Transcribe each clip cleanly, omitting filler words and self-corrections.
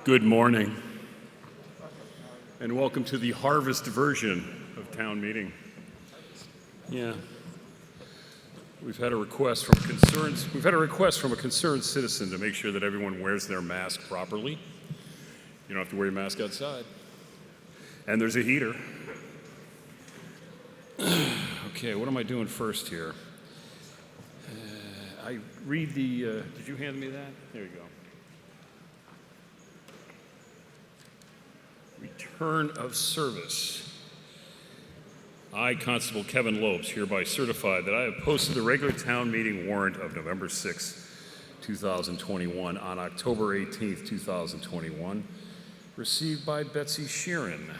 Good morning, and welcome to the harvest version of town meeting. Yeah, we've had a request from a concerned citizen to make sure that everyone wears their mask properly. You don't have to wear your mask outside, and there's a heater. Okay, what am I doing first here? I read the. Did you hand me that? There you go. Return of service. I, Constable Kevin Lopes, hereby certify that I have posted the regular town meeting warrant of November 6, 2021 on October 18, 2021, received by Betsy Sheeran.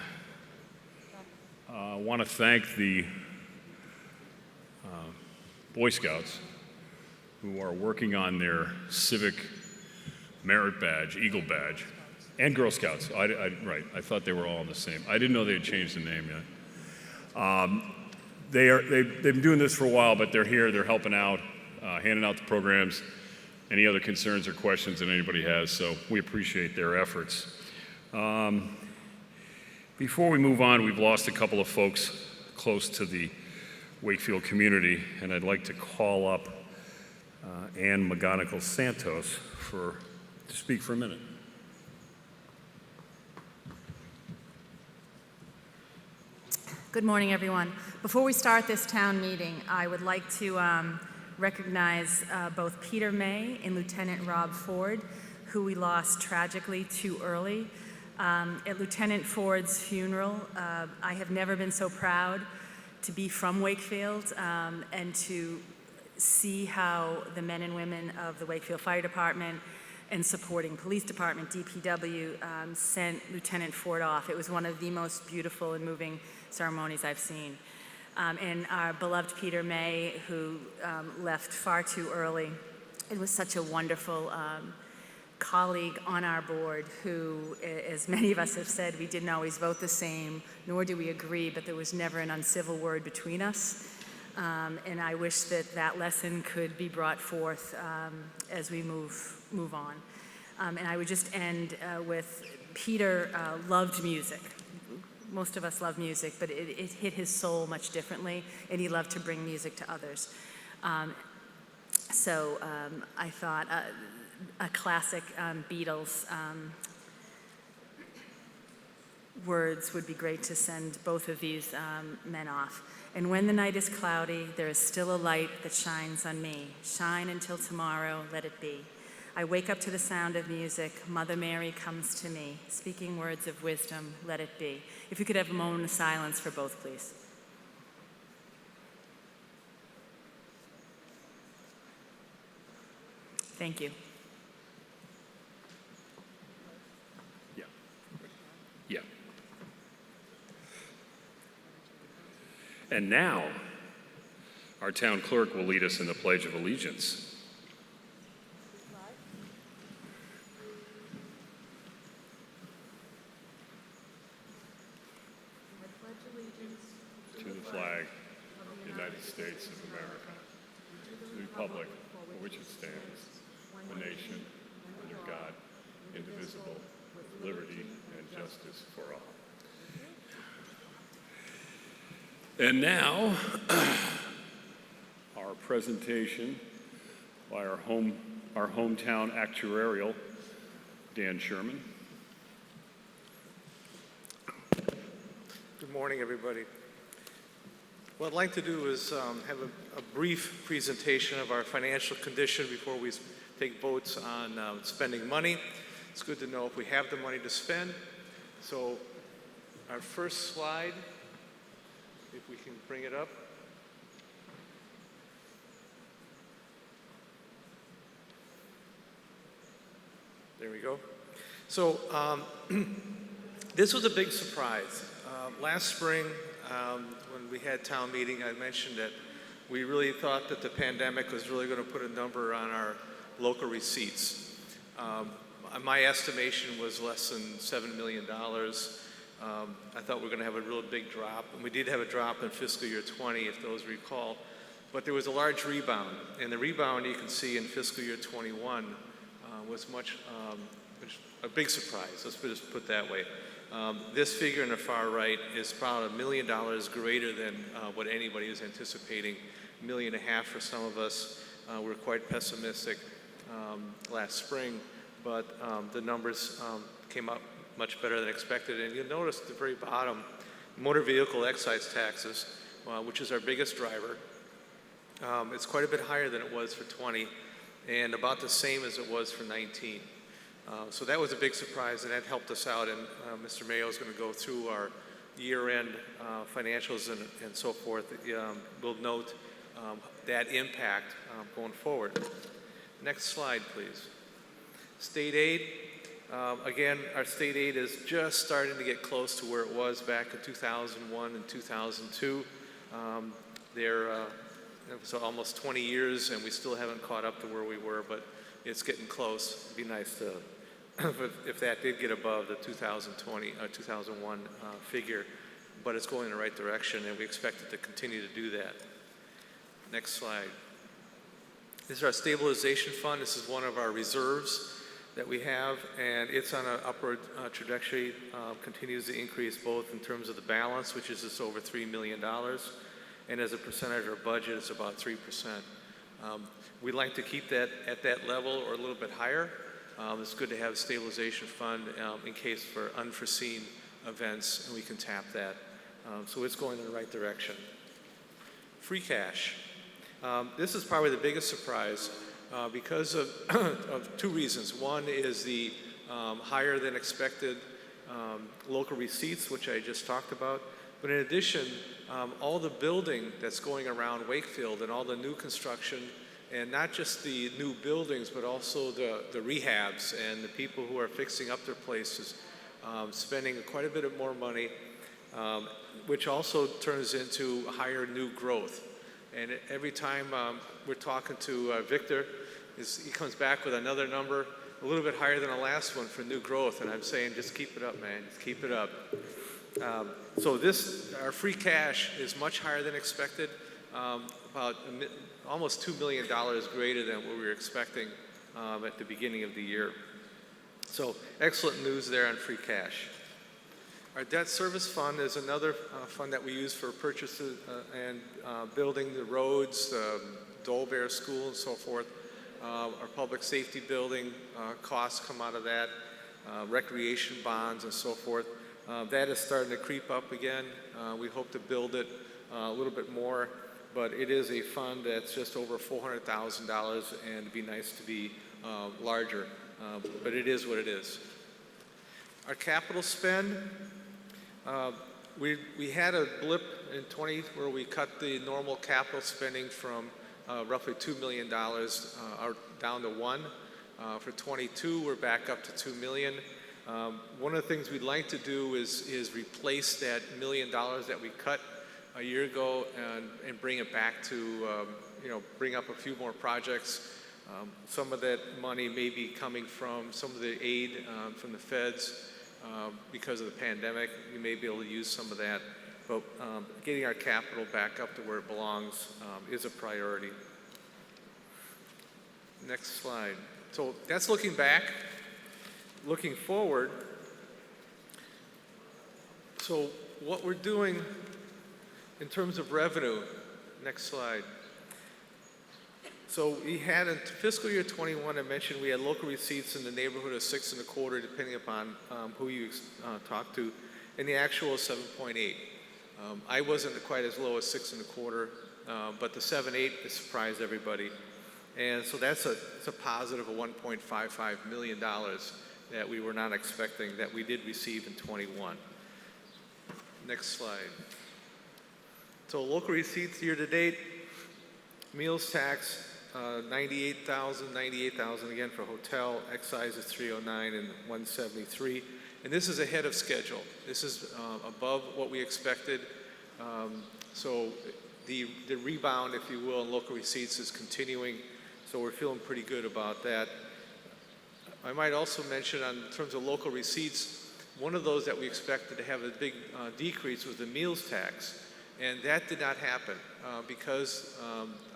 I want to thank the Boy Scouts who are working on their civic merit badge, Eagle badge, and Girl Scouts. Right, I thought they were all the same. I didn't know they had changed the name yet. They've been doing this for a while, but they're here, they're helping out, handing out the programs, any other concerns or questions that anybody has, so we appreciate their efforts. Before we move on, we've lost a couple of folks close to the Wakefield community, and I'd like to call up Ann McGonigal-Santos to speak for a minute. Good morning, everyone. Before we start this town meeting, I would like to recognize both Peter May and Lieutenant Rob Ford, who we lost tragically too early. At Lieutenant Ford's funeral, I have never been so proud to be from Wakefield and to see how the men and women of the Wakefield Fire Department and supporting police department, DPW, sent Lieutenant Ford off. It was one of the most beautiful and moving ceremonies I've seen. And our beloved Peter May, who left far too early. It was such a wonderful colleague on our board who, as many of us have said, we didn't always vote the same, nor do we agree, but there was never an uncivil word between us. And I wish that lesson could be brought forth as we move on. And I would just end with Peter loved music. Most of us love music, but it hit his soul much differently, and he loved to bring music to others. So I thought a classic Beatles words would be great to send both of these men off. And when the night is cloudy, there is still a light that shines on me. Shine until tomorrow, let it be. I wake up to the sound of music. Mother Mary comes to me, speaking words of wisdom, let it be. If you could have a moment of silence for both, please. Thank you. Yeah. And now, our town clerk will lead us in the Pledge of Allegiance. To the flag of the United States of America, to the republic for which it stands, one nation, under God, indivisible, with liberty and justice for all. And now, our presentation by our hometown actuarial, Dan Sherman. Good morning, everybody. What I'd like to do is have a brief presentation of our financial condition before we take votes on spending money. It's good to know if we have the money to spend. So our first slide, if we can bring it up. There we go. So this was a big surprise. Last spring, when we had town meeting, I mentioned that we really thought that the pandemic was really going to put a number on our local receipts. My estimation was less than $7 million. I thought we were going to have a real big drop, and we did have a drop in fiscal year 20, if those recall. But there was a large rebound, and the rebound you can see in fiscal year 21 was much which a big surprise, let's just put it that way. This figure in the far right is about $1 million greater than what anybody was anticipating, $1.5 million for some of us. We're quite pessimistic last spring, but the numbers came up much better than expected. And you'll notice at the very bottom, motor vehicle excise taxes, which is our biggest driver. It's quite a bit higher than it was for 20 and about the same as it was for 19. So that was a big surprise, and that helped us out. And Mr. Mayo is going to go through our year-end financials and so forth. We'll note that impact going forward. Next slide, please. State aid. Again, our state aid is just starting to get close to where it was back in 2001 and 2002. It was almost 20 years, and we still haven't caught up to where we were, but it's getting close. It'd be nice to, if that did get above the 2020 or 2001 figure, but it's going in the right direction, and we expect it to continue to do that. Next slide. This is our Stabilization Fund. This is one of our reserves that we have, and it's on an upward trajectory, continues to increase both in terms of the balance, which is just over $3 million, and as a percentage of our budget, it's about 3%. We'd like to keep that at that level or a little bit higher. It's good to have a stabilization fund in case for unforeseen events, and we can tap that. So it's going in the right direction. Free cash. This is probably the biggest surprise because of two reasons. One is the higher than expected local receipts, which I just talked about. But in addition, all the building that's going around Wakefield and all the new construction, and not just the new buildings, but also the rehabs and the people who are fixing up their places, spending quite a bit of more money, which also turns into higher new growth. And every time we're talking to Victor, he comes back with another number, a little bit higher than the last one for new growth, and I'm saying, just keep it up, man, just keep it up. So our free cash is much higher than expected, about almost $2 million greater than what we were expecting at the beginning of the year. So excellent news there on free cash. Our debt service fund is another fund that we use for purchases and building the roads, Dolbear School and so forth. Our public safety building costs come out of that, recreation bonds and so forth. That is starting to creep up again. We hope to build it a little bit more, but it is a fund that's just over $400,000, and it'd be nice to be larger, but it is what it is. Our capital spend, we had a blip in 20 where we cut the normal capital spending from roughly $2 million down to $1 million. For 22, we're back up to $2 million. One of the things we'd like to do is replace that $1 million that we cut a year ago and bring it back to, bring up a few more projects. Some of that money may be coming from some of the aid from the feds because of the pandemic. We may be able to use some of that, but getting our capital back up to where it belongs is a priority. Next slide. So that's looking back. Looking forward, so what we're doing in terms of revenue, next slide. So we had in fiscal year 21, I mentioned we had local receipts in the neighborhood of 6.25, depending upon who you talk to, and the actual is 7.8. I wasn't quite as low as 6.25, but the 7.8 has surprised everybody. And so it's a positive of $1.55 million that we were not expecting, that we did receive in 21. Next slide. So local receipts year to date, meals tax, 98,000 again for hotel, excise is 309 and 173. And this is ahead of schedule. This is above what we expected. So the rebound, if you will, in local receipts is continuing. So we're feeling pretty good about that. I might also mention in terms of local receipts, one of those that we expected to have a big decrease was the meals tax. And that did not happen because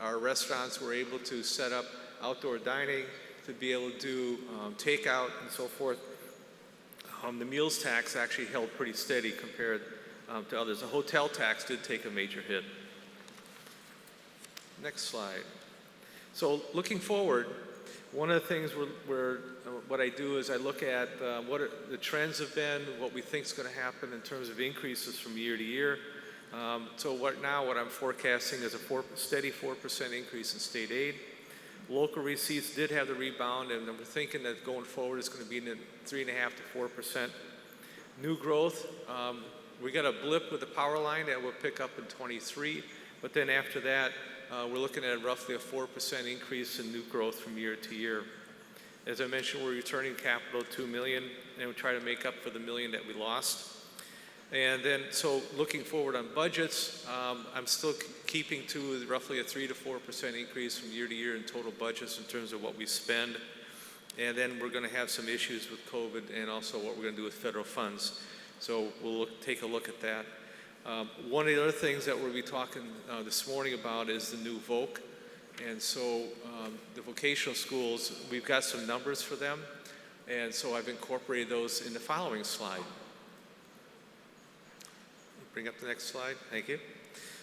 our restaurants were able to set up outdoor dining to be able to do takeout and so forth. The meals tax actually held pretty steady compared to others. The hotel tax did take a major hit. Next slide. So looking forward, one of the things what I do is I look at what the trends have been, what we think is going to happen in terms of increases from year to year. So what I'm forecasting is a steady 4% increase in state aid. Local receipts did have the rebound, and we're thinking that going forward it's going to be in the 3.5% to 4%. New growth, we got a blip with the power line that will pick up in 23, but then after that, we're looking at roughly a 4% increase in new growth from year to year. As I mentioned, we're returning capital $2 million, and we try to make up for the $1 million that we lost. And then, so looking forward on budgets, I'm still keeping to roughly a 3% to 4% increase from year to year in total budgets in terms of what we spend. And then we're going to have some issues with COVID and also what we're going to do with federal funds. So we'll take a look at that. One of the other things that we'll be talking this morning about is the new VOC. And so the vocational schools, we've got some numbers for them. And so I've incorporated those in the following slide. Bring up the next slide. Thank you.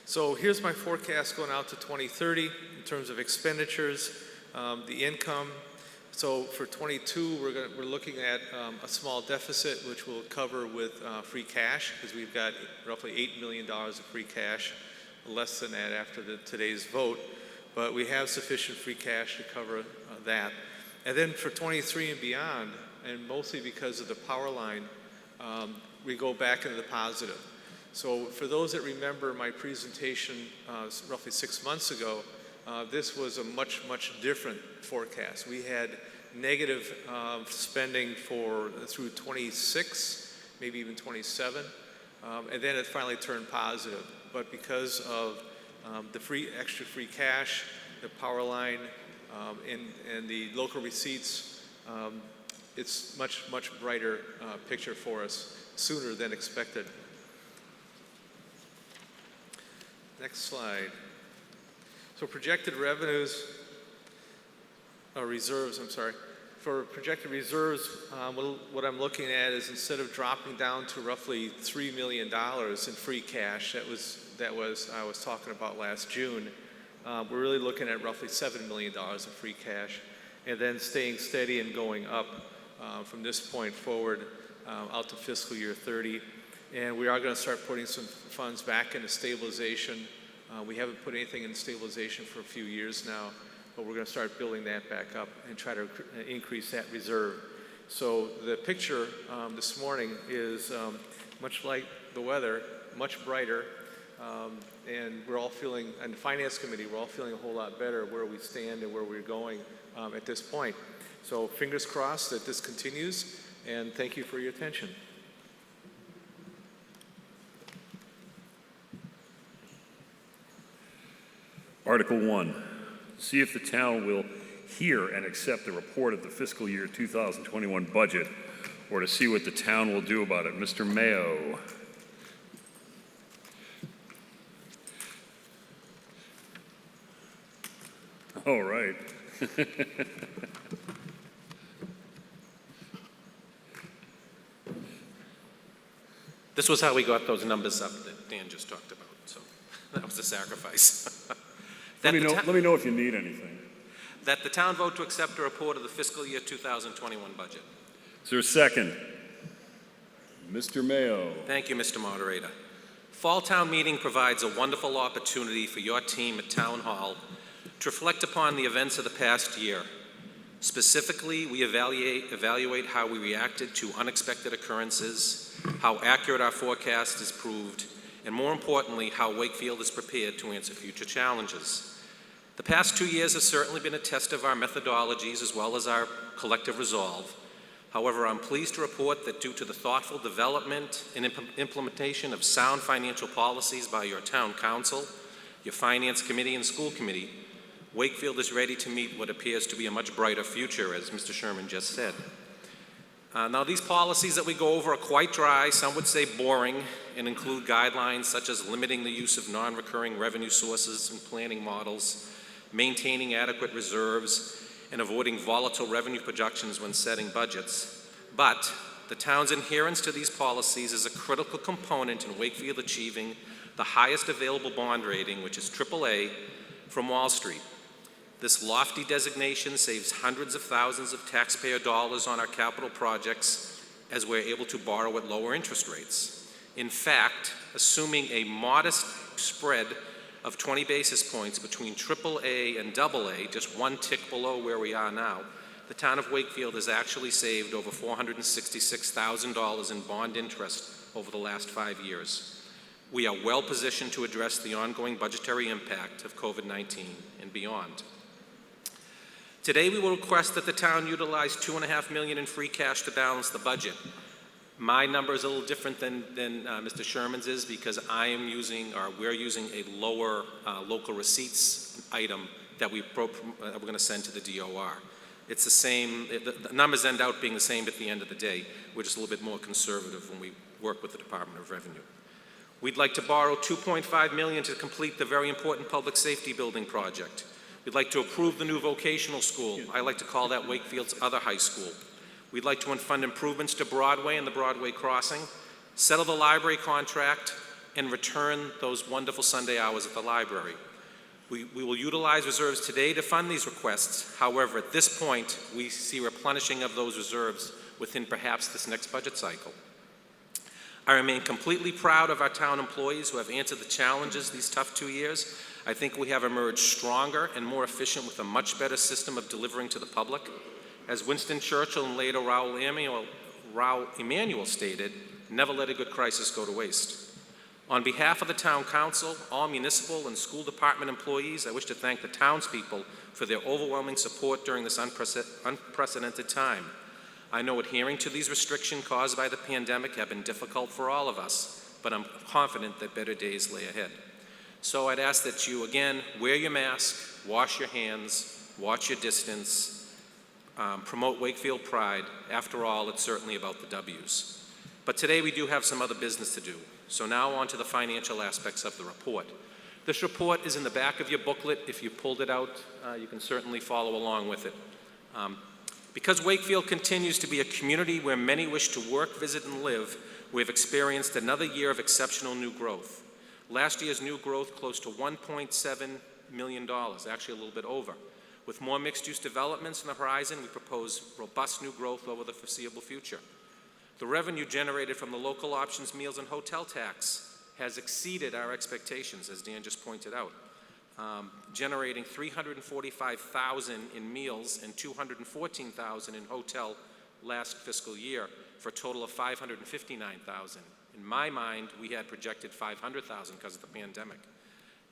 So here's my forecast going out to 2030 in terms of expenditures, the income. So for 22, we're looking at a small deficit, which we'll cover with free cash, because we've got roughly $8 million of free cash, less than that after today's vote. But we have sufficient free cash to cover that. And then for 23 and beyond, and mostly because of the power line, we go back into the positive. So for those that remember my presentation roughly 6 months ago, this was a much, much different forecast. We had negative spending through 26, maybe even 27, and then it finally turned positive. But because of the extra free cash, the power line, and the local receipts, it's much, much brighter picture for us sooner than expected. Next slide. So projected revenues, reserves, I'm sorry. For projected reserves, what I'm looking at is instead of dropping down to roughly $3 million in free cash, that was I was talking about last June, we're really looking at roughly $7 million of free cash, and then staying steady and going up from this point forward out to fiscal year 30. And we are going to start putting some funds back into stabilization. We haven't put anything in stabilization for a few years now, but we're going to start building that back up and try to increase that reserve. So the picture this morning is much like the weather, much brighter, and we're all feeling, and the Finance Committee, we're all feeling a whole lot better where we stand and where we're going at this point. So fingers crossed that this continues, and thank you for your attention. Article 1, see if the town will hear and accept the report of the fiscal year 2021 budget, or to see what the town will do about it. Mr. Maio. All right. This was how we got those numbers up that Dan just talked about, so that was a sacrifice. Let me know if you need anything. That the town vote to accept a report of the fiscal year 2021 budget. Is there a second? Mr. Maio. Thank you, Mr. Moderator. Fall town meeting provides a wonderful opportunity for your team at Town Hall to reflect upon the events of the past year. Specifically, we evaluate how we reacted to unexpected occurrences, how accurate our forecast is proved, and more importantly, how Wakefield is prepared to answer future challenges. The past 2 years have certainly been a test of our methodologies as well as our collective resolve. However, I'm pleased to report that due to the thoughtful development and implementation of sound financial policies by your town council, your finance committee, and school committee, Wakefield is ready to meet what appears to be a much brighter future, as Mr. Sherman just said. Now, these policies that we go over are quite dry, some would say boring, and include guidelines such as limiting the use of non-recurring revenue sources and planning models, maintaining adequate reserves, and avoiding volatile revenue projections when setting budgets. But the town's adherence to these policies is a critical component in Wakefield achieving the highest available bond rating, which is AAA, from Wall Street. This lofty designation saves hundreds of thousands of taxpayer dollars on our capital projects as we're able to borrow at lower interest rates. In fact, assuming a modest spread of 20 basis points between AAA and AA, just one tick below where we are now, the town of Wakefield has actually saved over $466,000 in bond interest over the last 5 years. We are well positioned to address the ongoing budgetary impact of COVID-19 and beyond. Today, we will request that the town utilize $2.5 million in free cash to balance the budget. My number is a little different than Mr. Sherman's is because we're using a lower local receipts item that we're going to send to the DOR. It's the same, the numbers end out being the same at the end of the day. We're just a little bit more conservative when we work with the Department of Revenue. We'd like to borrow $2.5 million to complete the very important public safety building project. We'd like to approve the new vocational school. I like to call that Wakefield's other high school. We'd like to fund improvements to Broadway and the Broadway crossing, settle the library contract, and return those wonderful Sunday hours at the library. We will utilize reserves today to fund these requests. However, at this point, we see replenishing of those reserves within perhaps this next budget cycle. I remain completely proud of our town employees who have answered the challenges these tough 2 years. I think we have emerged stronger and more efficient with a much better system of delivering to the public. As Winston Churchill and later Raul Emanuel stated, never let a good crisis go to waste. On behalf of the Town Council, all municipal and school department employees, I wish to thank the townspeople for their overwhelming support during this unprecedented time. I know adhering to these restrictions caused by the pandemic have been difficult for all of us, but I'm confident that better days lay ahead. So I'd ask that you, again, wear your mask, wash your hands, watch your distance, promote Wakefield pride. After all, it's certainly about the W's. But today we do have some other business to do. So now on to the financial aspects of the report. This report is in the back of your booklet. If you pulled it out, you can certainly follow along with it. Because Wakefield continues to be a community where many wish to work, visit, and live, we have experienced another year of exceptional new growth. Last year's new growth close to $1.7 million, actually a little bit over. With more mixed-use developments on the horizon, we propose robust new growth over the foreseeable future. The revenue generated from the local options, meals, and hotel tax has exceeded our expectations, as Dan just pointed out, generating $345,000 in meals and $214,000 in hotel last fiscal year for a total of $559,000. In my mind, we had projected $500,000 because of the pandemic.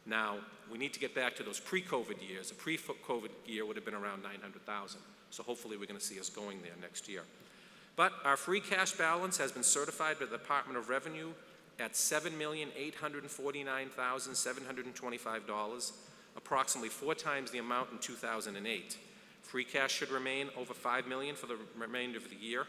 Now, we need to get back to those pre-COVID years. A pre-COVID year would have been around $900,000. So hopefully we're going to see us going there next year. But our free cash balance has been certified by the Department of Revenue at $7,849,725, approximately 4 times the amount in 2008. Free cash should remain over $5 million for the remainder of the year.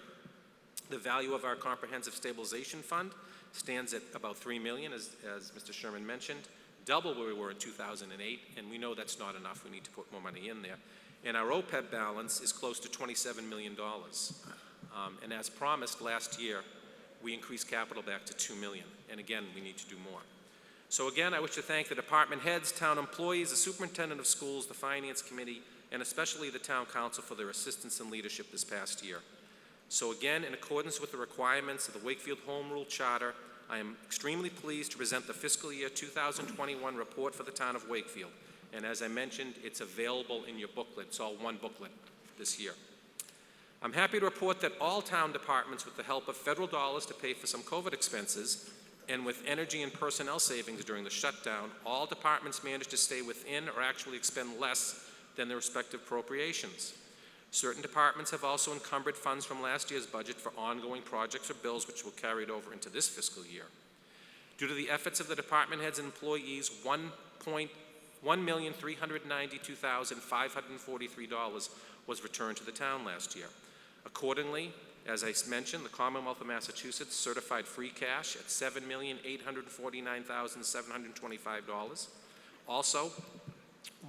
The value of our comprehensive stabilization fund stands at about $3 million, as Mr. Sherman mentioned, double where we were in 2008, and we know that's not enough. We need to put more money in there. And our OPEB balance is close to $27 million. And as promised last year, we increased capital back to $2 million. And again, we need to do more. So again, I wish to thank the department heads, town employees, the superintendent of schools, the finance committee, and especially the town council for their assistance and leadership this past year. So again, in accordance with the requirements of the Wakefield Home Rule Charter, I am extremely pleased to present the fiscal year 2021 report for the town of Wakefield. And as I mentioned, it's available in your booklet. It's all one booklet this year. I'm happy to report that all town departments, with the help of federal dollars to pay for some COVID expenses, and with energy and personnel savings during the shutdown, all departments managed to stay within or actually expend less than their respective appropriations. Certain departments have also encumbered funds from last year's budget for ongoing projects or bills which will carry it over into this fiscal year. Due to the efforts of the department heads and employees, $1,392,543 was returned to the town last year. Accordingly, as I mentioned, the Commonwealth of Massachusetts certified free cash at $7,849,725. Also,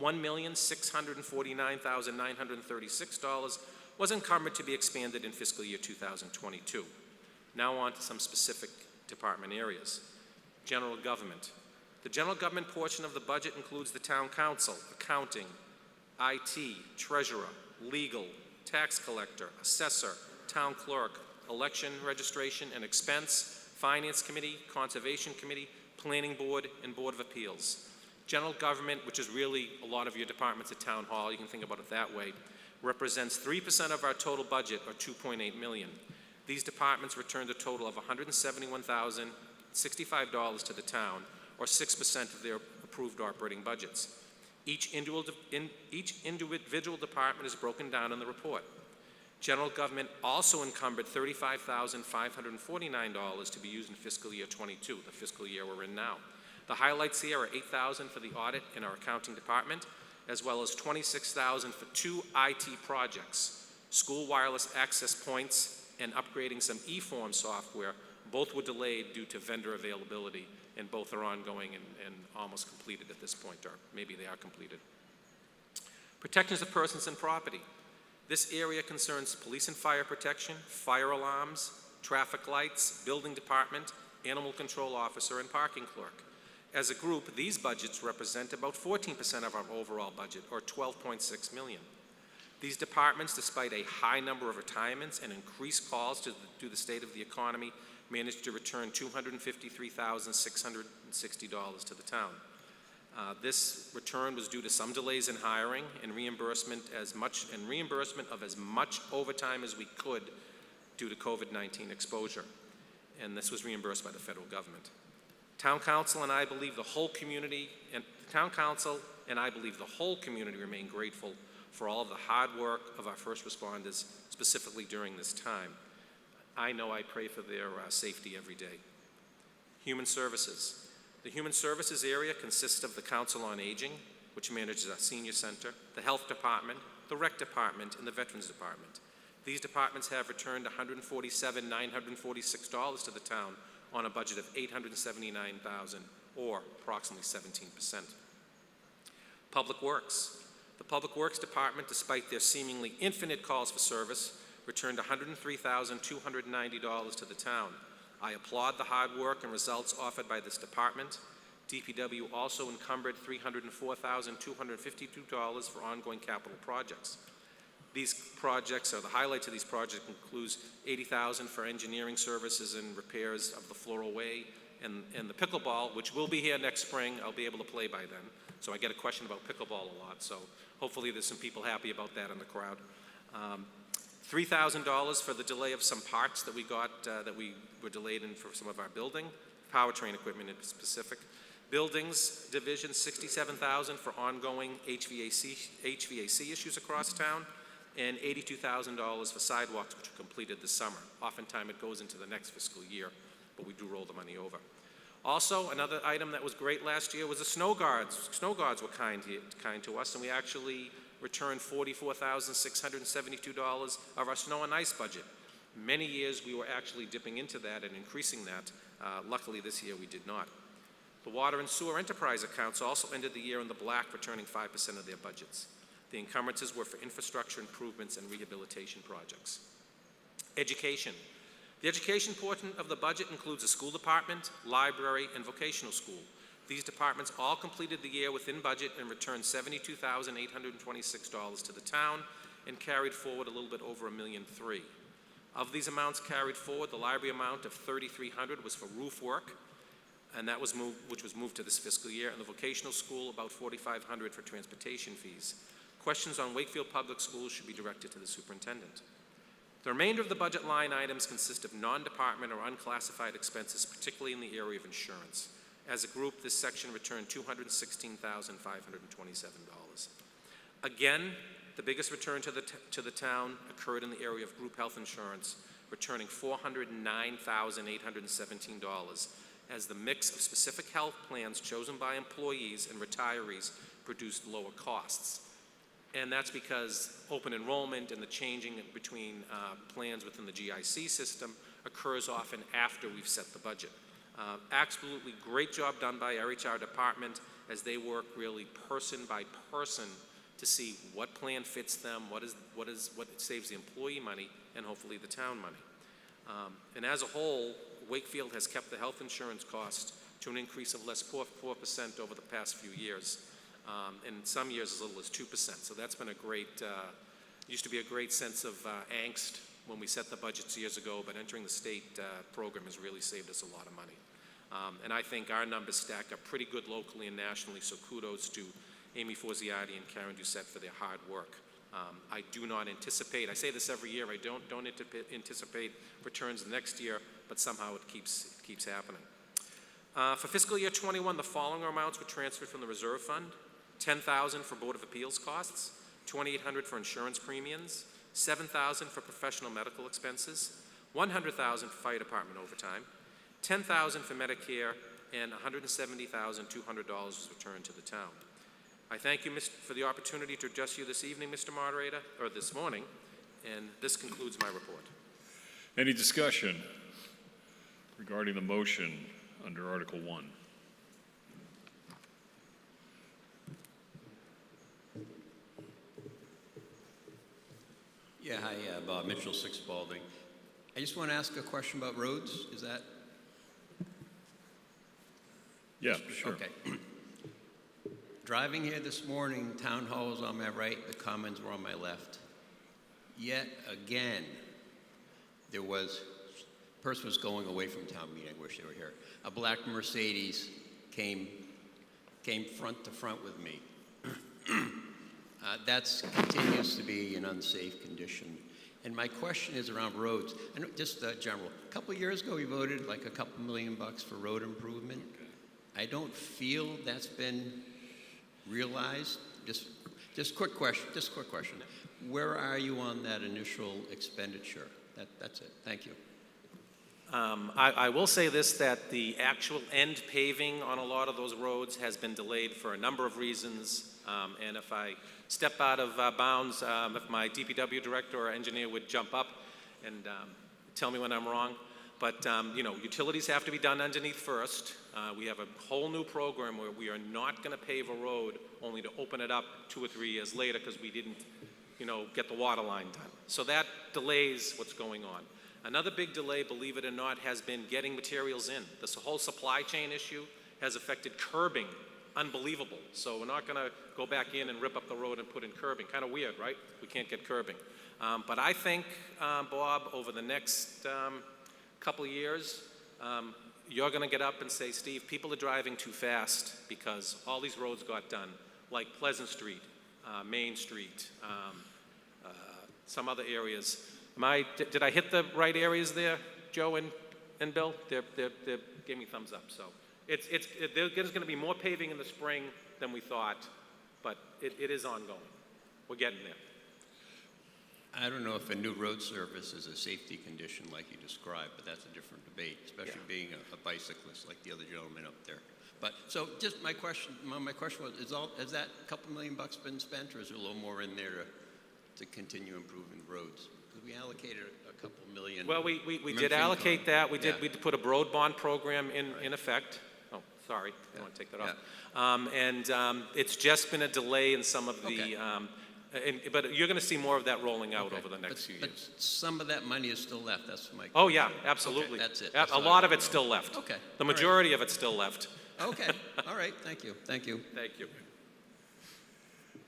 $1,649,936 was encumbered to be expanded in fiscal year 2022. Now on to some specific department areas. General government. The general government portion of the budget includes the town council, accounting, IT, treasurer, legal, tax collector, assessor, town clerk, election registration and expense, finance committee, conservation committee, planning board, and board of appeals. General government, which is really a lot of your departments at town hall, you can think about it that way, represents 3% of our total budget, or $2.8 million. These departments returned a total of $171,065 to the town, or 6% of their approved operating budgets. Each individual department is broken down in the report. General government also encumbered $35,549 to be used in fiscal year 22, the fiscal year we're in now. The highlights here are $8,000 for the audit in our accounting department, as well as $26,000 for 2 IT projects, school wireless access points and upgrading some e-form software. Both were delayed due to vendor availability, and both are ongoing and almost completed at this point, or maybe they are completed. Protections of persons and property. This area concerns police and fire protection, fire alarms, traffic lights, building department, animal control officer, and parking clerk. As a group, these budgets represent about 14% of our overall budget, or $12.6 million. These departments, despite a high number of retirements and increased calls due to the state of the economy, managed to return $253,660 to the town. This return was due to some delays in hiring and reimbursement of as much overtime as we could due to COVID-19 exposure. And this was reimbursed by the federal government. Town council and I believe the whole community remain grateful for all of the hard work of our first responders, specifically during this time. I know I pray for their safety every day. Human services. The Human Services area consists of the Council on Aging, which manages our senior center, the Health Department, the Rec Department, and the Veterans Department. These departments have returned $147,946 to the town on a budget of $879,000, or approximately 17%. Public Works. The Public Works Department, despite their seemingly infinite calls for service, returned $103,290 to the town. I applaud the hard work and results offered by this department. DPW also encumbered $304,252 for ongoing capital projects. These projects, or the highlights of these projects, includes $80,000 for engineering services and repairs of the Floral Way and the pickleball, which will be here next spring. I'll be able to play by then. So I get a question about pickleball a lot, so hopefully there's some people happy about that in the crowd. $3,000 for the delay of some parts that we got, that we were delayed in for some of our building, powertrain equipment in specific. Buildings division, $67,000 for ongoing HVAC issues across town, and $82,000 for sidewalks, which were completed this summer. Oftentimes it goes into the next fiscal year, but we do roll the money over. Also, another item that was great last year was the snow guards. Snow guards were kind to us, and we actually returned $44,672 of our snow and ice budget. Many years we were actually dipping into that and increasing that. Luckily this year we did not. The water and sewer enterprise accounts also ended the year in the black, returning 5% of their budgets. The encumbrances were for infrastructure improvements and rehabilitation projects. Education. The education portion of the budget includes the school department, library, and vocational school. These departments all completed the year within budget and returned $72,826 to the town and carried forward a little bit over $1.3 million. Of these amounts carried forward, the library amount of $3,300 was for roof work, and that was which was moved to this fiscal year, and the vocational school about $4,500 for transportation fees. Questions on Wakefield Public Schools should be directed to the superintendent. The remainder of the budget line items consist of non-department or unclassified expenses, particularly in the area of insurance. As a group, this section returned $216,527. Again, the biggest return to the town occurred in the area of group health insurance, returning $409,817, as the mix of specific health plans chosen by employees and retirees produced lower costs. And that's because open enrollment and the changing between plans within the GIC system occurs often after we've set the budget. Absolutely great job done by our HR department as they work really person by person to see what plan fits them, what saves the employee money, and hopefully the town money. And as a whole, Wakefield has kept the health insurance cost to an increase of less 4% over the past few years, and some years as little as 2%. So that's been a great, used to be a great sense of angst when we set the budgets years ago, but entering the state program has really saved us a lot of money. And I think our numbers stack up pretty good locally and nationally, so kudos to Amy Forziati and Karen Doucette for their hard work. I do not anticipate, I say this every year, I don't anticipate returns next year, but somehow it keeps happening. For fiscal year 21, the following amounts were transferred from the reserve fund: $10,000 for Board of Appeals costs, $2,800 for insurance premiums, $7,000 for professional medical expenses, $100,000 for fire department overtime, $10,000 for Medicare, and $170,200 was returned to the town. I thank you for the opportunity to address you this evening, Mr. Moderator, or this morning, and this concludes my report. Any discussion regarding the motion under Article 1? Yeah, hi, Bob Mitchell, 6 Balding. I just want to ask a question about roads. Is that? Yeah, sure. Okay. Driving here this morning, Town Hall was on my right, the Commons were on my left. Yet again, there was, a person was going away from town meeting, I wish they were here. A black Mercedes came front to front with me. That continues to be an unsafe condition. And my question is around roads. I know, just general. A couple of years ago, we voted like a couple $1 million for road improvement. I don't feel that's been realized. Just quick question. Where are you on that initial expenditure? That's it. Thank you. I will say this, that the actual end paving on a lot of those roads has been delayed for a number of reasons. And if I step out of bounds, if my DPW director or engineer would jump up and tell me when I'm wrong. But, utilities have to be done underneath first. We have a whole new program where we are not going to pave a road only to open it up 2 or 3 years later because we didn't, get the water line done. So that delays what's going on. Another big delay, believe it or not, has been getting materials in. This whole supply chain issue has affected curbing. Unbelievable. So we're not going to go back in and rip up the road and put in curbing. Kind of weird, right? We can't get curbing. But I think, Bob, over the next couple of years, you're going to get up and say, Steve, people are driving too fast because all these roads got done, like Pleasant Street, Main Street, some other areas. Did I hit the right areas there, Joe and Bill? They gave me thumbs up. So there's going to be more paving in the spring than we thought, but it is ongoing. We're getting there. I don't know if a new road surface is a safety condition like you described, but that's a different debate, especially being a bicyclist like the other gentleman up there. But so just my question was, has that couple $1 million been spent, or is there a little more in there to continue improving the roads? Because we allocated a couple million. Well, we did allocate that. We did put a road bond program in effect. Oh, sorry, I want to take that off. And it's just been a delay in some of the. But you're going to see more of that rolling out over the next few years. But some of that money is still left. That's my question. Oh, yeah, absolutely. Okay, that's it. A lot of it's still left. Okay. The majority of it's still left. Okay. All right. Thank you. Thank you.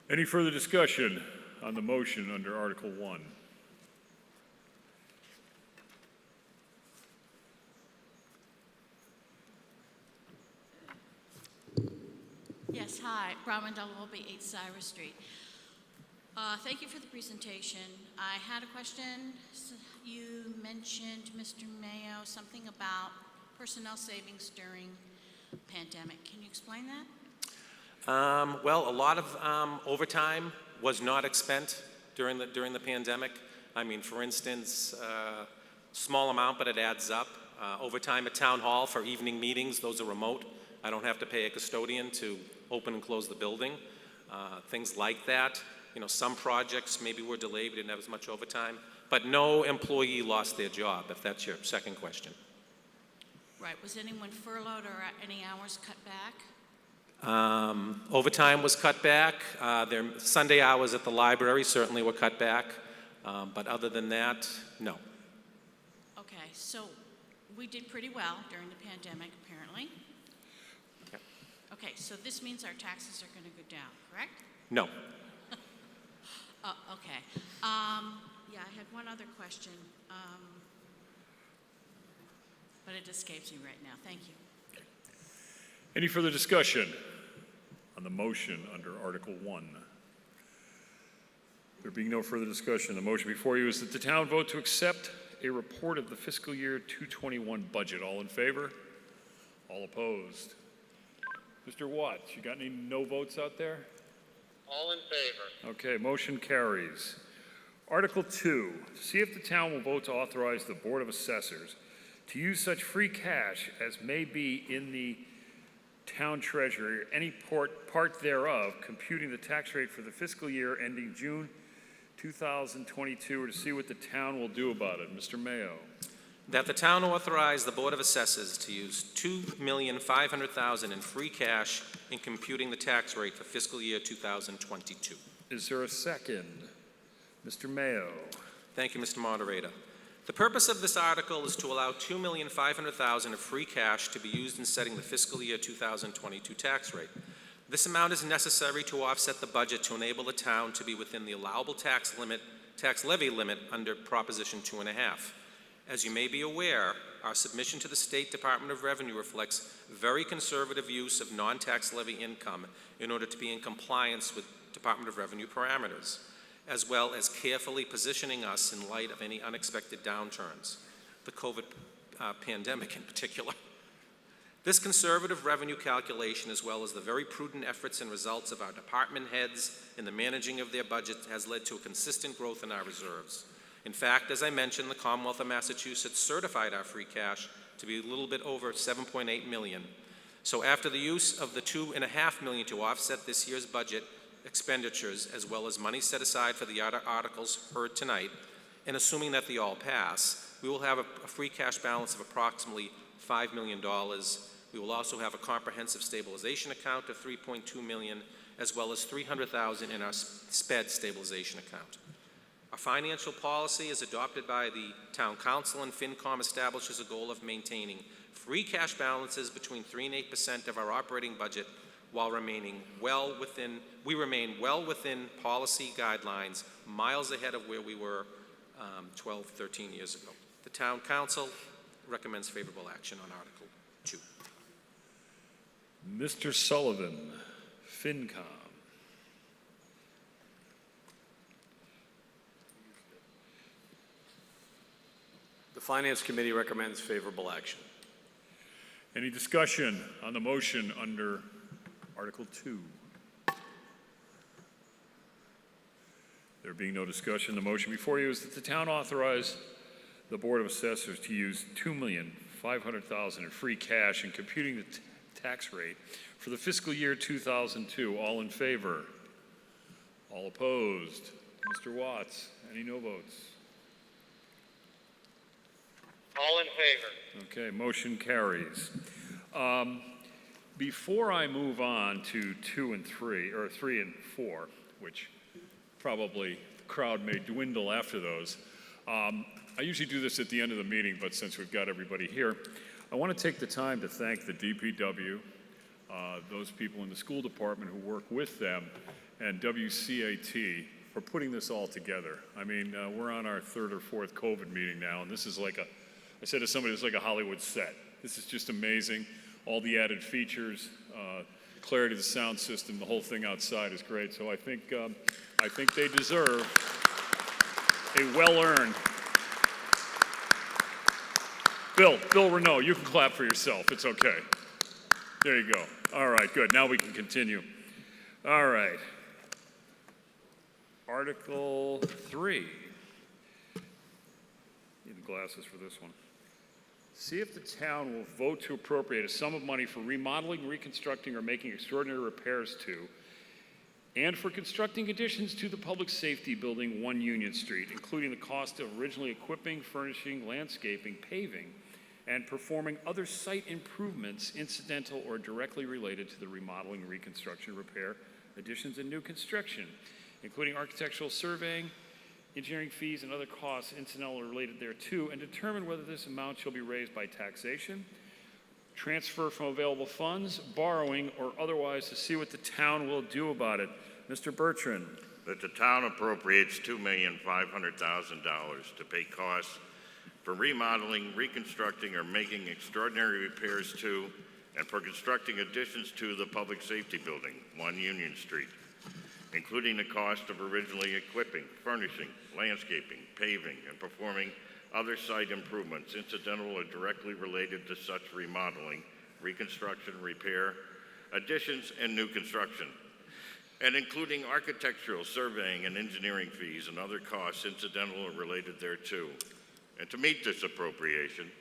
Any further discussion on the motion under Article 1? Yes, hi, Brahman Dalwalby, 8 Cyrus Street. Thank you for the presentation. I had a question. You mentioned, Mr. Mayo, something about personnel savings during pandemic. Can you explain that? Well, a lot of overtime was not expent during the pandemic. I mean, for instance, small amount, but it adds up. Overtime at Town Hall for evening meetings, those are remote. I don't have to pay a custodian to open and close the building. Things like that. Some projects maybe were delayed, we didn't have as much overtime, but no employee lost their job, if that's your second question. Right, was anyone furloughed or any hours cut back? Overtime was cut back. Their Sunday hours at the library certainly were cut back. But other than that, no. Okay, so we did pretty well during the pandemic, apparently. Yep. Okay, so this means our taxes are going to go down, correct? No. Okay. Yeah, I had one other question, but it escapes me right now. Thank you. Any further discussion on the motion under Article 1? There being no further discussion, the motion before you is that the town vote to accept a report of the fiscal year 2021 budget. All in favor? All opposed? Mr. Watts, you got any no votes out there? All in favor. Okay, motion carries. Article 2, to see if the town will vote to authorize the Board of Assessors to use such free cash as may be in the town treasury or any part thereof, computing the tax rate for the fiscal year ending June 2022, or to see what the town will do about it. Mr. Mayo. That the town authorize the Board of Assessors to use $2,500,000 in free cash in computing the tax rate for fiscal year 2022. Is there a second? Mr. Mayo. Thank you, Mr. Moderator. The purpose of this article is to allow $2,500,000 of free cash to be used in setting the fiscal year 2022 tax rate. This amount is necessary to offset the budget to enable the town to be within the allowable tax levy limit under Proposition 2.5. As you may be aware, our submission to the State Department of Revenue reflects very conservative use of non-tax levy income in order to be in compliance with Department of Revenue parameters, as well as carefully positioning us in light of any unexpected downturns, the COVID pandemic in particular. This conservative revenue calculation, as well as the very prudent efforts and results of our department heads in the managing of their budget, has led to a consistent growth in our reserves. In fact, as I mentioned, the Commonwealth of Massachusetts certified our free cash to be a little bit over $7.8 million. So after the use of the $2.5 million to offset this year's budget expenditures, as well as money set aside for the other articles heard tonight, and assuming that they all pass, we will have a free cash balance of approximately $5 million. We will also have a comprehensive stabilization account of $3.2 million, as well as $300,000 in our SPED stabilization account. Our financial policy is adopted by the Town Council, and FinCom establishes a goal of maintaining free cash balances between 3 and 8% of our operating budget, while remain well within policy guidelines, miles ahead of where we were 12, 13 years ago. The Town Council recommends favorable action on Article 2. Mr. Sullivan, FinCom. The Finance Committee recommends favorable action. Any discussion on the motion under Article 2? There being no discussion, the motion before you is that the town authorize the Board of Assessors to use $2,500,000 in free cash in computing the tax rate for the fiscal year 2002. All in favor? All opposed? Mr. Watts, any no votes? All in favor. Okay, motion carries. Before I move on to 2 and 3, or 3 and 4, which probably the crowd may dwindle after those, I usually do this at the end of the meeting, but since we've got everybody here, I want to take the time to thank the DPW, those people in the school department who work with them, and WCAT for putting this all together. I mean, we're on our 3rd or 4th COVID meeting now, and this is like I said to somebody, it's like a Hollywood set. This is just amazing. All the added features, clarity of the sound system, the whole thing outside is great. So I think they deserve a well-earned. Bill Renault, you can clap for yourself. It's okay. There you go. All right, good. Now we can continue. All right. Article 3. Need the glasses for this one. See if the town will vote to appropriate a sum of money for remodeling, reconstructing, or making extraordinary repairs to, and for constructing additions to the public safety building 1 Union Street, including the cost of originally equipping, furnishing, landscaping, paving, and performing other site improvements incidental or directly related to the remodeling, reconstruction, repair, additions, and new construction, including architectural surveying, engineering fees, and other costs incidental or related thereto, and determine whether this amount shall be raised by taxation, transfer from available funds, borrowing, or otherwise to see what the town will do about it. Mr. Bertrand. That the town appropriates $2,500,000 to pay costs for remodeling, reconstructing, or making extraordinary repairs to, and for constructing additions to the Public Safety Building, 1 Union Street, including the cost of originally equipping, furnishing, landscaping, paving, and performing other site improvements incidental or directly related to such remodeling, reconstruction, repair, additions, and new construction, and including architectural, surveying, and engineering fees and other costs incidental or related thereto. And to meet this appropriation,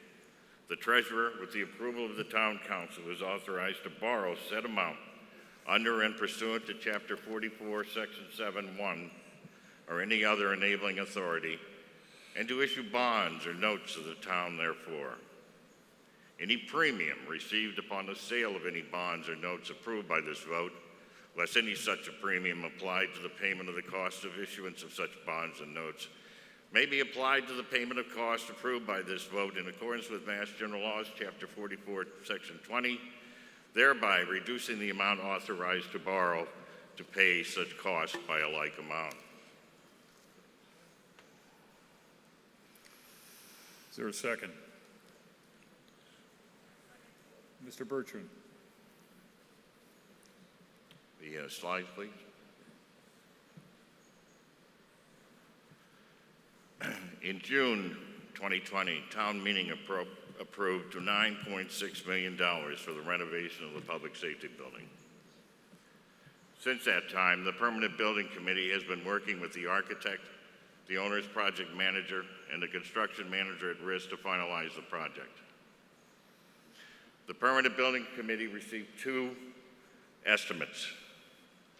the treasurer, with the approval of the town council, is authorized to borrow said amount under and pursuant to Chapter 44, Section 7(1), or any other enabling authority, and to issue bonds or notes of the town therefore. Any premium received upon the sale of any bonds or notes approved by this vote, less any such a premium applied to the payment of the cost of issuance of such bonds and notes, may be applied to the payment of costs approved by this vote in accordance with Mass General Laws, Chapter 44, Section 20, thereby reducing the amount authorized to borrow to pay such costs by a like amount. Is there a second? Mr. Bertrand. The slide, please. In June 2020, town meeting approved $9.6 million for the renovation of the Public Safety Building. Since that time, the Permanent Building Committee has been working with the architect, the owner's project manager, and the construction manager at risk to finalize the project. The Permanent Building Committee received 2 estimates,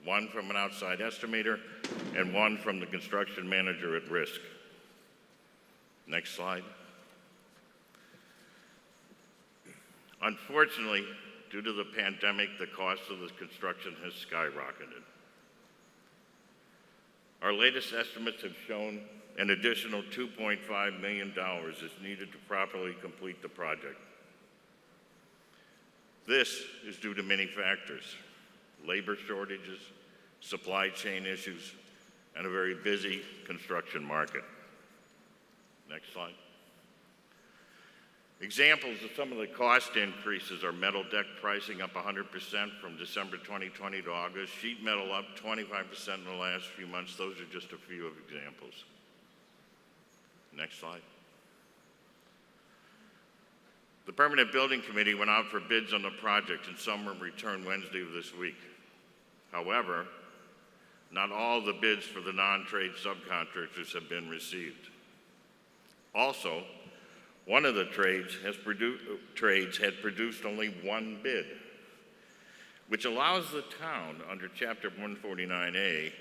one from an outside estimator and one from the construction manager at risk. Next slide. Unfortunately, due to the pandemic, the cost of the construction has skyrocketed. Our latest estimates have shown an additional $2.5 million is needed to properly complete the project. This is due to many factors: labor shortages, supply chain issues, and a very busy construction market. Next slide. Examples of some of the cost increases are metal deck pricing up 100% from December 2020 to August, sheet metal up 25% in the last few months. Those are just a few of examples. Next slide. The Permanent Building Committee went out for bids on the project, and some were returned Wednesday of this week. However, not all the bids for the non-trade subcontractors have been received. Also, one of the trades had produced only one bid, which allows the town under Chapter 149A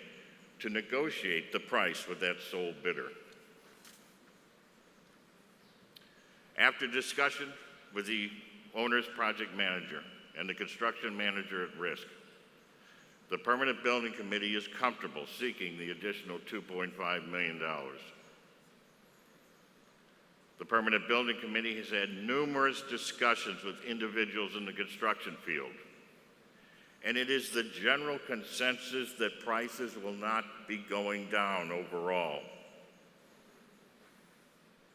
to negotiate the price with that sole bidder. After discussion with the owner's project manager and the construction manager at risk, the Permanent Building Committee is comfortable seeking the additional $2.5 million. The Permanent Building Committee has had numerous discussions with individuals in the construction field, and it is the general consensus that prices will not be going down overall,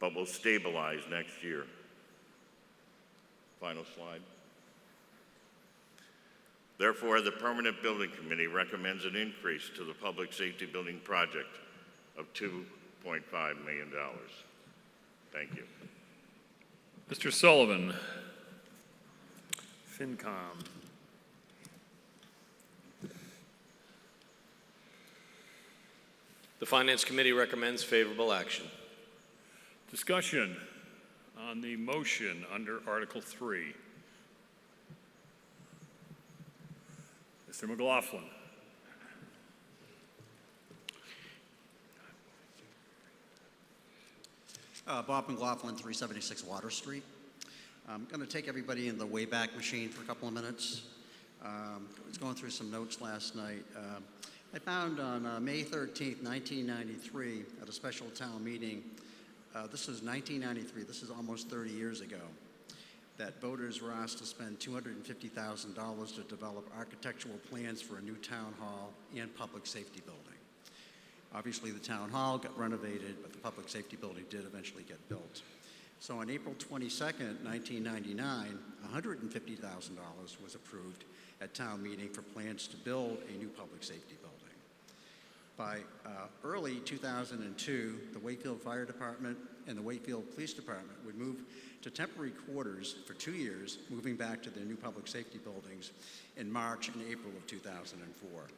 but will stabilize next year. Final slide. Therefore, the Permanent Building Committee recommends an increase to the Public Safety Building project of $2.5 million. Thank you. Mr. Sullivan. FinCom. The Finance Committee recommends favorable action. Discussion on the motion under Article 3. Mr. McLaughlin. Bob McLaughlin, 376 Water Street. I'm going to take everybody in the Wayback Machine for a couple of minutes. I was going through some notes last night. I found on May 13th, 1993, at a special town meeting, this was 1993, this is almost 30 years ago, that voters were asked to spend $250,000 to develop architectural plans for a new town hall and public safety building. Obviously, the town hall got renovated, but the public safety building did eventually get built. So on April 22nd, 1999, $150,000 was approved at town meeting for plans to build a new public safety building. By early 2002, the Wakefield Fire Department and the Wakefield Police Department would move to temporary quarters for 2 years, moving back to their new public safety buildings in March and April of 2004.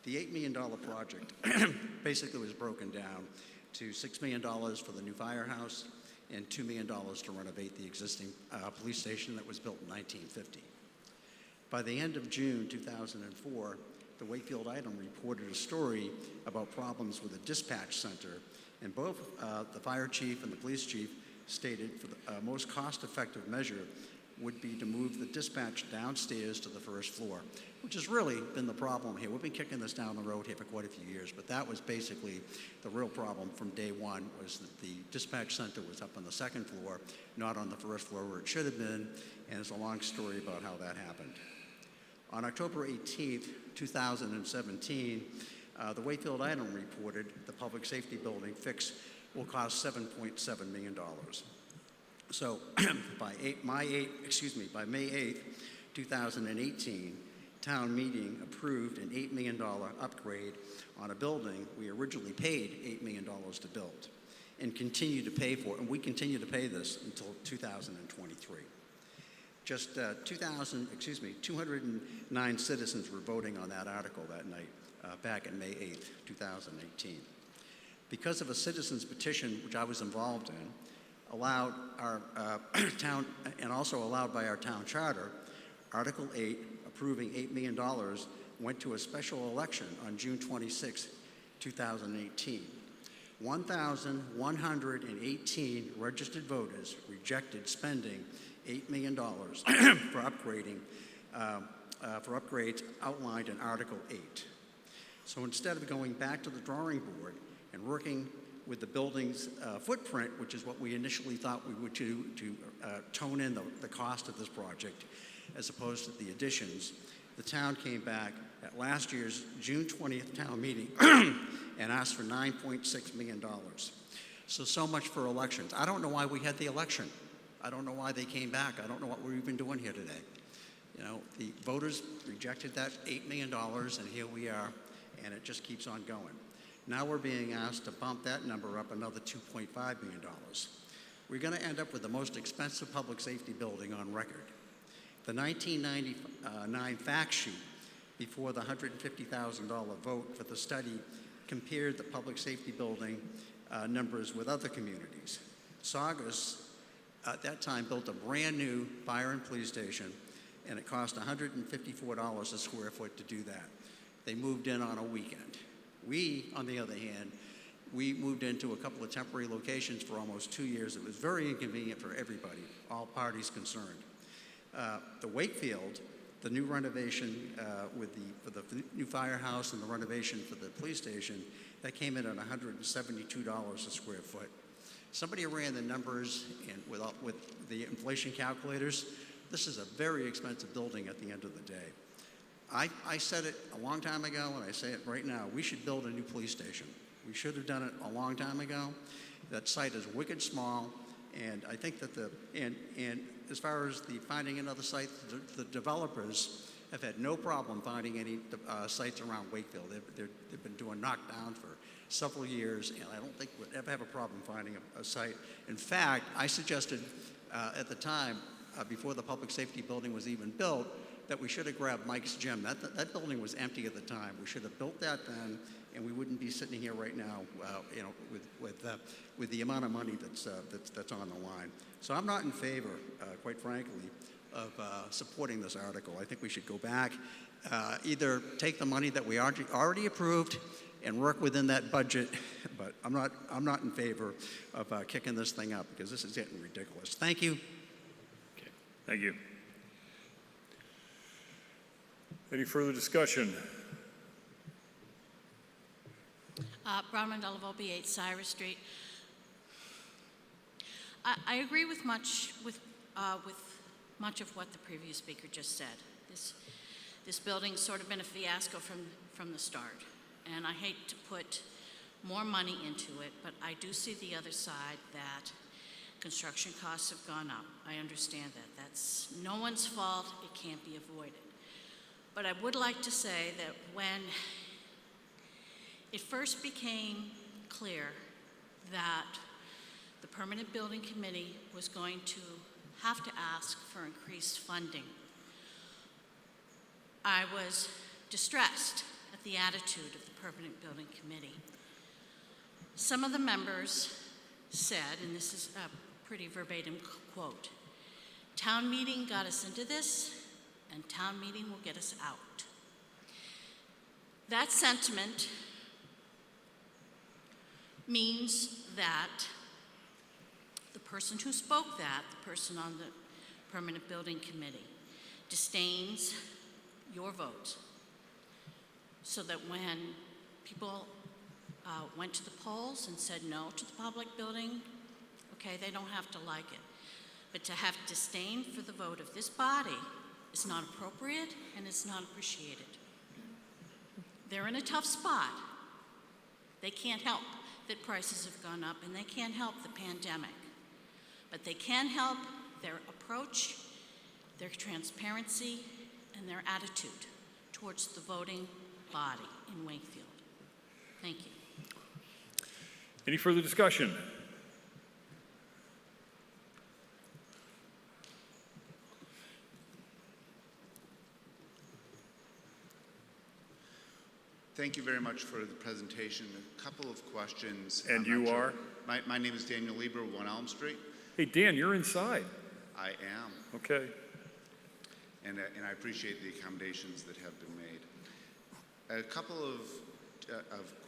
The $8 million project basically was broken down to $6 million for the new firehouse and $2 million to renovate the existing police station that was built in 1950. By the end of June 2004, the Wakefield Item reported a story about problems with the dispatch center, and both the fire chief and the police chief stated for the most cost-effective measure would be to move the dispatch downstairs to the first floor, which has really been the problem here. We've been kicking this down the road here for quite a few years, but that was basically the real problem from day one, was that the dispatch center was up on the second floor, not on the first floor where it should have been, and it's a long story about how that happened. On October 18th, 2017, the Wakefield Item reported the public safety building fix will cost $7.7 million. So by May 8th, 2018, town meeting approved an $8 million upgrade on a building we originally paid $8 million to build and continue to pay for, and we continue to pay this until 2023. Just 209 citizens were voting on that article that night, back in May 8th, 2018. Because of a citizen's petition, which I was involved in, allowed our town, and also allowed by our town charter, Article 8, approving $8 million, went to a special election on June 26, 2018. 1,118 registered voters rejected spending $8 million for upgrades outlined in Article 8. So instead of going back to the drawing board and working with the building's footprint, which is what we initially thought we would do to tone in the cost of this project, as opposed to the additions, the town came back at last year's June 20th town meeting and asked for $9.6 million. So much for elections. I don't know why we had the election. I don't know why they came back. I don't know what we're even doing here today. You know, the voters rejected that $8 million, and here we are, and it just keeps on going. Now we're being asked to bump that number up another $2.5 million. We're going to end up with the most expensive public safety building on record. The 1999 fact sheet before the $150,000 vote for the study compared the public safety building numbers with other communities. Saugus, at that time, built a brand new fire and police station, and it cost $154 a square foot to do that. They moved in on a weekend. We, on the other hand, we moved into a couple of temporary locations for almost 2 years. It was very inconvenient for everybody, all parties concerned. The Wakefield, the new renovation for the new firehouse and the renovation for the police station, that came in at $172 a square foot. Somebody ran the numbers, and with the inflation calculators, this is a very expensive building at the end of the day. I said it a long time ago, and I say it right now. We should build a new police station. We should have done it a long time ago. That site is wicked small, and I think that and as far as the finding another site, the developers have had no problem finding any sites around Wakefield. They've been doing knockdown for several years, and I don't think we'd ever have a problem finding a site. In fact, I suggested at the time, before the public safety building was even built, that we should have grabbed Mike's Gym. That building was empty at the time. We should have built that then, and we wouldn't be sitting here right now, with the amount of money that's on the line. So I'm not in favor, quite frankly, of supporting this article. I think we should go back, either take the money that we already approved and work within that budget, but I'm not in favor of kicking this thing up, because this is getting ridiculous. Thank you. Thank you. Any further discussion? Bronwyn Delavolpe, 8 Cyrus Street. I agree with much of what the previous speaker just said. This building's sort of been a fiasco from the start, and I hate to put more money into it, but I do see the other side, that construction costs have gone up. I understand that. That's no one's fault. It can't be avoided. But I would like to say that when it first became clear that the Permanent Building Committee was going to have to ask for increased funding, I was distressed at the attitude of the Permanent Building Committee. Some of the members said, and this is a pretty verbatim quote, "Town meeting got us into this, and town meeting will get us out." That sentiment means that the person who spoke that, the person on the Permanent Building Committee, disdains your vote, so that when people went to the polls and said no to the public building, okay, they don't have to like it. But to have disdain for the vote of this body is not appropriate, and it's not appreciated. They're in a tough spot. They can't help that prices have gone up, and they can't help the pandemic. But they can help their approach, their transparency, and their attitude towards the voting body in Wakefield. Thank you. Any further discussion? Thank you very much for the presentation. A couple of questions. And I'm not you sure- are? My name is Daniel Lieber, 1 Elm Street. Hey, Dan, you're inside. I am, Okay. and I appreciate the accommodations that have been made. A couple of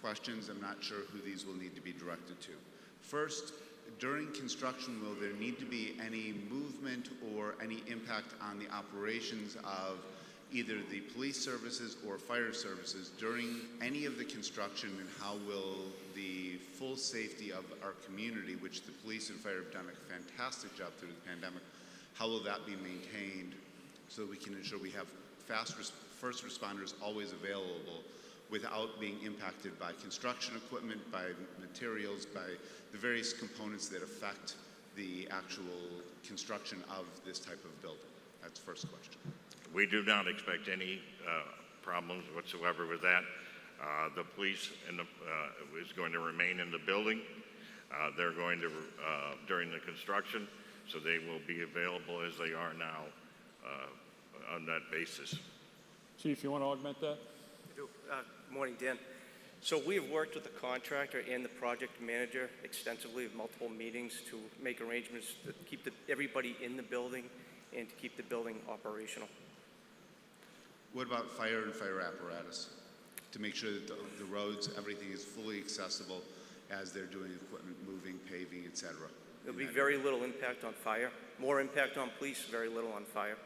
questions. I'm not sure who these will need to be directed to. First, during construction, will there need to be any movement or any impact on the operations of either the police services or fire services during any of the construction, and how will the full safety of our community, which the police and fire have done a fantastic job through the pandemic, how will that be maintained so that we can ensure we have first responders always available without being impacted by construction equipment, by materials, by the various components that affect the actual construction of this type of building? That's the first question. We do not expect any problems whatsoever with that. The police is going to remain in the building. They're going to, during the construction, so they will be available as they are now on that basis. Chief, you want to augment that? Morning, Dan. So we have worked with the contractor and the project manager extensively at multiple meetings to make arrangements to keep everybody in the building and to keep the building operational. What about fire and fire apparatus? To make sure that the roads, everything is fully accessible as they're doing equipment moving, paving, et cetera? There'll be very little impact on fire, more impact on police, very little on fire.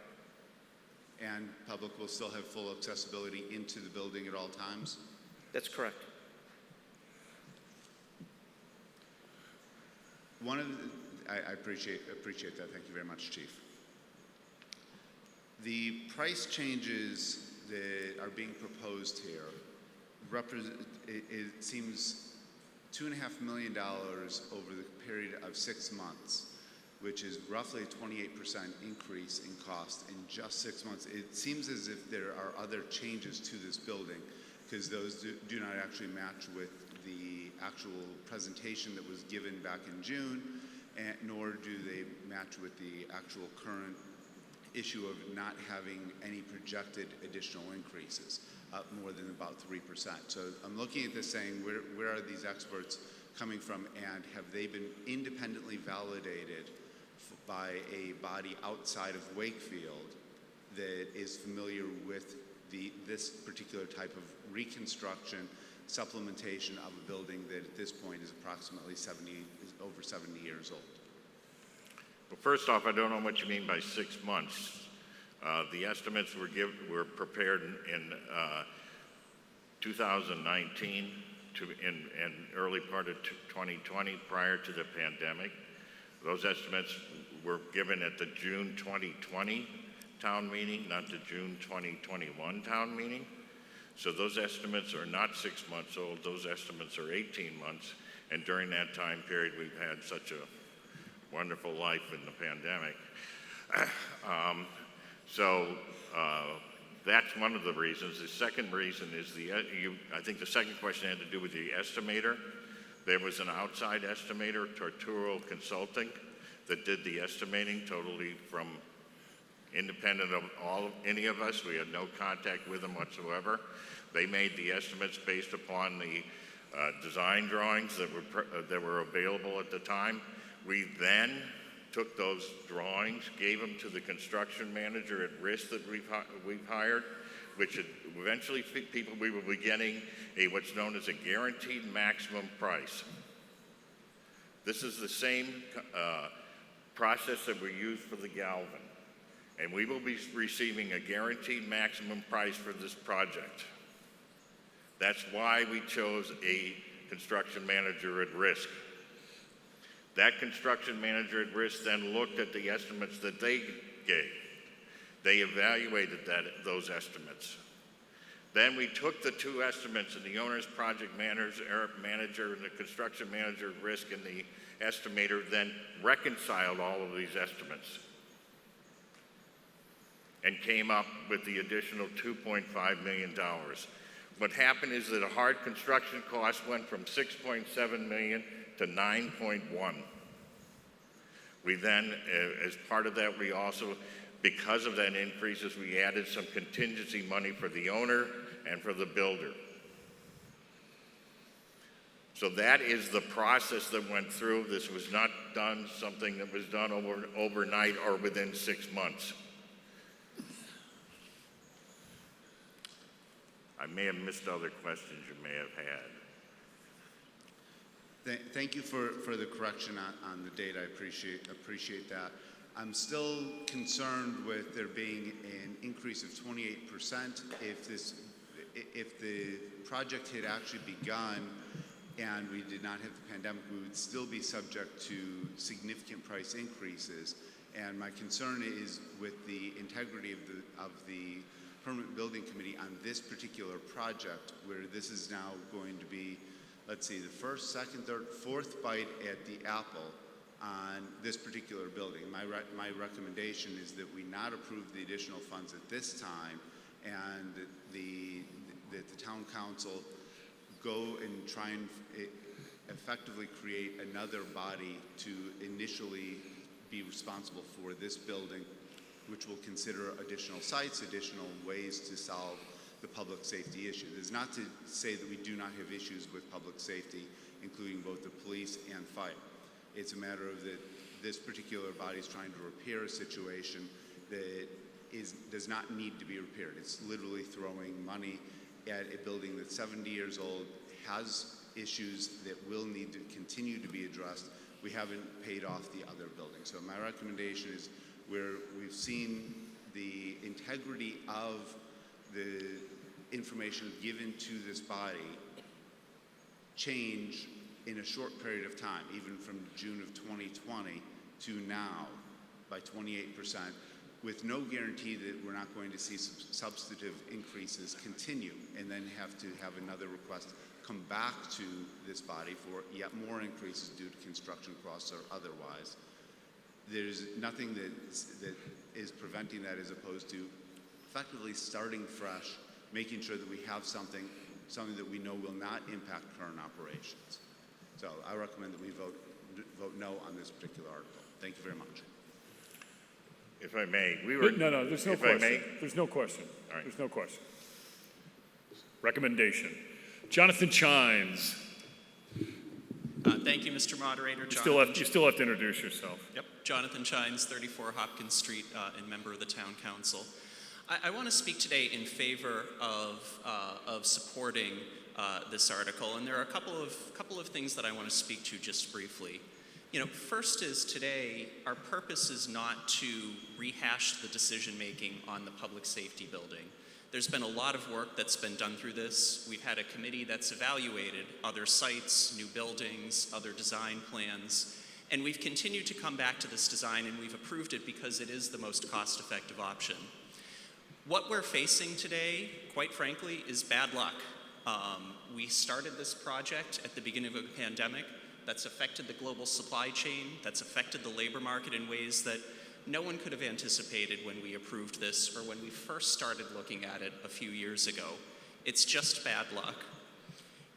And public will still have full accessibility into the building at all times? That's correct. I appreciate that. Thank you very much, Chief. The price changes that are being proposed here it seems $2.5 million over the period of 6 months, which is roughly a 28% increase in cost in just 6 months. It seems as if there are other changes to this building, because those do not actually match with the actual presentation that was given back in June, nor do they match with the actual current issue of not having any projected additional increases, more than about 3%. So I'm looking at this saying, where are these experts coming from, and have they been independently validated by a body outside of Wakefield that is familiar with this particular type of reconstruction, supplementation of a building that at this point is approximately over 70 years old? Well, first off, I don't know what you mean by 6 months. The estimates were prepared in 2019 in early part of 2020 prior to the pandemic. Those estimates were given at the June 2020 town meeting, not the June 2021 town meeting. So those estimates are not 6 months old, those estimates are 18 months. And during that time period, we've had such a wonderful life in the pandemic. That's one of the reasons. The second reason is I think the second question had to do with the estimator. There was an outside estimator, Torturo Consulting, that did the estimating totally from independent of any of us. We had no contact with them whatsoever. They made the estimates based upon the design drawings that were available at the time. We then took those drawings, gave them to the construction manager at risk that we've hired, which eventually people we will be getting what's known as a guaranteed maximum price. This is the same process that we use for the Galvin, and we will be receiving a guaranteed maximum price for this project. That's why we chose a construction manager at risk. That construction manager at risk then looked at the estimates that they gave. They evaluated those estimates. Then we took the two estimates, and the owner's project manager and the construction manager at risk and the estimator then reconciled all of these estimates and came up with the additional $2.5 million. What happened is that a hard construction cost went from $6.7 million to 9.1. We then, as part of that, we also, because of that increases, we added some contingency money for the owner and for the builder. So that is the process that went through. This was not done something that was done overnight or within 6 months. I may have missed other questions you may have had. Thank you for the correction on the date. I appreciate that. I'm still concerned with there being an increase of 28%. If the project had actually begun and we did not have the pandemic, we would still be subject to significant price increases. And my concern is with the integrity of the Permanent Building Committee on this particular project, where this is now going to be, let's see, the first, second, third, fourth bite at the apple on this particular building. My recommendation is that we not approve the additional funds at this time, and that the town council go and try and effectively create another body to initially be responsible for this building, which will consider additional sites, additional ways to solve the public safety issue. It's not to say that we do not have issues with public safety, including both the police and fire. It's a matter of that this particular body is trying to repair a situation that does not need to be repaired. It's literally throwing money at a building that's 70 years old, has issues that will need to continue to be addressed. We haven't paid off the other buildings. So my recommendation is, where we've seen the integrity of the information given to this body change in a short period of time, even from June of 2020 to now by 28%, with no guarantee that we're not going to see substantive increases continue and then have to have another request come back to this body for yet more increases due to construction costs or otherwise. There's nothing that is preventing that, as opposed to effectively starting fresh, making sure that we have something that we know will not impact current operations. So I recommend that we vote no on this particular article. Thank you very much. If I may, No, there's no question. There's no question. All right. There's no question. Recommendation. Jonathan Chines. Thank you, Mr. Moderator. You still have to introduce yourself. Yep, Jonathan Chines, 34 Hopkins Street, and member of the Town Council. I want to speak today in favor of supporting this article, and there are a couple of things that I want to speak to just briefly. First is today, our purpose is not to rehash the decision-making on the public safety building. There's been a lot of work that's been done through this. We've had a committee that's evaluated other sites, new buildings, other design plans, and we've continued to come back to this design, and we've approved it because it is the most cost-effective option. What we're facing today, quite frankly, is bad luck. We started this project at the beginning of a pandemic that's affected the global supply chain, that's affected the labor market in ways that no one could have anticipated when we approved this or when we first started looking at it a few years ago. It's just bad luck.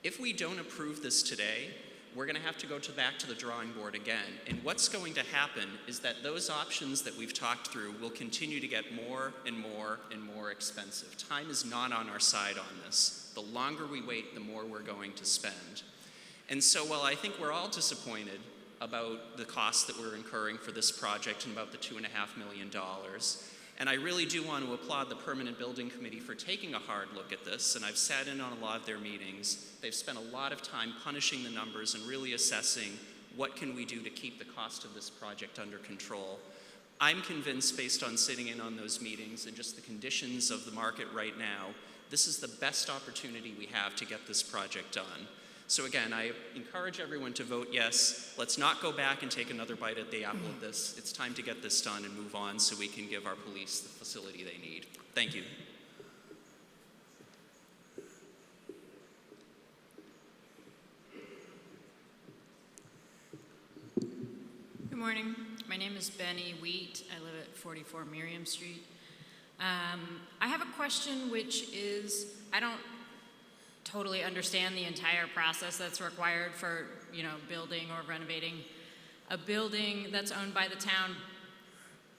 If we don't approve this today, we're going to have to go back to the drawing board again. And what's going to happen is that those options that we've talked through will continue to get more and more and more expensive. Time is not on our side on this. The longer we wait, the more we're going to spend. And so while I think we're all disappointed about the costs that we're incurring for this project and about the $2.5 million, and I really do want to applaud the Permanent Building Committee for taking a hard look at this, and I've sat in on a lot of their meetings. They've spent a lot of time punishing the numbers and really assessing what can we do to keep the cost of this project under control. I'm convinced, based on sitting in on those meetings and just the conditions of the market right now, this is the best opportunity we have to get this project done. So again, I encourage everyone to vote yes. Let's not go back and take another bite at the apple of this. It's time to get this done and move on so we can give our police the facility they need. Thank you. Good morning. My name is Benny Wheat. I live at 44 Miriam Street. I have a question, which is, I don't totally understand the entire process that's required for, building or renovating a building that's owned by the town.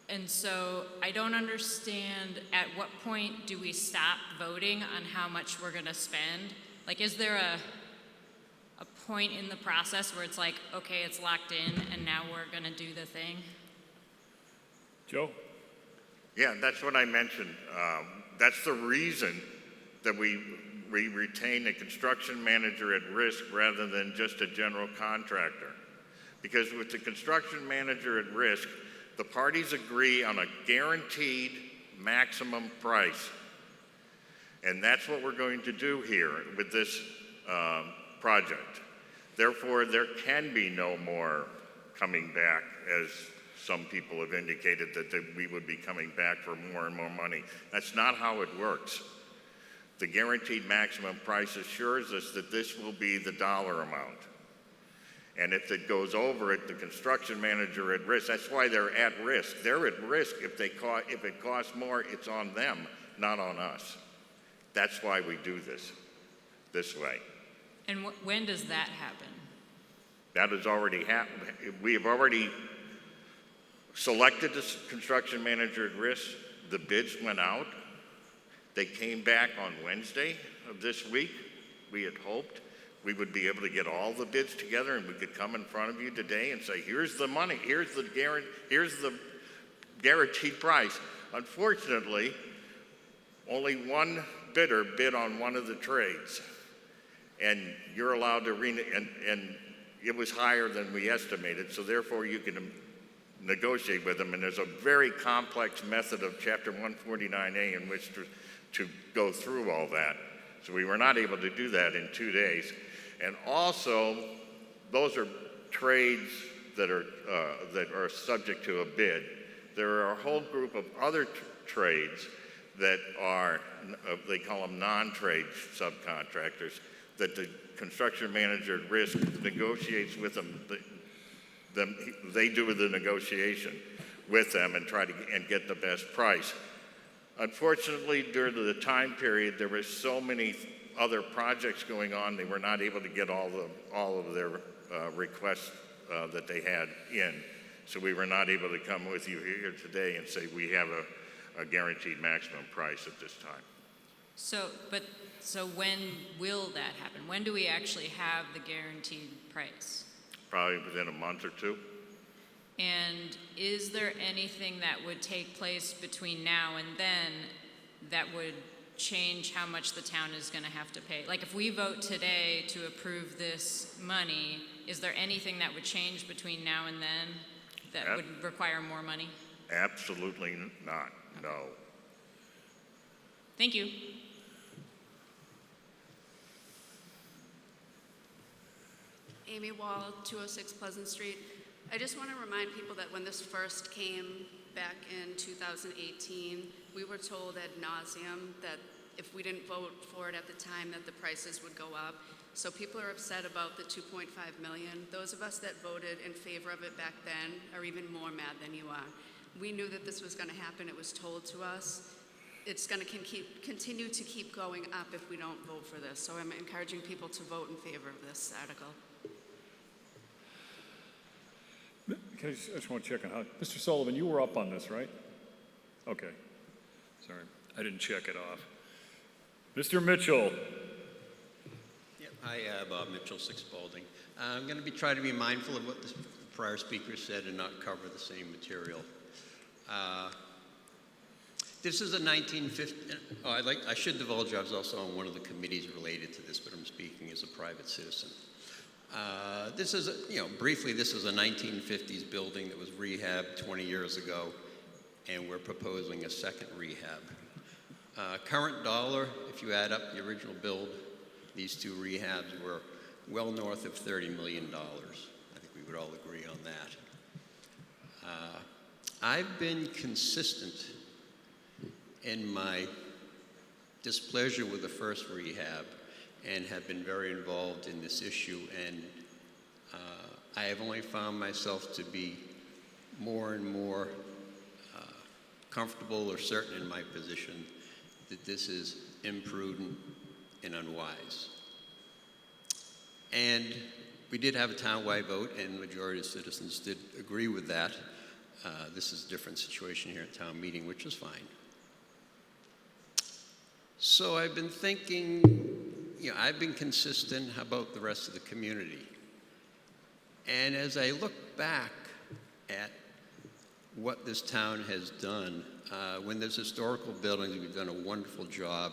And so I don't understand at what point do we stop voting on how much we're gonna spend? Like, is there a point in the process where it's like, okay, it's locked in and now we're gonna do the thing? Joe? Yeah, that's what I mentioned. That's the reason that we retain a construction manager at risk rather than just a general contractor. Because with the construction manager at risk, the parties agree on a guaranteed maximum price. And that's what we're going to do here with this project. Therefore, there can be no more coming back, as some people have indicated that we would be coming back for more and more money. That's not how it works. The guaranteed maximum price assures us that this will be the dollar amount. And if it goes over it, the construction manager at risk, that's why they're at risk. They're at risk. If it costs more, it's on them, not on us. That's why we do this way. And when does that happen? That has already happened. We have already selected the construction manager at risk. The bids went out. They came back on Wednesday of this week. We had hoped we would be able to get all the bids together and we could come in front of you today and say, here's the money, here's the guaranteed price. Unfortunately, only one bidder bid on one of the trades. And you're allowed to and it was higher than we estimated, so therefore you can negotiate with them. And there's a very complex method of Chapter 149A in which to go through all that. So we were not able to do that in 2 days. And also, those are trades that are subject to a bid. There are a whole group of other trades that are, they call them non-trade subcontractors, that the construction manager at risk negotiates with them. They do the negotiation with them and try to get the best price. Unfortunately, during the time period, there were so many other projects going on, they were not able to get all of their requests that they had in. So we were not able to come with you here today and say we have a guaranteed maximum price at this time. So when will that happen? When do we actually have the guaranteed price? Probably within a month or two. And is there anything that would take place between now and then that would change how much the town is going to have to pay? Like if we vote today to approve this money, is there anything that would change between now and then that would require more money? Absolutely not, no. Thank you. Amy Wall, 206 Pleasant Street. I just want to remind people that when this first came back in 2018, we were told ad nauseum that if we didn't vote for it at the time that the prices would go up. So people are upset about the 2.5 million. Those of us that voted in favor of it back then are even more mad than you are. We knew that this was going to happen. It was told to us. It's going to continue to keep going up if we don't vote for this. So I'm encouraging people to vote in favor of this article. I just want to check on how, Mr. Sullivan, you were up on this, right? Okay. Sorry, I didn't check it off. Mr. Mitchell. Yep. Hi, Bob Mitchell, 6 Balding. I'm going to try to be mindful of what the prior speaker said and not cover the same material. This is a 1950. I should divulge I was also on one of the committees related to this, but I'm speaking as a private citizen. This is, briefly, this is a 1950s building that was rehabbed 20 years ago, and we're proposing a second rehab. Current dollar, if you add up the original build, these 2 rehabs were well north of $30 million. I think we would all agree on that. I've been consistent in my displeasure with the first rehab and have been very involved in this issue, and I have only found myself to be more and more comfortable or certain in my position that this is imprudent and unwise. And we did have a townwide vote, and the majority of citizens did agree with that. This is a different situation here at town meeting, which is fine. So I've been thinking, I've been consistent. How about the rest of the community? And as I look back at what this town has done, when there's historical buildings, we've done a wonderful job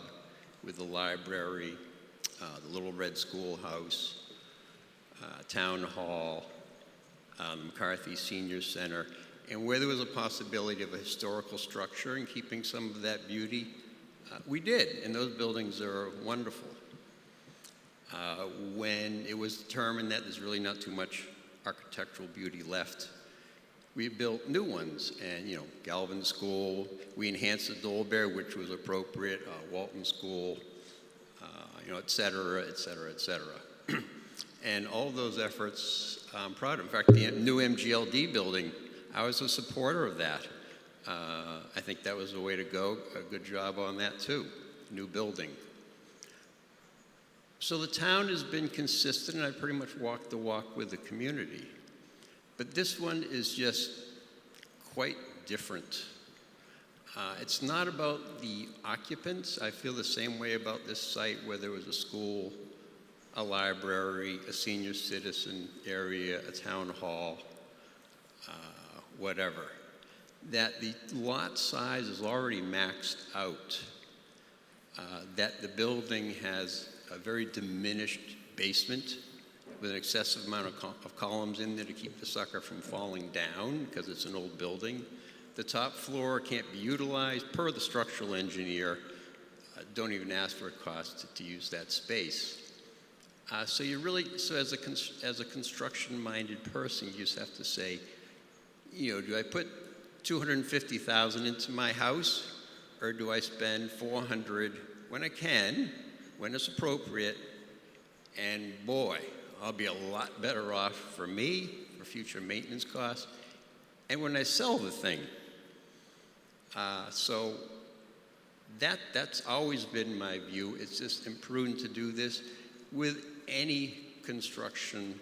with the library, the Little Red Schoolhouse, Town Hall, McCarthy Senior Center, and where there was a possibility of a historical structure and keeping some of that beauty, we did, and those buildings are wonderful. When it was determined that there's really not too much architectural beauty left, we built new ones, and Galvin School, we enhanced the Dolbear, which was appropriate, Walton School, et cetera, et cetera, et cetera. And all those efforts, I'm proud of. In fact, the new MGLD building, I was a supporter of that. I think that was the way to go. A good job on that too, new building. So the town has been consistent, and I pretty much walked the walk with the community. But this one is just quite different. It's not about the occupants. I feel the same way about this site, where there was a school, a library, a senior citizen area, a town hall, whatever. That the lot size is already maxed out, that the building has a very diminished basement with an excessive amount of columns in there to keep the sucker from falling down because it's an old building. The top floor can't be utilized per the structural engineer. Don't even ask for a cost to use that space. So as a construction-minded person, you just have to say, do I put $250,000 into my house, or do I spend $400 when I can, when it's appropriate? And boy, I'll be a lot better off for me, for future maintenance costs, and when I sell the thing. So that's always been my view. It's just imprudent to do this with any construction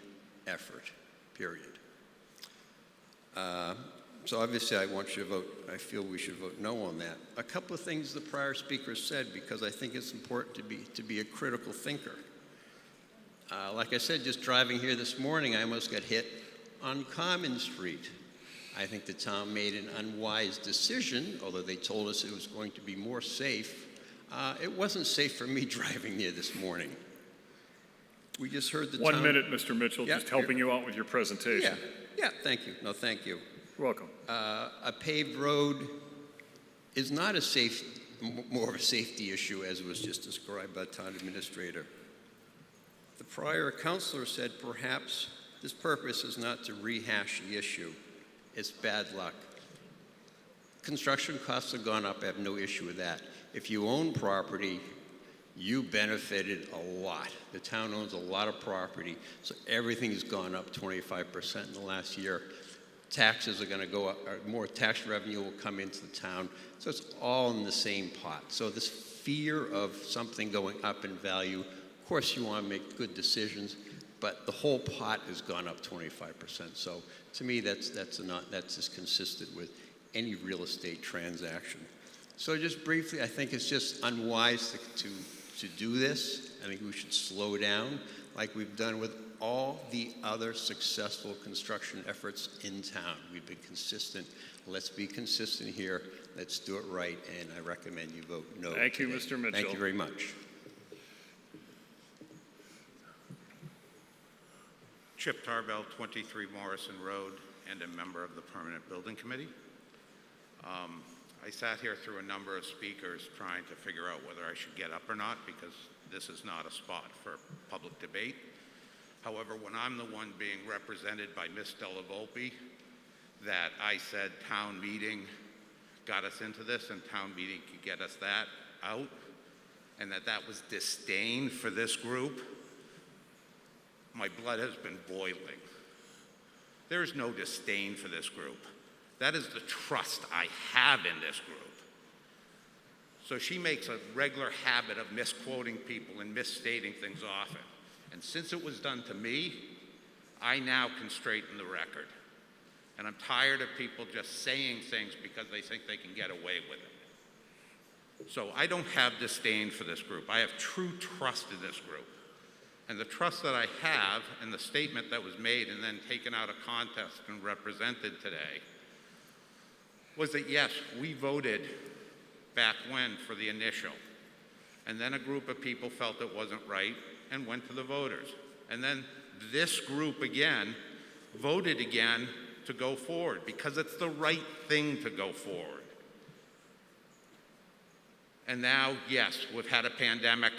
effort, period. So obviously I want you to vote, I feel we should vote no on that. A couple of things the prior speaker said, because I think it's important to be a critical thinker. Like I said, just driving here this morning, I almost got hit on Common Street. I think the town made an unwise decision, although they told us it was going to be more safe. It wasn't safe for me driving there this morning. We just heard the 1 minute, Mr. Mitchell, Yeah, just helping you out with your presentation. Yeah, thank you. No, thank you. You're welcome. A paved road is not a more of a safety issue, as was just described by the town administrator. The prior counselor said perhaps this purpose is not to rehash the issue. It's bad luck. Construction costs have gone up. I have no issue with that. If you own property, you benefited a lot. The town owns a lot of property, so everything has gone up 25% in the last year. Taxes are going to go up, or more tax revenue will come into the town, so it's all in the same pot. So this fear of something going up in value, of course you want to make good decisions, but the whole pot has gone up 25%. So to me, that's just consistent with any real estate transaction. So just briefly, I think it's just unwise to do this. I think we should slow down like we've done with all the other successful construction efforts in town. We've been consistent. Let's be consistent here. Let's do it right, and I recommend you vote no. Thank you, today. Mr. Mitchell. Thank you very much. Chip Tarbell, 23 Morrison Road, and a member of the Permanent Building Committee. I sat here through a number of speakers trying to figure out whether I should get up or not, because this is not a spot for public debate. However, when I'm the one being represented by Ms. Della Volpe, that I said town meeting got us into this and town meeting could get us that out, and that was disdain for this group, my blood has been boiling. There is no disdain for this group. That is the trust I have in this group. So she makes a regular habit of misquoting people and misstating things often. And since it was done to me, I now can straighten the record. And I'm tired of people just saying things because they think they can get away with it. So I don't have disdain for this group. I have true trust in this group. And the trust that I have and the statement that was made and then taken out of context and represented today was that, yes, we voted back when for the initial. And then a group of people felt it wasn't right and went to the voters. And then this group again voted again to go forward because it's the right thing to go forward. And now, yes, we've had a pandemic.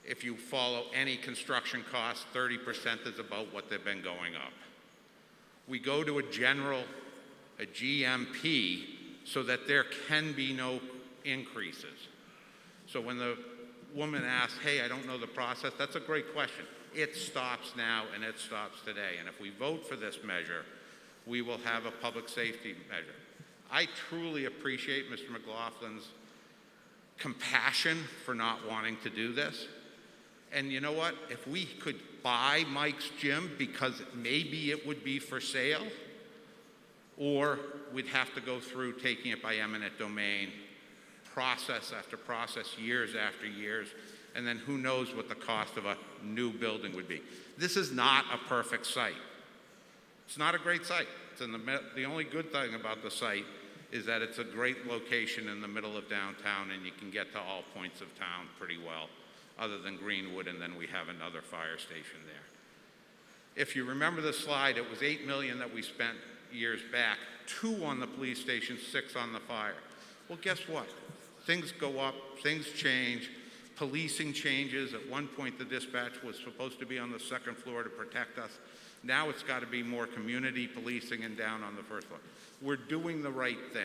If you follow any construction costs, 30% is about what they've been going up. We go to a GMP, so that there can be no increases. So when the woman asks, hey, I don't know the process, that's a great question. It stops now and it stops today. And if we vote for this measure, we will have a public safety measure. I truly appreciate Mr. McLaughlin's compassion for not wanting to do this. And you know what? If we could buy Mike's gym because maybe it would be for sale, or we'd have to go through taking it by eminent domain, process after process, years after years, and then who knows what the cost of a new building would be. This is not a perfect site. It's not a great site. It's in the only good thing about the site is that it's a great location in the middle of downtown and you can get to all points of town pretty well, other than Greenwood, and then we have another fire station there. If you remember the slide, it was $8 million that we spent years back, 2 on the police station, 6 on the fire. Well, guess what? Things go up, things change, policing changes. At one point, the dispatch was supposed to be on the 2nd floor to protect us. Now it's got to be more community policing and down on the 1st floor. We're doing the right thing.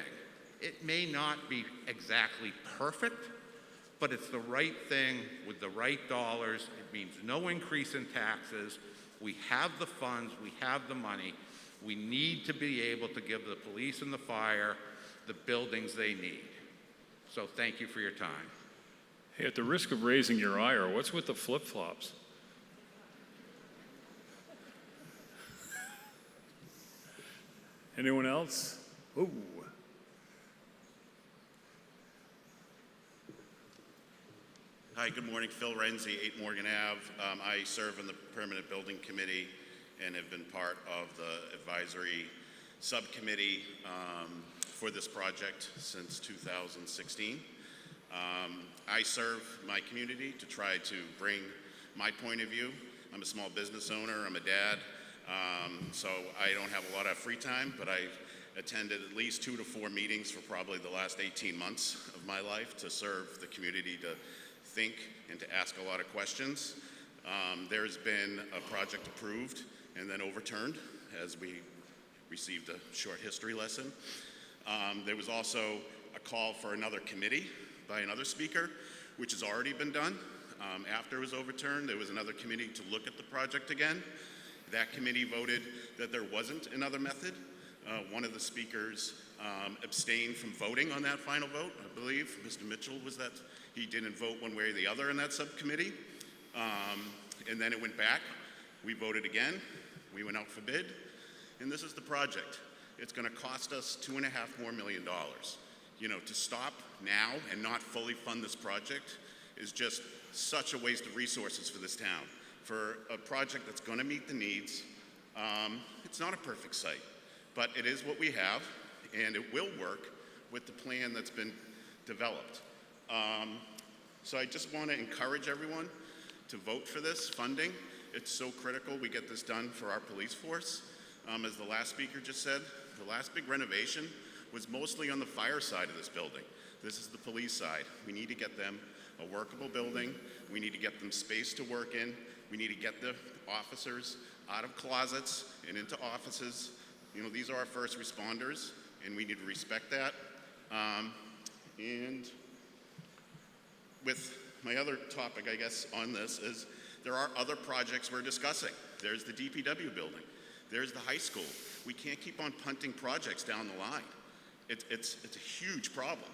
It may not be exactly perfect, but it's the right thing with the right dollars. It means no increase in taxes. We have the funds, we have the money. We need to be able to give the police and the fire the buildings they need. So thank you for your time. Hey, at the risk of raising your ire, what's with the flip-flops? Anyone else? Ooh. Hi, good morning. Phil Renzi, 8 Morgan Ave. I serve on the Permanent Building Committee and have been part of the advisory subcommittee for this project since 2016. I serve my community to try to bring my point of view. I'm a small business owner, I'm a dad, so I don't have a lot of free time, but I attended at least 2 to 4 meetings for probably the last 18 months of my life to serve the community, to think and to ask a lot of questions. There's been a project approved and then overturned as we received a short history lesson. There was also a call for another committee by another speaker, which has already been done. After it was overturned, there was another committee to look at the project again. That committee voted that there wasn't another method. One of the speakers abstained from voting on that final vote, I believe. Mr. Mitchell was that. He didn't vote one way or the other in that subcommittee. And then it went back. We voted again. We went out for bid. And this is the project. It's going to cost us $2.5 million more. You know, to stop now and not fully fund this project is just such a waste of resources for this town. For a project that's going to meet the needs, it's not a perfect site, but it is what we have, and it will work with the plan that's been developed. So I just want to encourage everyone to vote for this funding. It's so critical we get this done for our police force. As the last speaker just said, the last big renovation was mostly on the fire side of this building. This is the police side. We need to get them a workable building. We need to get them space to work in. We need to get the officers out of closets and into offices. You know, these are our first responders, and we need to respect that. And with my other topic, I guess, on this is there are other projects we're discussing. There's the DPW building. There's the high school. We can't keep on punting projects down the line. It's a huge problem.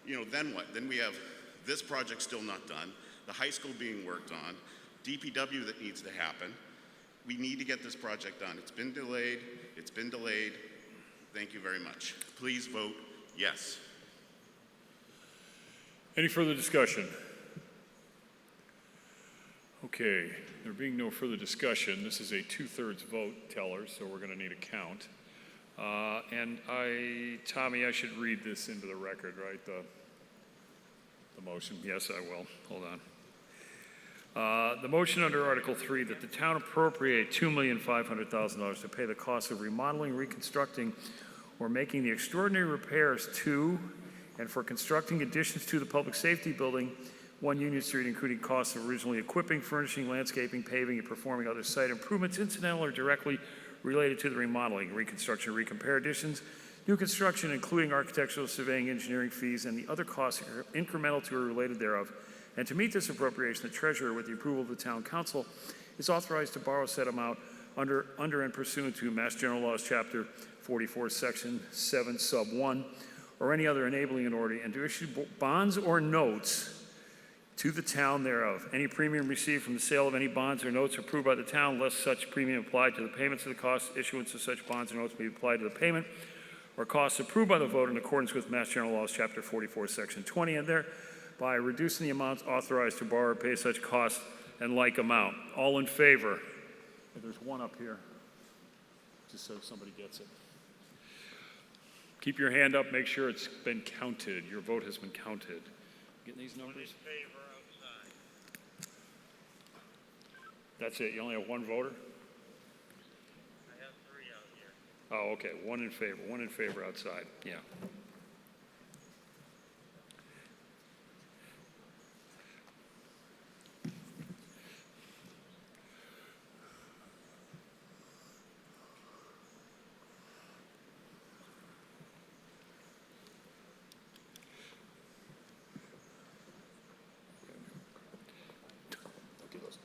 You know, then what? Then we have this project still not done, the high school being worked on, DPW that needs to happen. We need to get this project done. It's been delayed. It's been delayed. Thank you very much. Please vote yes. Any further discussion? Okay, there being no further discussion, this is a 2/3 vote teller, so we're going to need a count. Tommy, I should read this into the record, right? The motion. Yes, I will. Hold on. The motion under Article 3 that the town appropriate $2,500,000 to pay the cost of remodeling, reconstructing, or making the extraordinary repairs to and for constructing additions to the public safety building, 1 Union Street, including costs of originally equipping, furnishing, landscaping, paving, and performing other site improvements incidental or directly related to the remodeling, reconstruction, recompare additions, new construction, including architectural, surveying, engineering fees, and the other costs incremental to or related thereof. And to meet this appropriation, the treasurer, with the approval of the town council, is authorized to borrow said amount under and pursuant to Mass General Laws, Chapter 44, Section 7, Sub 1, or any other enabling authority, and to issue bonds or notes to the town thereof. Any premium received from the sale of any bonds or notes approved by the town, less such premium applied to the payments of the cost, issuance of such bonds or notes may be applied to the payment or costs approved by the vote in accordance with Mass General Laws, Chapter 44, Section 20, and thereby reducing the amounts authorized to borrow or pay such costs and like amount. All in favor? There's one up here, just so somebody gets it. Keep your hand up, make sure it's been counted. Your vote has been counted. Getting these numbers? That's it, you only have one voter? I have 3 out here. Oh, okay, one in favor outside, yeah.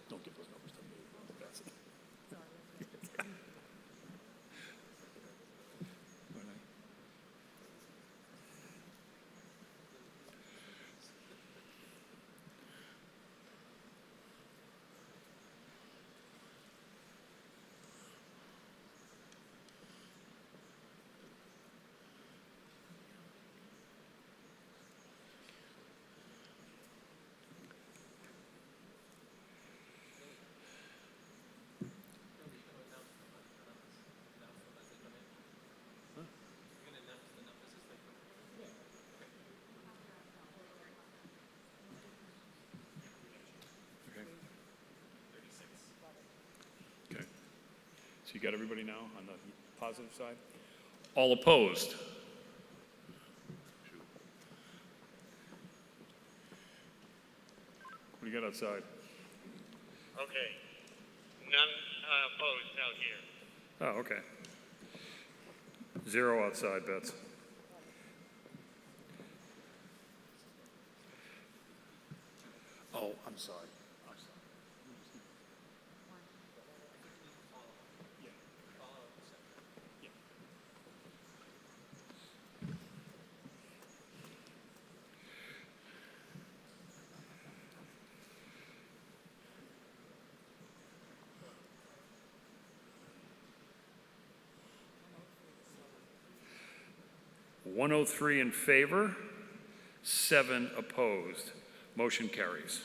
Don't give those numbers to me. That's it. you got everybody now on the positive side? All opposed? What do you got outside? Okay. None opposed out here. Oh, okay. 0 outside, Bets. Oh, I'm sorry. $103 in favor, 7 opposed. Motion carries.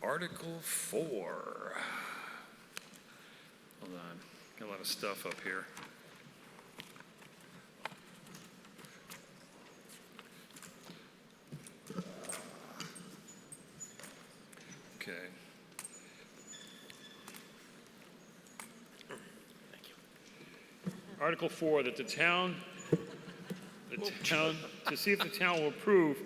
Article 4. Hold on, got a lot of stuff up here. Okay. Article 4, that the town, to see if the town will approve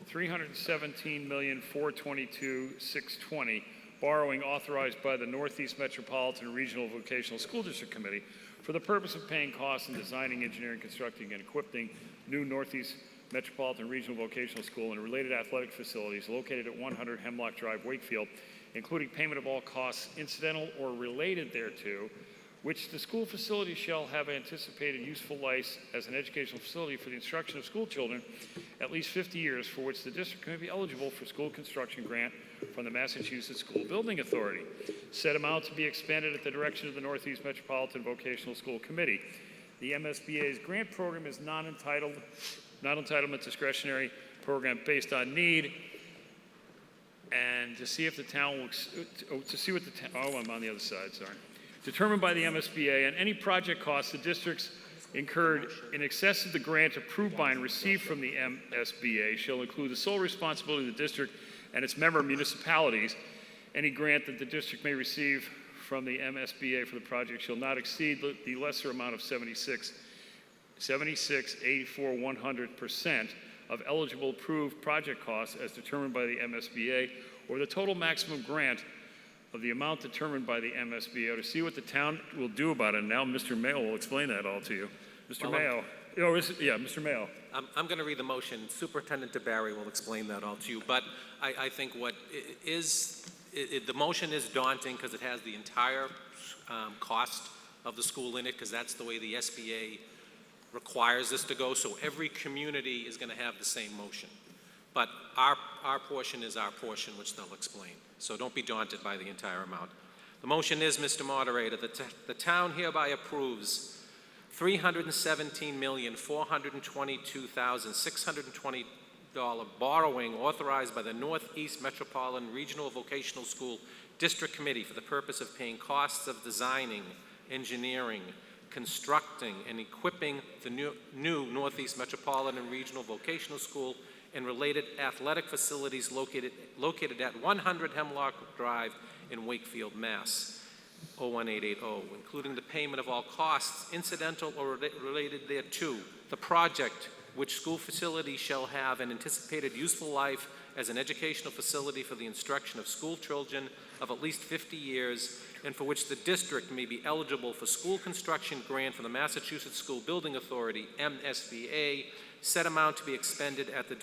$317,422,620 borrowing authorized by the Northeast Metropolitan Regional Vocational School District Committee for the purpose of paying costs in designing, engineering, constructing, and equipping new Northeast Metropolitan Regional Vocational School and related athletic facilities located at 100 Hemlock Drive, Wakefield, including payment of all costs incidental or related thereto, which the school facility shall have anticipated useful life as an educational facility for the instruction of school children at least 50 years, for which the district may be eligible for school construction grant from the Massachusetts School Building Authority. Said amount to be expended at the direction of the Northeast Metropolitan Vocational School Committee. The MSBA's grant program is non-entitlement discretionary program based on need, and to see if the town will, I'm on the other side, sorry. Determined by the MSBA, and any project costs the districts incurred in excess of the grant approved by and received from the MSBA shall include the sole responsibility of the district and its member municipalities. Any grant that the district may receive from the MSBA for the project shall not exceed the lesser amount of 100% of eligible approved project costs as determined by the MSBA, or the total maximum grant of the amount determined by the MSBA, to see what the town will do about it. And now Mr. Mayo will explain that all to you. Mr. Mayo. Mr. Mayo. I'm going to read the motion. Superintendent DeBarry will explain that all to you. But I think what the motion is daunting because it has the entire cost of the school in it, because that's the way the SBA requires this to go. So every community is going to have the same motion. But our portion is our portion, which they'll explain. So don't be daunted by the entire amount. The motion is, Mr. Moderator, that the town hereby approves $317,422,620 borrowing authorized by the Northeast Metropolitan Regional Vocational School District Committee for the purpose of paying costs of designing, engineering, constructing, and equipping the new Northeast Metropolitan Regional Vocational School and related athletic facilities located at 100 Hemlock Drive in Wakefield, Mass. 01880, including the payment of all costs incidental or related thereto. The project, which school facility shall have an anticipated useful life as an educational facility for the instruction of school children of at least 50 years, and for which the district may be eligible for school construction grant from the Massachusetts School Building Authority, MSBA, said amount to be expended at the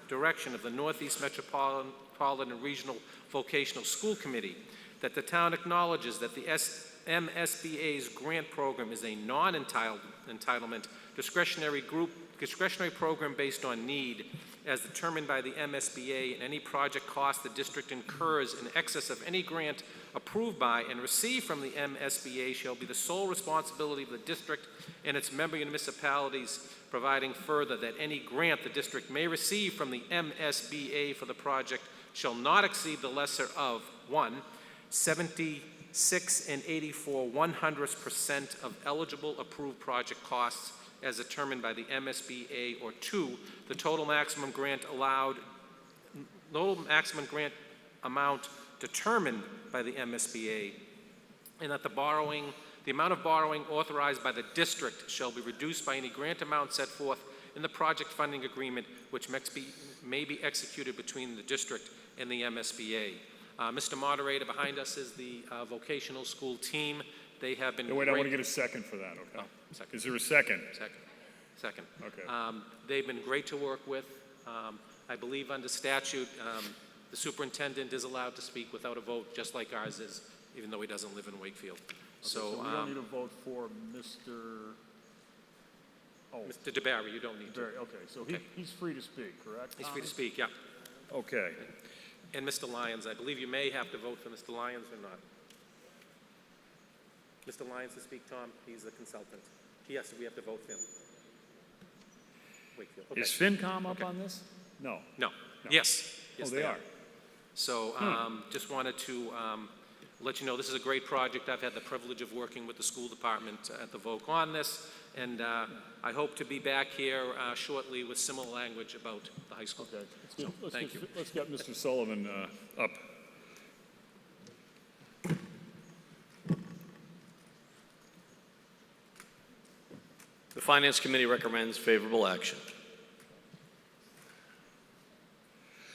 direction of the Northeast Metropolitan Regional Vocational School Committee, that the town acknowledges that the MSBA's grant program is a non-entitlement discretionary program based on need, as determined by the MSBA, and any project cost the district incurs in excess of any grant approved by and received from the MSBA shall be the sole responsibility of the district and its member municipalities, providing further that any grant the district may receive from the MSBA for the project shall not exceed the lesser of 1, 76 1/84% of eligible approved project costs as determined by the MSBA, or 2, the total maximum grant amount determined by the MSBA, and that the amount of borrowing authorized by the district shall be reduced by any grant amount set forth in the project funding agreement, which may be executed between the district and the MSBA. Mr. Moderator, behind us is the vocational school team. They have been Wait, I want to great. get a second for that, okay? Oh, second. Is there a second? Second. Okay. They've been great to work with. I believe under statute, the superintendent is allowed to speak without a vote, just like ours is, even though he doesn't live in Wakefield. So we don't need a vote for Mr. Oh, Mr. DeBarry, you don't need to. okay, so he's free to speak, correct? He's free to speak, yeah. Okay. And Mr. Lyons, I believe you may have to vote for Mr. Lyons or not. Mr. Lyons to speak, Tom? He's a consultant. Yes, we have to vote for him. Wakefield. Okay. Is FinCom up on this? No. No. Yes. Yes, They are. So just wanted to let you know this is a great project. I've had the privilege of working with the school department at the VOC on this, and I hope to be back here shortly with similar language about the high school. Okay. Thank you. Let's get Mr. Sullivan up. The Finance Committee recommends favorable action.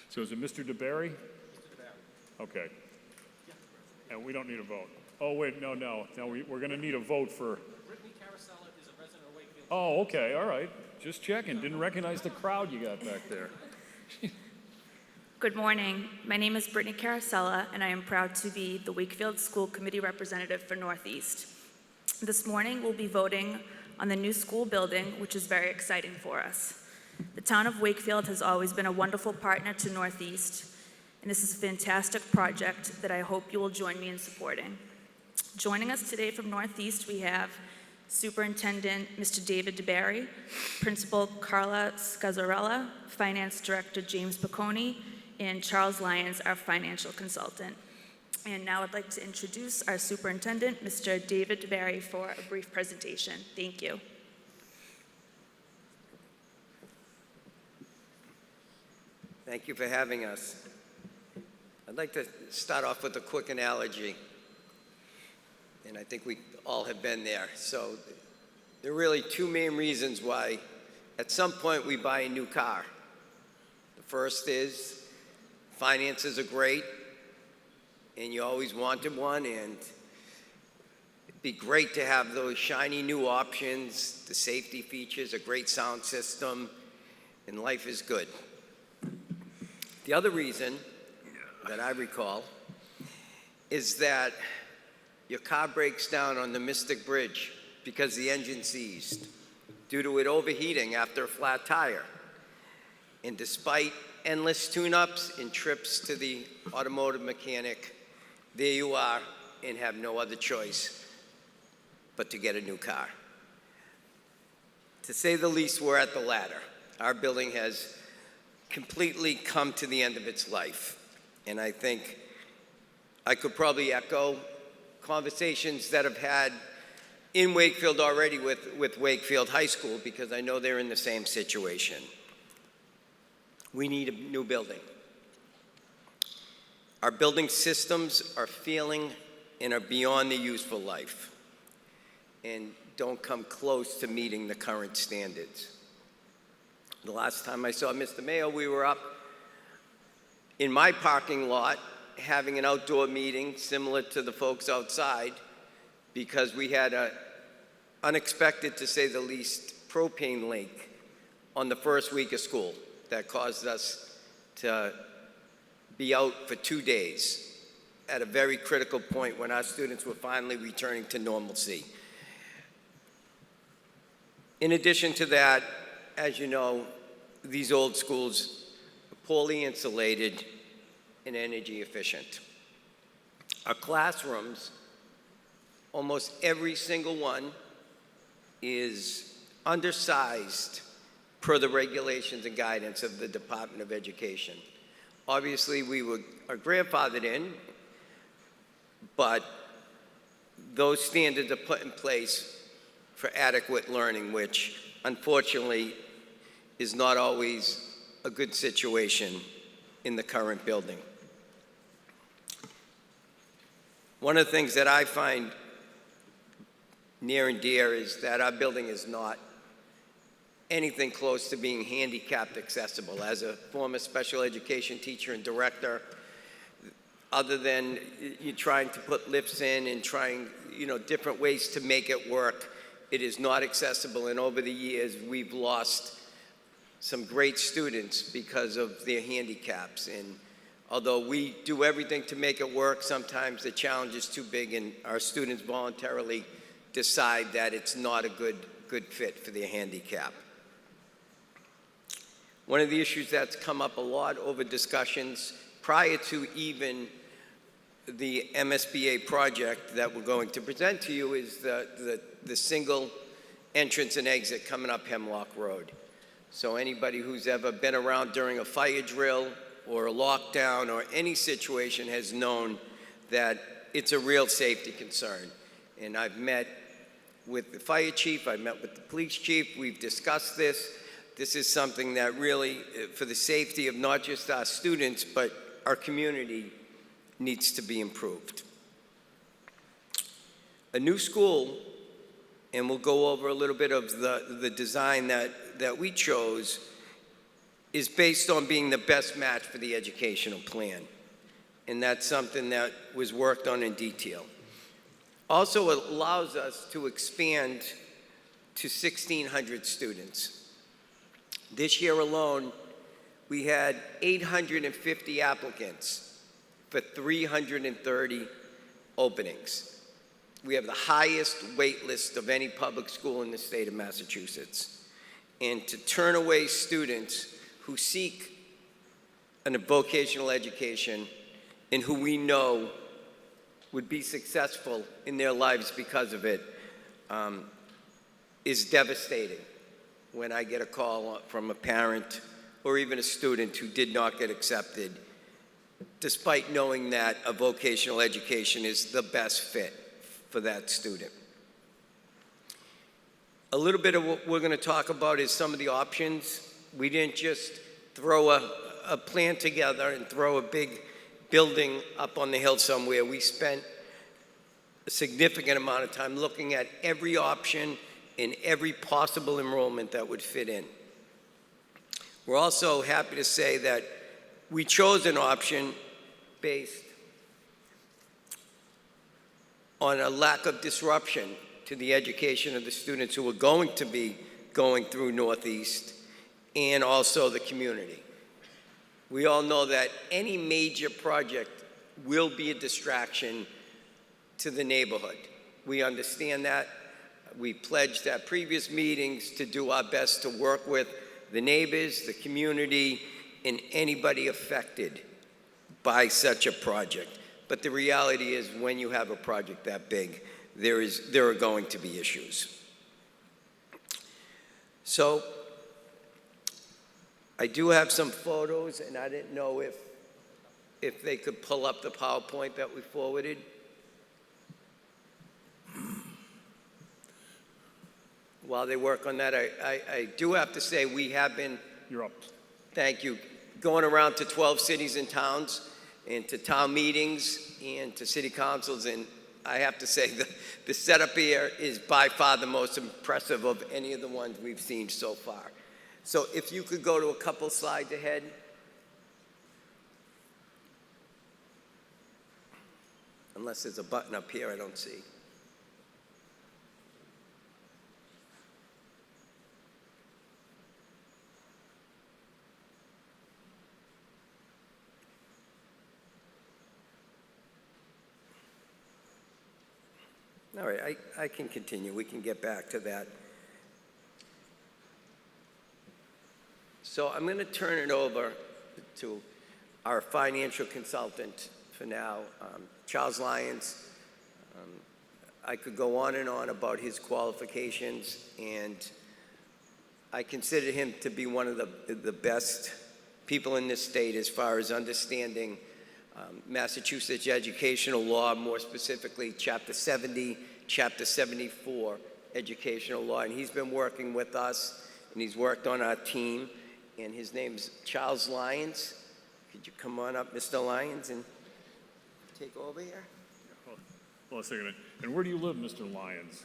So is it Mr. DeBarry? Okay. And we don't need a vote. Oh, wait, no, we're going to need a vote for... Brittany Carosella is a resident of Wakefield. Oh, okay, all right. Just checking. Didn't recognize the crowd you got back there. Good morning. My name is Brittany Carosella, and I am proud to be the Wakefield School Committee representative for Northeast. This morning, we'll be voting on the new school building, which is very exciting for us. The town of Wakefield has always been a wonderful partner to Northeast, and this is a fantastic project that I hope you will join me in supporting. Joining us today from Northeast, we have Superintendent Mr. David DeBarry, Principal Carla Scazzarella, Finance Director James Picconi, and Charles Lyons, our financial consultant. And now I'd like to introduce our superintendent, Mr. David DeBarry, for a brief presentation. Thank you. Thank you for having us. I'd like to start off with a quick analogy, and I think we all have been there. So there are really two main reasons why at some point we buy a new car. The first is finances are great, and you always wanted one, and it'd be great to have those shiny new options, the safety features, a great sound system, and life is good. The other reason that I recall is that your car breaks down on the Mystic Bridge because the engine seized due to it overheating after a flat tire. And despite endless tune-ups and trips to the automotive mechanic, there you are and have no other choice but to get a new car. To say the least, we're at the ladder. Our building has completely come to the end of its life. And I think I could probably echo conversations that I've had in Wakefield already with Wakefield High School, because I know they're in the same situation. We need a new building. Our building systems are failing and are beyond their useful life and don't come close to meeting the current standards. The last time I saw Mr. Mayo, we were up in my parking lot having an outdoor meeting similar to the folks outside because we had an unexpected, to say the least, propane leak on the first week of school that caused us to be out for 2 days at a very critical point when our students were finally returning to normalcy. In addition to that, as you know, these old schools are poorly insulated and energy efficient. Our classrooms, almost every single one, is undersized per the regulations and guidance of the Department of Education. Obviously, we are grandfathered in, but those standards are put in place for adequate learning, which unfortunately is not always a good situation in the current building. One of the things that I find near and dear is that our building is not anything close to being handicapped accessible. As a former special education teacher and director, other than you trying to put lifts in and trying, different ways to make it work, it is not accessible. And over the years, we've lost some great students because of their handicaps. And although we do everything to make it work, sometimes the challenge is too big and our students voluntarily decide that it's not a good fit for their handicap. One of the issues that's come up a lot over discussions prior to even the MSBA project that we're going to present to you is the single entrance and exit coming up Hemlock Road. So anybody who's ever been around during a fire drill or a lockdown or any situation has known that it's a real safety concern. And I've met with the fire chief, I've met with the police chief, we've discussed this. This is something that really, for the safety of not just our students, but our community, needs to be improved. A new school, and we'll go over a little bit of the design that we chose, is based on being the best match for the educational plan. And that's something that was worked on in detail. Also, it allows us to expand to 1,600 students. This year alone, we had 850 applicants for 330 openings. We have the highest wait list of any public school in the state of Massachusetts. And to turn away students who seek a vocational education and who we know would be successful in their lives because of it is devastating. When I get a call from a parent or even a student who did not get accepted, despite knowing that a vocational education is the best fit for that student. A little bit of what we're going to talk about is some of the options. We didn't just throw a plan together and throw a big building up on the hill somewhere. We spent a significant amount of time looking at every option in every possible enrollment that would fit in. We're also happy to say that we chose an option based on a lack of disruption to the education of the students who are going to be going through Northeast and also the community. We all know that any major project will be a distraction to the neighborhood. We understand that. We pledged at previous meetings to do our best to work with the neighbors, the community, and anybody affected by such a project. But the reality is when you have a project that big, there are going to be issues. So I do have some photos, and I didn't know if they could pull up the PowerPoint that we forwarded. While they work on that, I do have to say we have been, You're up. Thank you, going around to 12 cities and towns and to town meetings and to city councils, and I have to say the setup here is by far the most impressive of any of the ones we've seen so far. So if you could go to a couple slides ahead. Unless there's a button up here I don't see. All right, I can continue. We can get back to that. So I'm going to turn it over to our financial consultant for now, Charles Lyons. I could go on and on about his qualifications, and I consider him to be one of the best people in this state as far as understanding Massachusetts educational law, more specifically Chapter 70, Chapter 74 educational law. And he's been working with us, and he's worked on our team, and his name's Charles Lyons. Could you come on up, Mr. Lyons, and take over here? Hold on a second. And where do you live, Mr. Lyons?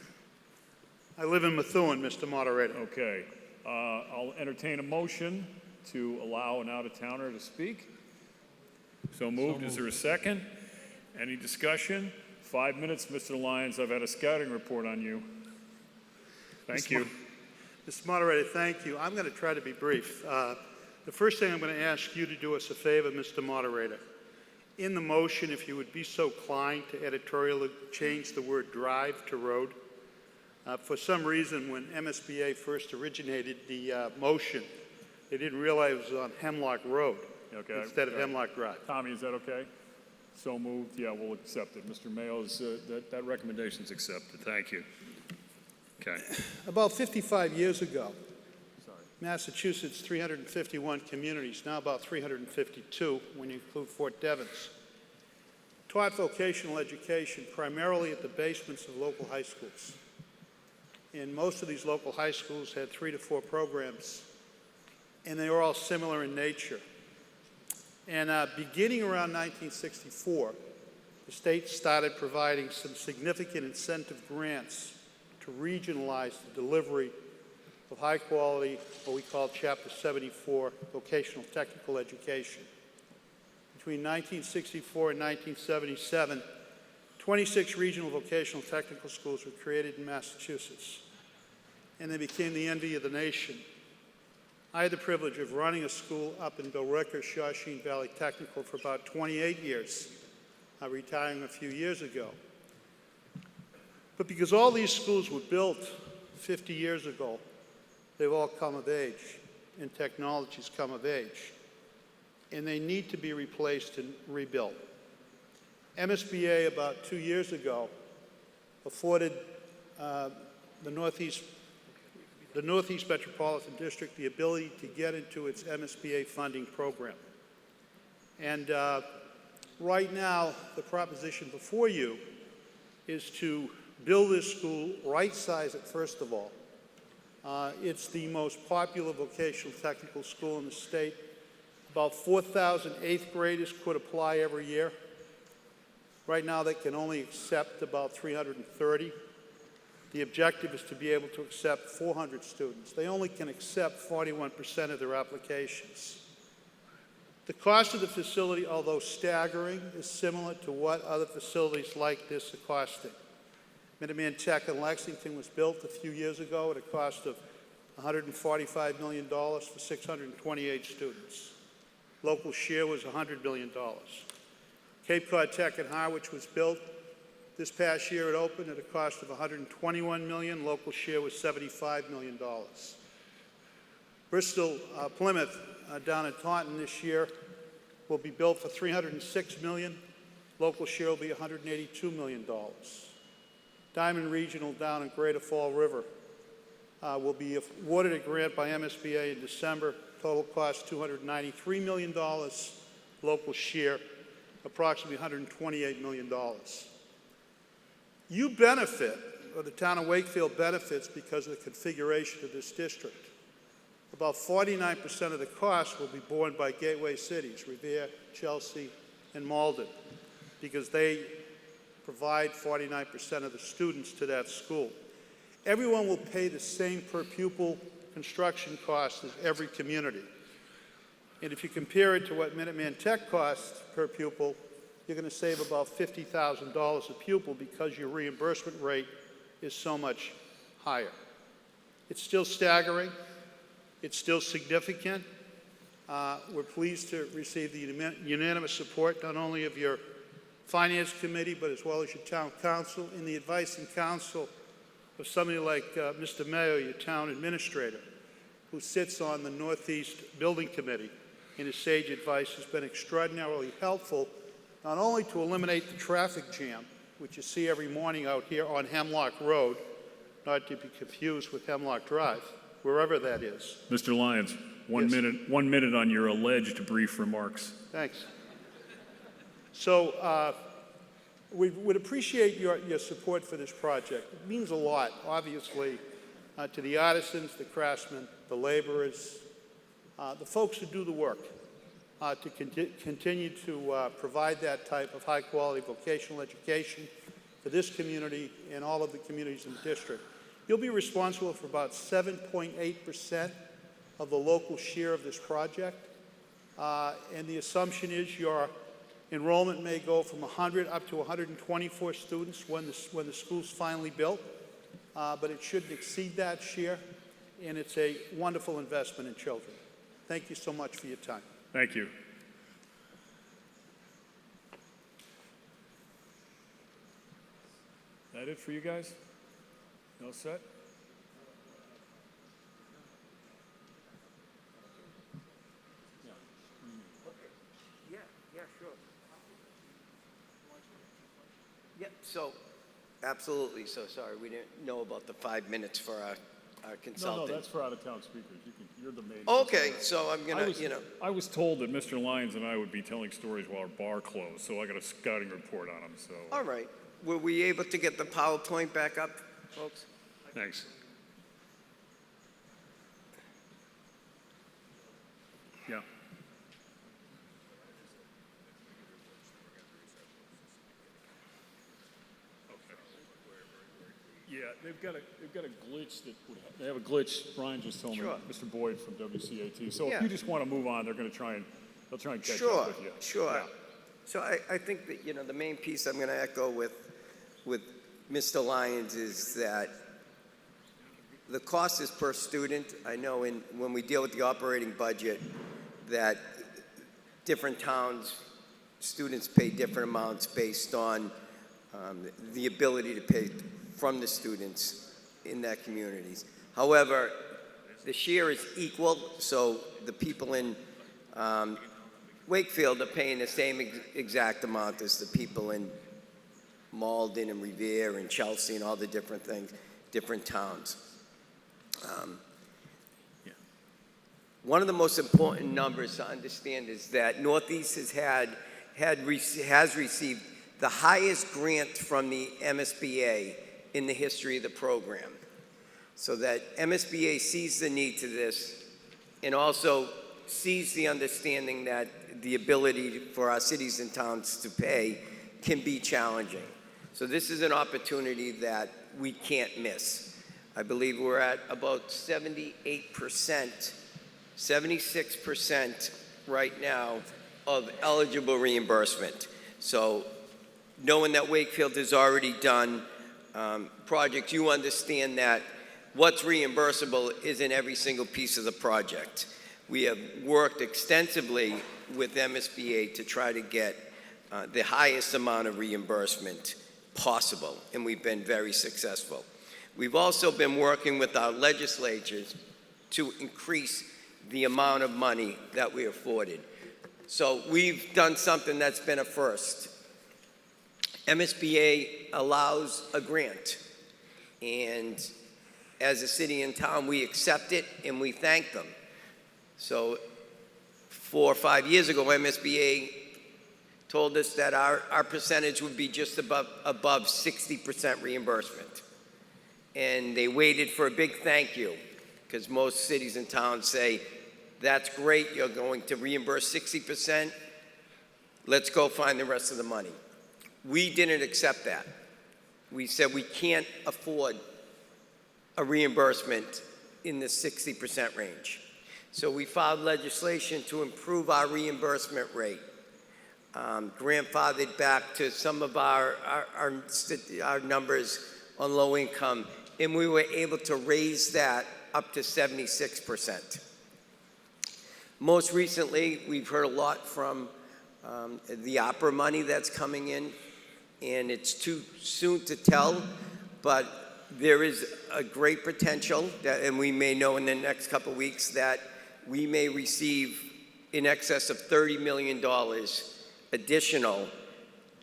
I live in Methuen, Mr. Moderator. Okay. I'll entertain a motion to allow an out-of-towner to speak. So moved. Is there a second? Any discussion? 5 minutes, Mr. Lyons. I've had a scouting report on you. Thank you. Mr. Moderator, thank you. I'm going to try to be brief. The first thing I'm going to ask you to do us a favor, Mr. Moderator. In the motion, if you would be so kind to editorially change the word drive to road. For some reason, when MSBA first originated the motion, they didn't realize it was on Hemlock Road instead of Hemlock Drive. Tommy, is that okay? So moved. Yeah, we'll accept it. Mr. Mayo's, that recommendation's accepted. Thank you. Okay. About 55 years ago, Massachusetts, 351 communities, now about 352 when you include Fort Devens, taught vocational education primarily at the basements of local high schools. And most of these local high schools had 3 to 4 programs, and they were all similar in nature. And beginning around 1964, the state started providing some significant incentive grants to regionalize the delivery of high-quality, what we call Chapter 74, vocational technical education. Between 1964 and 1977, 26 regional vocational technical schools were created in Massachusetts, and they became the envy of the nation. I had the privilege of running a school up in Billerica, Shawshene Valley Technical for about 28 years, retiring a few years ago. But because all these schools were built 50 years ago, they've all come of age, and technology's come of age, and they need to be replaced and rebuilt. MSBA about 2 years ago afforded the Northeast Metropolitan District the ability to get into its MSBA funding program. And right now, the proposition before you is to build this school, right-size it first of all. It's the most popular vocational technical school in the state. About 4,000 eighth graders could apply every year. Right now, they can only accept about 330. The objective is to be able to accept 400 students. They only can accept 41% of their applications. The cost of the facility, although staggering, is similar to what other facilities like this are costing. Minuteman Tech in Lexington was built a few years ago at a cost of $145 million for 628 students. Local share was $100 million. Cape Cod Tech in Harwich was built this past year. It opened at a cost of $121 million. Local share was $75 million. Bristol Plymouth down in Taunton this year will be built for $306 million. Local share will be $182 million. Diamond Regional down in Greater Fall River will be awarded a grant by MSBA in December. Total cost $293 million. Local share approximately $128 million. You benefit, or the town of Wakefield benefits, because of the configuration of this district. About 49% of the cost will be borne by gateway cities, Revere, Chelsea, and Malden, because they provide 49% of the students to that school. Everyone will pay the same per pupil construction cost as every community. And if you compare it to what Minuteman Tech costs per pupil, you're going to save about $50,000 a pupil because your reimbursement rate is so much higher. It's still staggering. It's still significant. We're pleased to receive the unanimous support not only of your Finance Committee, but as well as your Town Council, and the advice and counsel of somebody like Mr. Maio, your Town Administrator, who sits on the Northeast Building Committee, and his sage advice has been extraordinarily helpful, not only to eliminate the traffic jam, which you see every morning out here on Hemlock Road, not to be confused with Hemlock Drive, wherever that is. Mr. Lyons, one minute on your alleged brief remarks. Thanks. So we would appreciate your support for this project. It means a lot, obviously, to the artisans, the craftsmen, the laborers, the folks who do the work, to continue to provide that type of high-quality vocational education for this community and all of the communities in the district. You'll be responsible for about 7.8% of the local share of this project. And the assumption is your enrollment may go from 100 up to 124 students when the school's finally built, but it shouldn't exceed that share, and it's a wonderful investment in children. Thank you so much for your time. Thank you. That it for you guys? All set? Yeah, sure. Yeah, so, absolutely. So sorry, we didn't know about the 5 minutes for our consultant. No, that's for out-of-town speakers. You're the main. Okay, so I'm gonna, I was told that Mr. Lyons and I would be telling stories while our bar closed, so I got a scouting report on him, so. All right. Were we able to get the PowerPoint back up, folks? Thanks. Yeah. Yeah, they've got a glitch they have a glitch. Brian just told me, Mr. Boyd from WCAT. So if you just want to move on, they'll try and catch up with you. Sure. Yeah. So I think that, the main piece I'm going to echo with Mr. Lyons is that the cost is per student. I know when we deal with the operating budget that different towns, students pay different amounts based on the ability to pay from the students in that communities. However, the share is equal, so the people in Wakefield are paying the same exact amount as the people in Malden and Revere and Chelsea and all the different things, different towns. One of the most important numbers to understand is that Northeast has received the highest grant from the MSBA in the history of the program. So that MSBA sees the need to this and also sees the understanding that the ability for our cities and towns to pay can be challenging. So this is an opportunity that we can't miss. I believe we're at about 76% right now of eligible reimbursement. So knowing that Wakefield has already done projects, you understand that what's reimbursable isn't every single piece of the project. We have worked extensively with MSBA to try to get the highest amount of reimbursement possible, and we've been very successful. We've also been working with our legislatures to increase the amount of money that we afforded. So we've done something that's been a first. MSBA allows a grant, and as a city and town, we accept it and we thank them. So 4 or 5 years ago, MSBA told us that our percentage would be just above 60% reimbursement. And they waited for a big thank you, because most cities and towns say, that's great, you're going to reimburse 60%, let's go find the rest of the money. We didn't accept that. We said we can't afford a reimbursement in the 60% range. So we filed legislation to improve our reimbursement rate, grandfathered back to some of our numbers on low income, and we were able to raise that up to 76%. Most recently, we've heard a lot from the opera money that's coming in, and it's too soon to tell, but there is a great potential, and we may know in the next couple of weeks that we may receive in excess of $30 million additional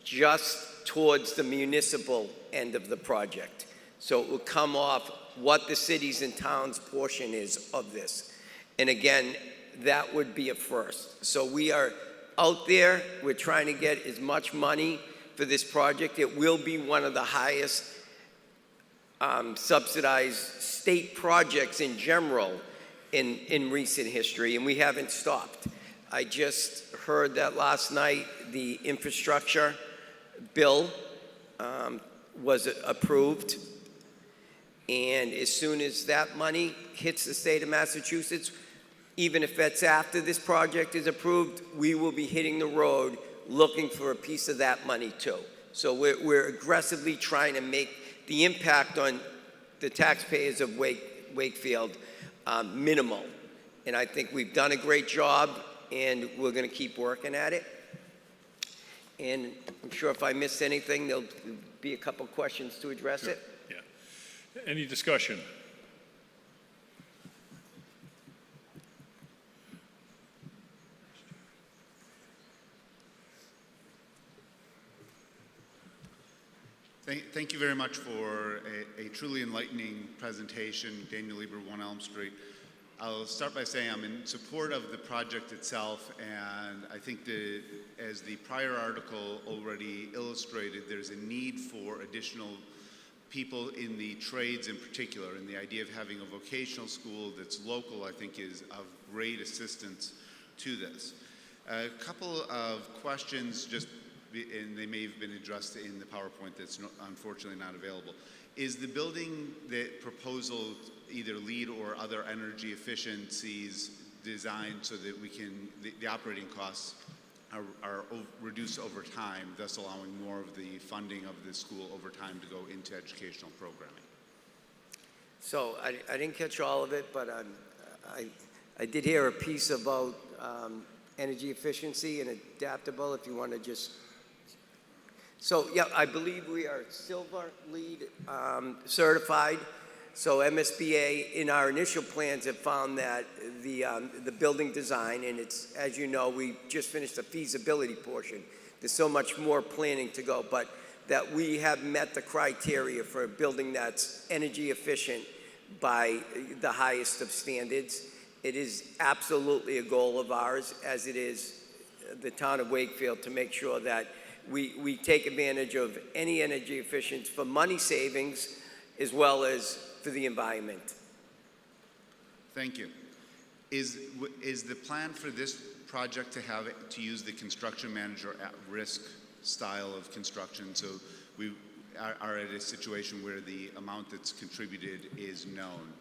just towards the municipal end of the project. So it will come off what the cities and towns portion is of this. And again, that would be a first. So we are out there, we're trying to get as much money for this project. It will be one of the highest subsidized state projects in general in recent history, and we haven't stopped. I just heard that last night the infrastructure bill was approved. And as soon as that money hits the state of Massachusetts, even if that's after this project is approved, we will be hitting the road looking for a piece of that money too. So we're aggressively trying to make the impact on the taxpayers of Wakefield minimal. And I think we've done a great job, and we're going to keep working at it. And I'm sure if I missed anything, there'll be a couple questions to address it. Yeah. Any discussion? Thank you very much for a truly enlightening presentation, Daniel Lieber, 1 Elm Street. I'll start by saying I'm in support of the project itself, and I think that, as the prior article already illustrated, there's a need for additional people in the trades in particular, and the idea of having a vocational school that's local, I think, is of great assistance to this. A couple of questions, and they may have been addressed in the PowerPoint that's unfortunately not available. Is the building, the proposal, either LEED or other energy efficiencies designed so that we can, the operating costs are reduced over time, thus allowing more of the funding of the school over time to go into educational programming? So I didn't catch all of it, but I did hear a piece about energy efficiency and adaptable, if you want to just. So yeah, I believe we are Silver LEED certified. So MSBA in our initial plans have found that the building design, and it's, as you know, we just finished the feasibility portion. There's so much more planning to go, but that we have met the criteria for a building that's energy efficient by the highest of standards. It is absolutely a goal of ours, as it is the town of Wakefield, to make sure that we take advantage of any energy efficiency for money savings as well as for the environment. Thank you. Is the plan for this project to use the construction manager at risk style of construction? So we are at a situation where the amount that's contributed is known.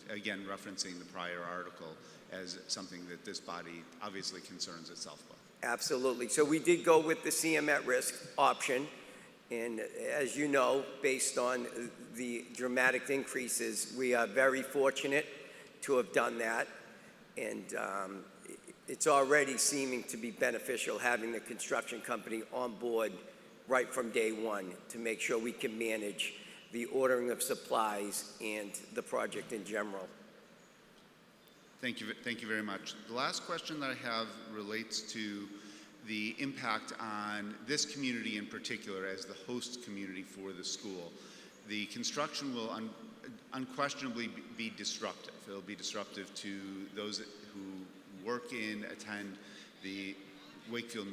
Again, referencing the prior article as something that this body obviously concerns itself with. Absolutely. So we did go with the CM at risk option. And as you know, based on the dramatic increases, we are very fortunate to have done that. And it's already seeming to be beneficial having the construction company on board right from day one to make sure we can manage the ordering of supplies and the project in general. Thank you very much. The last question that I have relates to the impact on this community in particular as the host community for the school. The construction will unquestionably be disruptive. It'll be disruptive to those who work in, attend the Wakefield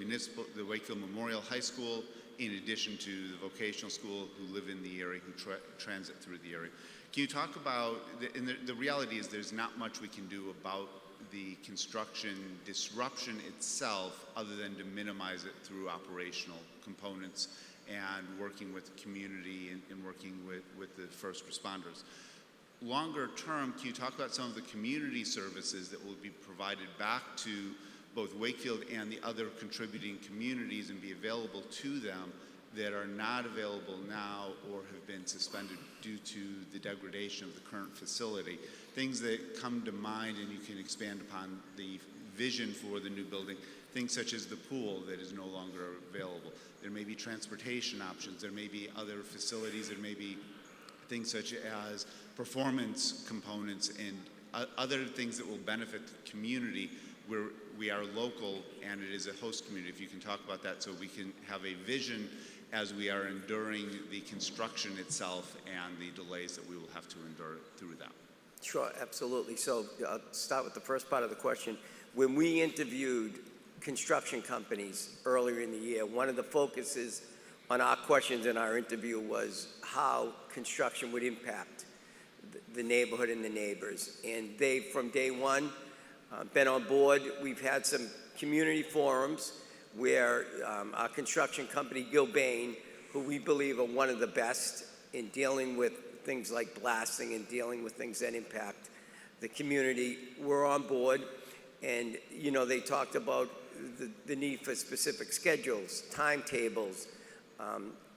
Memorial High School, in addition to the vocational school, who live in the area, who transit through the area. Can you talk about, and the reality is there's not much we can do about the construction disruption itself other than to minimize it through operational components and working with the community and working with the first responders. Longer term, can you talk about some of the community services that will be provided back to both Wakefield and the other contributing communities and be available to them that are not available now or have been suspended due to the degradation of the current facility? Things that come to mind, and you can expand upon the vision for the new building, things such as the pool that is no longer available. There may be transportation options. There may be other facilities. There may be things such as performance components and other things that will benefit the community where we are local and it is a host community. If you can talk about that so we can have a vision as we are enduring the construction itself and the delays that we will have to endure through that. Sure, absolutely. So I'll start with the first part of the question. When we interviewed construction companies earlier in the year, one of the focuses on our questions in our interview was how construction would impact the neighborhood and the neighbors. And they, from day one, been on board. We've had some community forums where our construction company, Gilbane, who we believe are one of the best in dealing with things like blasting and dealing with things that impact the community, were on board. And, you know, they talked about the need for specific schedules, timetables,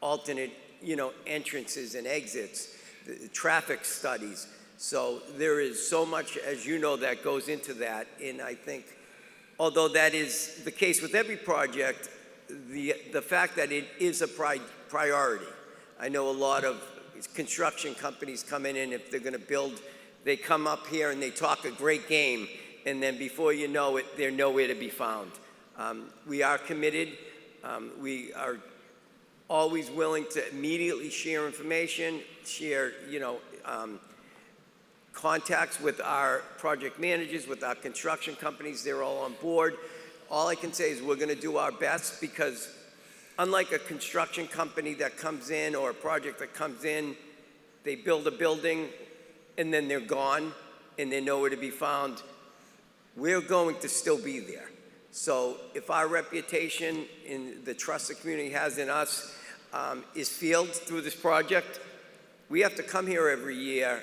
alternate, you know, entrances and exits, the traffic studies. So there is so much, as you know, that goes into that. And I think, although that is the case with every project, the fact that it is a priority. I know a lot of construction companies come in, and if they're going to build, they come up here and they talk a great game, and then before you know it, they're nowhere to be found. We are committed. We are always willing to immediately share information, share, you know, contacts with our project managers, with our construction companies. They're all on board. All I can say is we're going to do our best, because unlike a construction company that comes in, or a project that comes in, they build a building and then they're gone and they're nowhere to be found. We're going to still be there. So if our reputation and the trust the community has in us is fueled through this project, we have to come here every year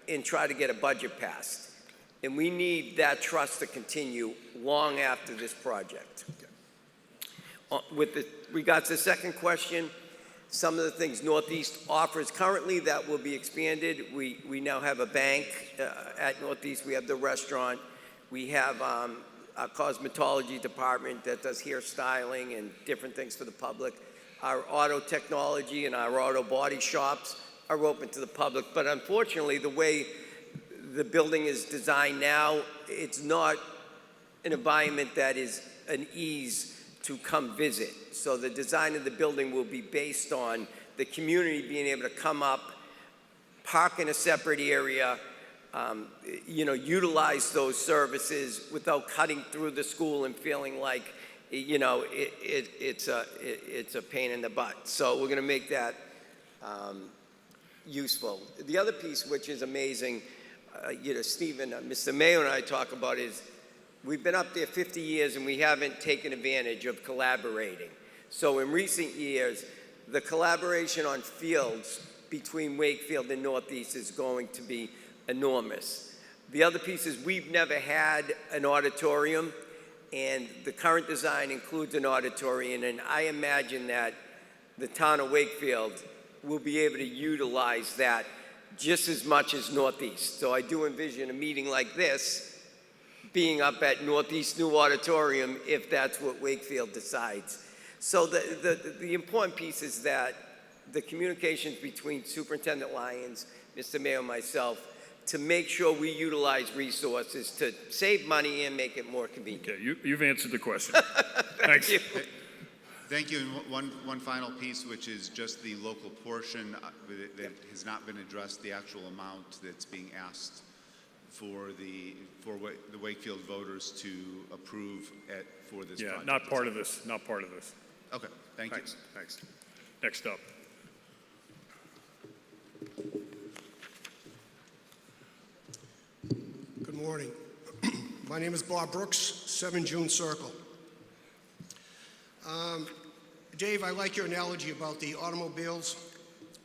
and try to get a budget passed. And we need that trust to continue long after this project. With regards to the second question, some of the things Northeast offers currently that will be expanded. We now have a bank at Northeast. We have the restaurant. We have a cosmetology department that does hairstyling and different things for the public. Our auto technology and our auto body shops are open to the public. But unfortunately, the way the building is designed now, it's not an environment that is an ease to come visit. So the design of the building will be based on the community being able to come up, park in a separate area, you know, utilize those services without cutting through the school and feeling like, you know, it's a pain in the butt. So we're going to make that useful. The other piece, which is amazing, you know, Stephen, Mr. Mayo and I talk about, is we've been up there 50 years and we haven't taken advantage of collaborating. So in recent years, the collaboration on fields between Wakefield and Northeast is going to be enormous. The other piece is we've never had an auditorium, and the current design includes an auditorium, and I imagine that the town of Wakefield will be able to utilize that just as much as Northeast. So I do envision a meeting like this being up at Northeast New Auditorium if that's what Wakefield decides. So the important piece is that the communications between Superintendent Lyons, Mr. Mayo, and myself, to make sure we utilize resources to save money and make it more convenient. Okay, you've answered the question. Thanks. You. Thank you. And one final piece, which is just the local portion that has not been addressed, the actual amount that's being asked for the Wakefield voters to approve for this project. Yeah, not part of this. Not part of this. Okay, thank you. Thanks. Next up. Good morning. My name is Bob Brooks, 7 June Circle. Dave, I like your analogy about the automobiles,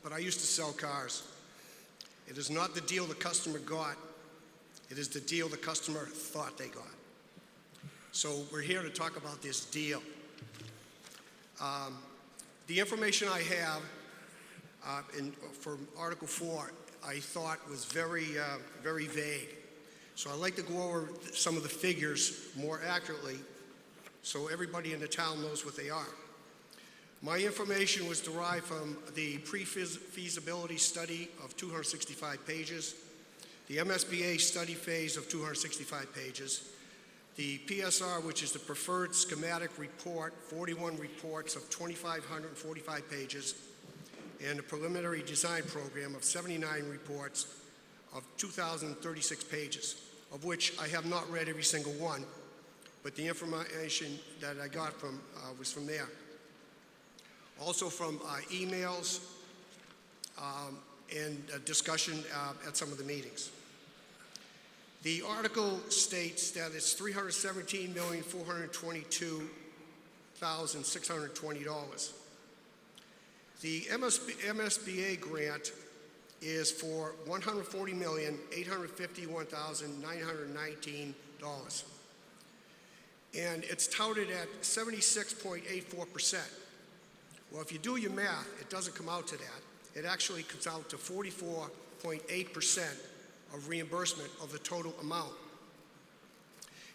but I used to sell cars. It is not the deal the customer got, it is the deal the customer thought they got. So we're here to talk about this deal. The information I have for Article 4, I thought was very vague. So I'd like to go over some of the figures more accurately so everybody in the town knows what they are. My information was derived from the pre-feasibility study of 265 pages, the MSBA study phase of 265 pages, the PSR, which is the preferred schematic report, 41 reports of 2,545 pages, and the preliminary design program of 79 reports of 2,036 pages, of which I have not read every single one, but the information that I got from was from there. Also from emails and discussion at some of the meetings. The article states that it's $317,422,620. The MSBA grant is for $140,851,919. And it's touted at 76.84%. Well, if you do your math, it doesn't come out to that. It actually comes out to 44.8% of reimbursement of the total amount.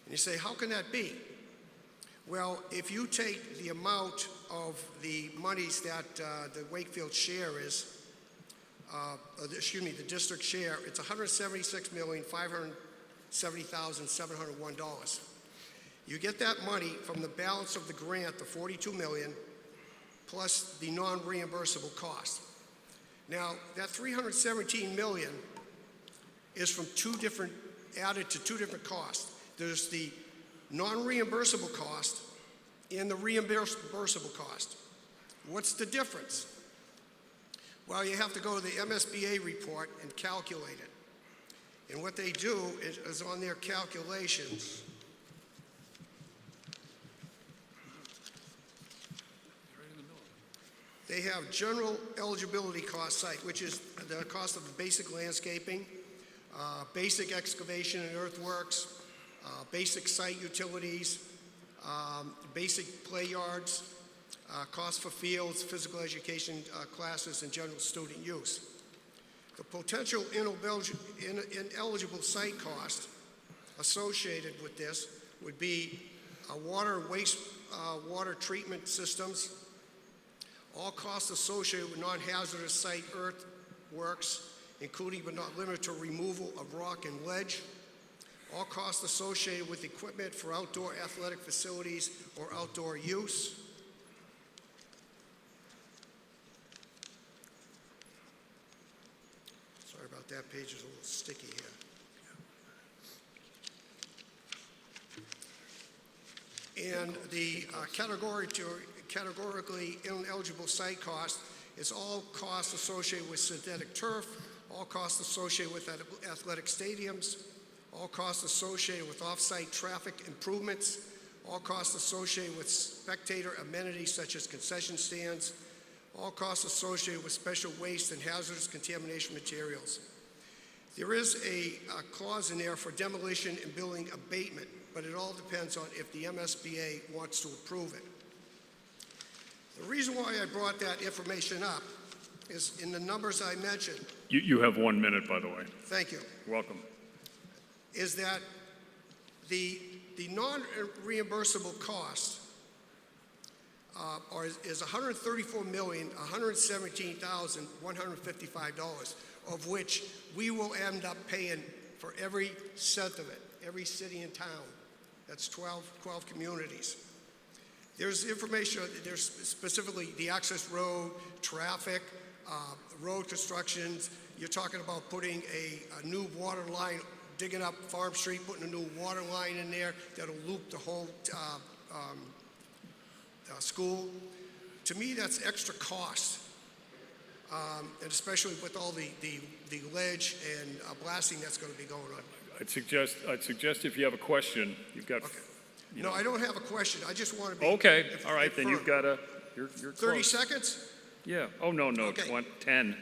And you say, how can that be? Well, if you take the amount of the monies that the Wakefield share is, the district share, it's $176,570,701. You get that money from the balance of the grant, the $42 million, plus the non-reimbursable cost. Now, that $317 million is from added to two different costs. There's the non-reimbursable cost and the reimbursable cost. What's the difference? Well, you have to go to the MSBA report and calculate it. And what they do is on their calculations, they have general eligibility cost site, which is the cost of basic landscaping, basic excavation and earthworks, basic site utilities, basic play yards, cost for fields, physical education classes, and general student use. The potential ineligible site cost associated with this would be water and waste water treatment systems, all costs associated with non-hazardous site earthworks, including but not limited to removal of rock and ledge, all costs associated with equipment for outdoor athletic facilities or outdoor use, sorry about that, page is a little sticky here. And the categorically ineligible site cost is all costs associated with synthetic turf, all costs associated with athletic stadiums, all costs associated with off-site traffic improvements, all costs associated with spectator amenities such as concession stands, all costs associated with special waste and hazardous contamination materials. There is a clause in there for demolition and building abatement, but it all depends on if the MSBA wants to approve it. The reason why I brought that information up is in the numbers I mentioned. You have 1 minute, by the way. Thank you. You're welcome. Is that the non-reimbursable cost is $134,117,155, of which we will end up paying for every cent of it, every city and town. That's 12 communities. There's information, there's specifically the access road, traffic, road constructions. You're talking about putting a new water line, digging up Farm Street, putting a new water line in there that'll loop the whole school. To me, that's extra cost, and especially with all the ledge and blasting that's going to be going on. I'd suggest if you have a question, you've got. Okay. No, I don't have a question. I just want to be. Okay. All right. Then you've got you're 30 close. seconds? Yeah. Oh no. Okay. 10.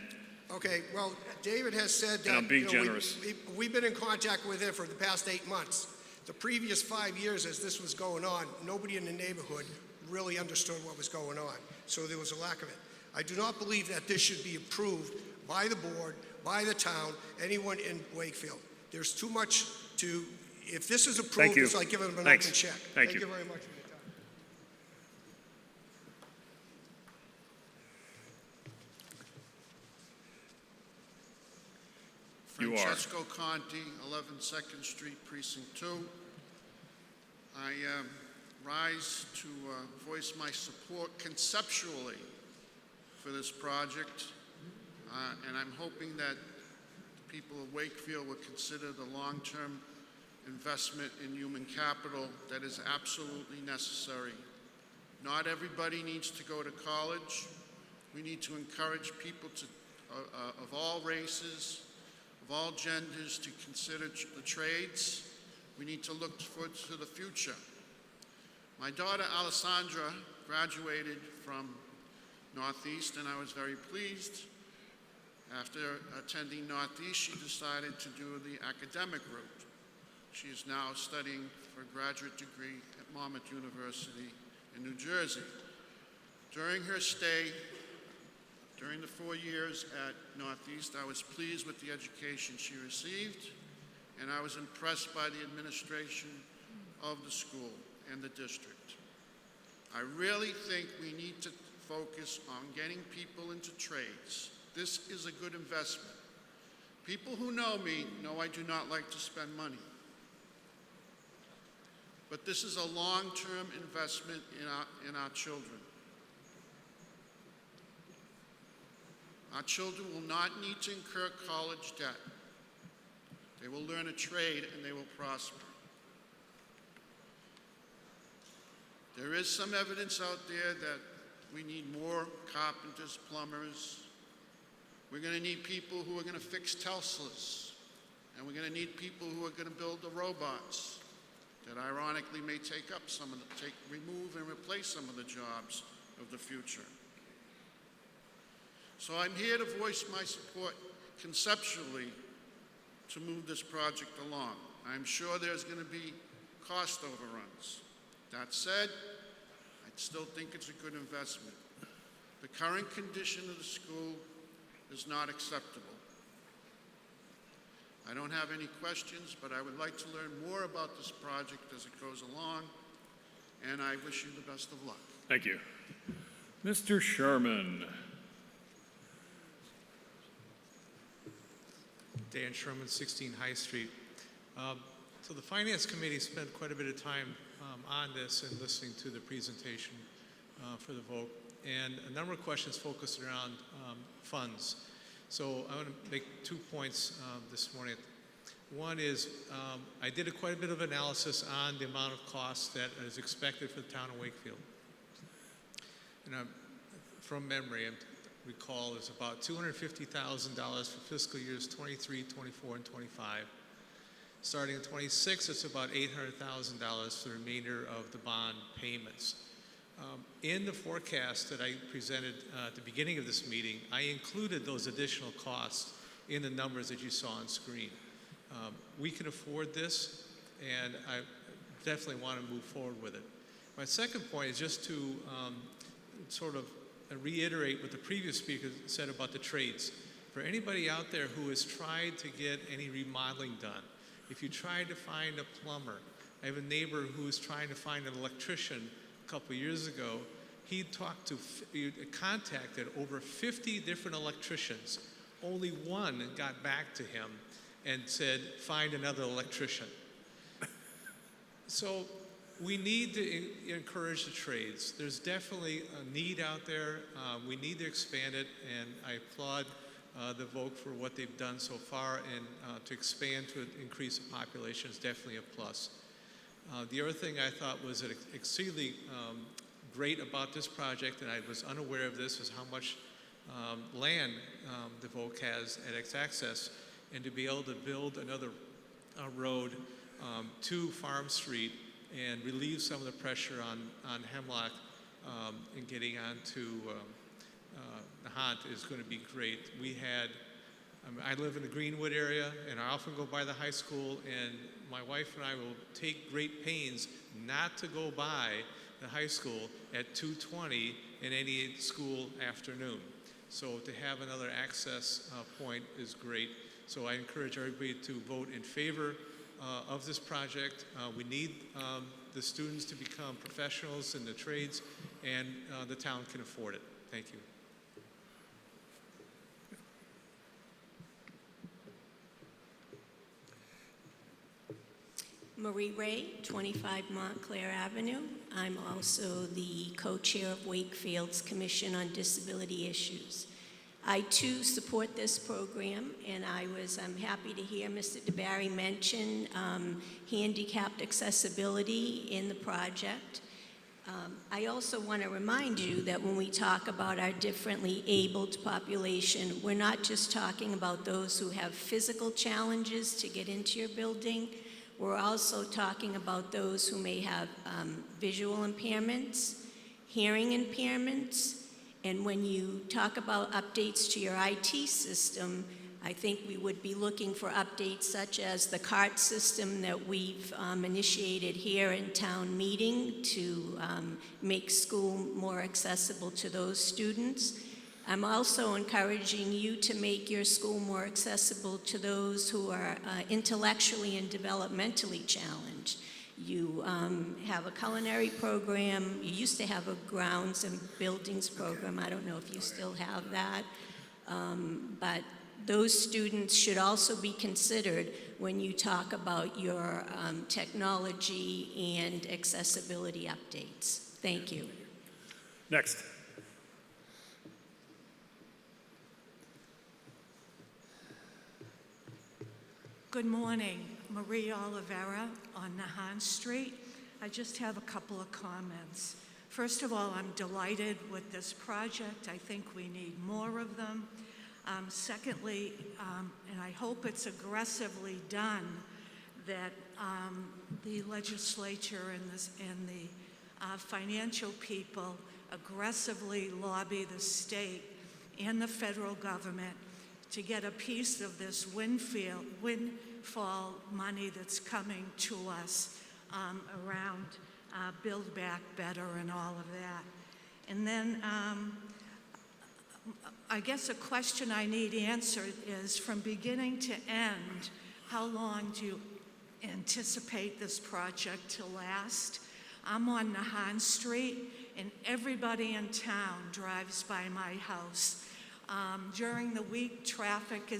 Okay. Well, David has said that. And I'm being generous. We've been in contact with him for the past 8 months. The previous 5 years, as this was going on, nobody in the neighborhood really understood what was going on. So there was a lack of it. I do not believe that this should be approved by the board, by the town, anyone in Wakefield. There's too much to. If this is approved, it's like giving them an open check. Thank you very much for your time. You are. Francesco Conti, 11 2nd Street, Precinct 2. I rise to voice my support conceptually for this project, and I'm hoping that the people of Wakefield will consider the long-term investment in human capital that is absolutely necessary. Not everybody needs to go to college. We need to encourage people of all races, of all genders, to consider the trades. We need to look forward to the future. My daughter Alessandra graduated from Northeast, and I was very pleased. After attending Northeast, she decided to do the academic route. She is now studying for a graduate degree at Monmouth University in New Jersey. During her stay, during the 4 years at Northeast, I was pleased with the education she received, and I was impressed by the administration of the school and the district. I really think we need to focus on getting people into trades. This is a good investment. People who know me know I do not like to spend money. But this is a long-term investment in our children. Our children will not need to incur college debt. They will learn a trade and they will prosper. There is some evidence out there that we need more carpenters, plumbers. We're going to need people who are going to fix Teslas. And we're going to need people who are going to build the robots that ironically may remove and replace some of the jobs of the future. So I'm here to voice my support conceptually to move this project along. I'm sure there's going to be cost overruns. That said, I still think it's a good investment. The current condition of the school is not acceptable. I don't have any questions, but I would like to learn more about this project as it goes along, and I wish you the best of luck. Thank you. Mr. Sherman. Dan Sherman, 16 High Street. So the Finance Committee spent quite a bit of time on this and listening to the presentation for the vote. And a number of questions focused around funds. So I want to make 2 points this morning. One is I did quite a bit of analysis on the amount of costs that is expected for the town of Wakefield. And from memory, I recall it's about $250,000 for fiscal years 23, 24, and 25. Starting in 26, it's about $800,000 for the remainder of the bond payments. In the forecast that I presented at the beginning of this meeting, I included those additional costs in the numbers that you saw on screen. We can afford this, and I definitely want to move forward with it. My second point is just to sort of reiterate what the previous speaker said about the trades. For anybody out there who has tried to get any remodeling done, if you tried to find a plumber, I have a neighbor who was trying to find an electrician a couple years ago. He contacted over 50 different electricians. Only one got back to him and said, find another electrician. So we need to encourage the trades. There's definitely a need out there. We need to expand it, and I applaud the vote for what they've done so far, and to expand to increase the population is definitely a plus. The other thing I thought was exceedingly great about this project, and I was unaware of this, is how much land the VOC has at its access, and to be able to build another road to Farm Street and relieve some of the pressure on Hemlock and getting onto Nahant is going to be great. I live in the Greenwood area, and I often go by the high school, and my wife and I will take great pains not to go by the high school at 2:20 in any school afternoon. So to have another access point is great. So I encourage everybody to vote in favor of this project. We need the students to become professionals in the trades, and the town can afford it. Thank you. Marie Ray, 25 Montclair Avenue. I'm also the co-chair of Wakefield's Commission on Disability Issues. I too support this program, and I'm happy to hear Mr. DeBarry mention handicapped accessibility in the project. I also want to remind you that when we talk about our differently abled population, we're not just talking about those who have physical challenges to get into your building. We're also talking about those who may have visual impairments, hearing impairments, And when you talk about updates to your IT system, I think we would be looking for updates such as the cart system that we've initiated here in town meeting to make school more accessible to those students. I'm also encouraging you to make your school more accessible to those who are intellectually and developmentally challenged. You have a culinary program. You used to have a grounds and buildings program. I don't know if you still have that. But those students should also be considered when you talk about your technology and accessibility updates. Thank you. Next. Good morning, Marie Oliveira on Nahan Street. I just have a couple of comments. First of all, I'm delighted with this project. I think we need more of them. Secondly, and I hope it's aggressively done, that the legislature and the financial people aggressively lobby the state and the federal government to get a piece of this windfall money that's coming to us around Build Back Better and all of that. And then I guess a question I need answered is, from beginning to end, how long do you anticipate this project to last? I'm on Nahan Street, and everybody in town drives by my house. During the week, traffic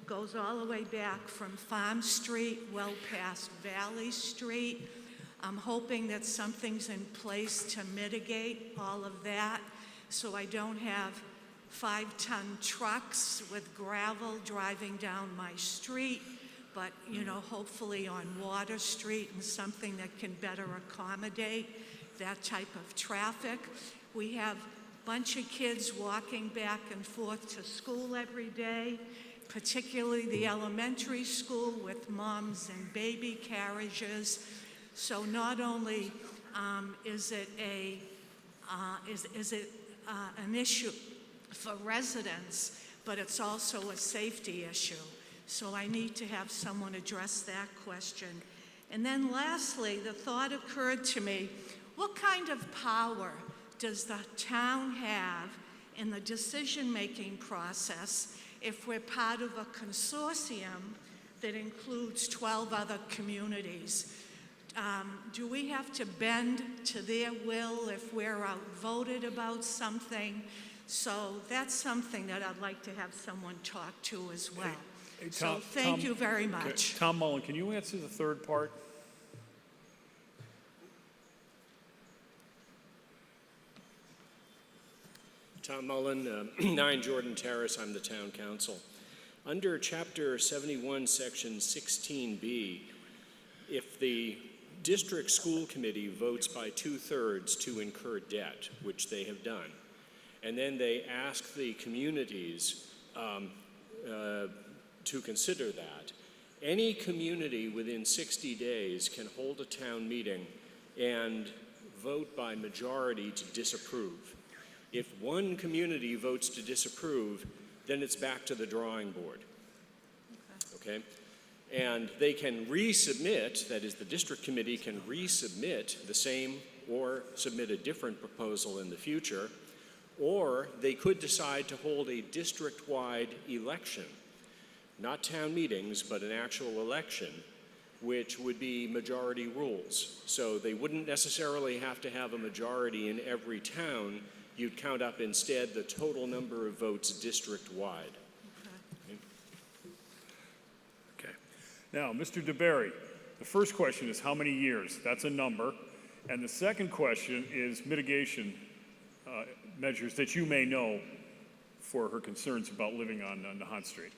goes all the way back from Farm Street, well past Valley Street. I'm hoping that something's in place to mitigate all of that, so I don't have 5-ton trucks with gravel driving down my street, but, you know, hopefully on Water Street and something that can better accommodate that type of traffic. We have a bunch of kids walking back and forth to school every day, particularly the elementary school with moms and baby carriages. So not only is it an issue for residents, but it's also a safety issue. So I need to have someone address that question. And then lastly, the thought occurred to me, what kind of power does the town have in the decision-making process if we're part of a consortium that includes 12 other communities? Do we have to bend to their will if we're outvoted about something? So that's something that I'd like to have someone talk to as well. So thank you very much. Tom Mullen, can you answer the third part? Tom Mullen, 9 Jordan Terrace, I'm the town council. Under Chapter 71, Section 16B, if the district school committee votes by 2/3 to incur debt, which they have done, and then they ask the communities to consider that, any community within 60 days can hold a town meeting and vote by majority to disapprove. If one community votes to disapprove, then it's back to the drawing board. Okay? And they can resubmit, that is, the district committee can resubmit the same or submit a different proposal in the future, or they could decide to hold a district-wide election, not town meetings, but an actual election, which would be majority rules. So they wouldn't necessarily have to have a majority in every town. You'd count up instead the total number of votes district-wide. Okay. Now, Mr. DeBerry, the first question is how many years? That's a number. And the second question is mitigation measures that you may know for her concerns about living on Nahan Street.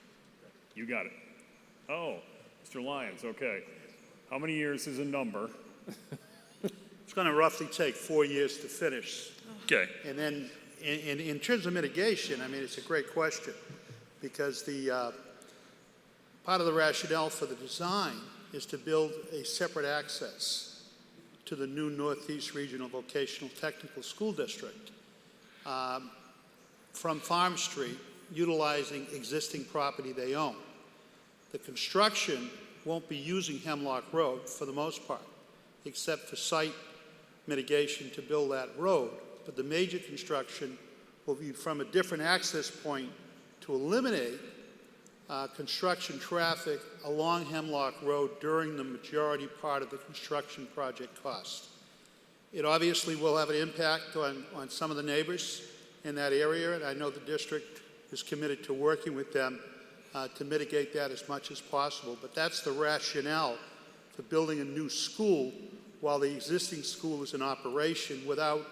You got it. Oh, Mr. Lyons, okay. How many years is a number? It's going to roughly take 4 years to finish. Okay. And then in terms of mitigation, I mean, it's a great question, because the part of the rationale for the design is to build a separate access to the new Northeast Regional Vocational Technical School District. from Farm Street, utilizing existing property they own. The construction won't be using Hemlock Road for the most part, except for site mitigation to build that road. But the major construction will be from a different access point to eliminate construction traffic along Hemlock Road during the majority part of the construction project cost. It obviously will have an impact on some of the neighbors in that area, and I know the district is committed to working with them to mitigate that as much as possible. But that's the rationale for building a new school while the existing school is in operation without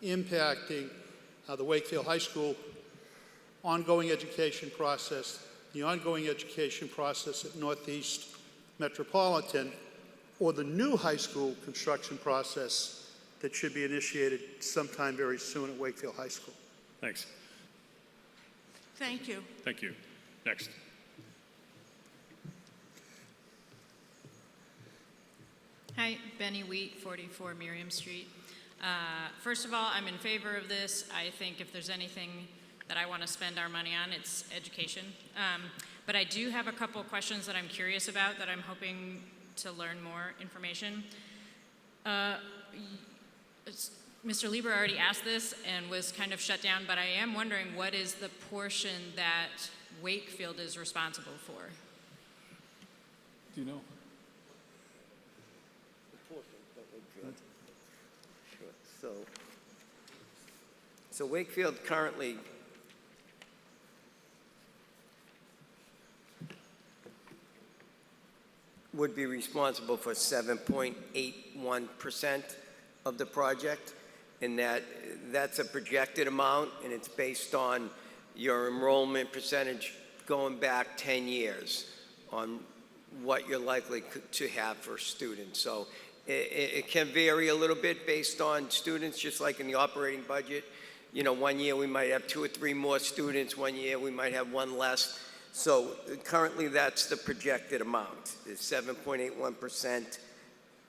impacting the Wakefield High School ongoing education process, the ongoing education process at Northeast Metropolitan, or the new high school construction process that should be initiated sometime very soon at Wakefield High School. Thanks. Thank you. Thank you. Next. Hi, Benny Wheat, 44 Miriam Street. First of all, I'm in favor of this. I think if there's anything that I want to spend our money on, it's education. But I do have a couple of questions that I'm curious about that I'm hoping to learn more information. Mr. Lieber already asked this and was kind of shut down, but I am wondering what is the portion that Wakefield is responsible for? Do you know? Sure. So Wakefield currently would be responsible for 7.81% of the project, and that's a projected amount, and it's based on your enrollment percentage going back 10 years on what you're likely to have for students. So it can vary a little bit based on students, just like in the operating budget. You know, one year we might have 2 or 3 more students, one year we might have 1 less. So currently that's the projected amount, is 7.81%,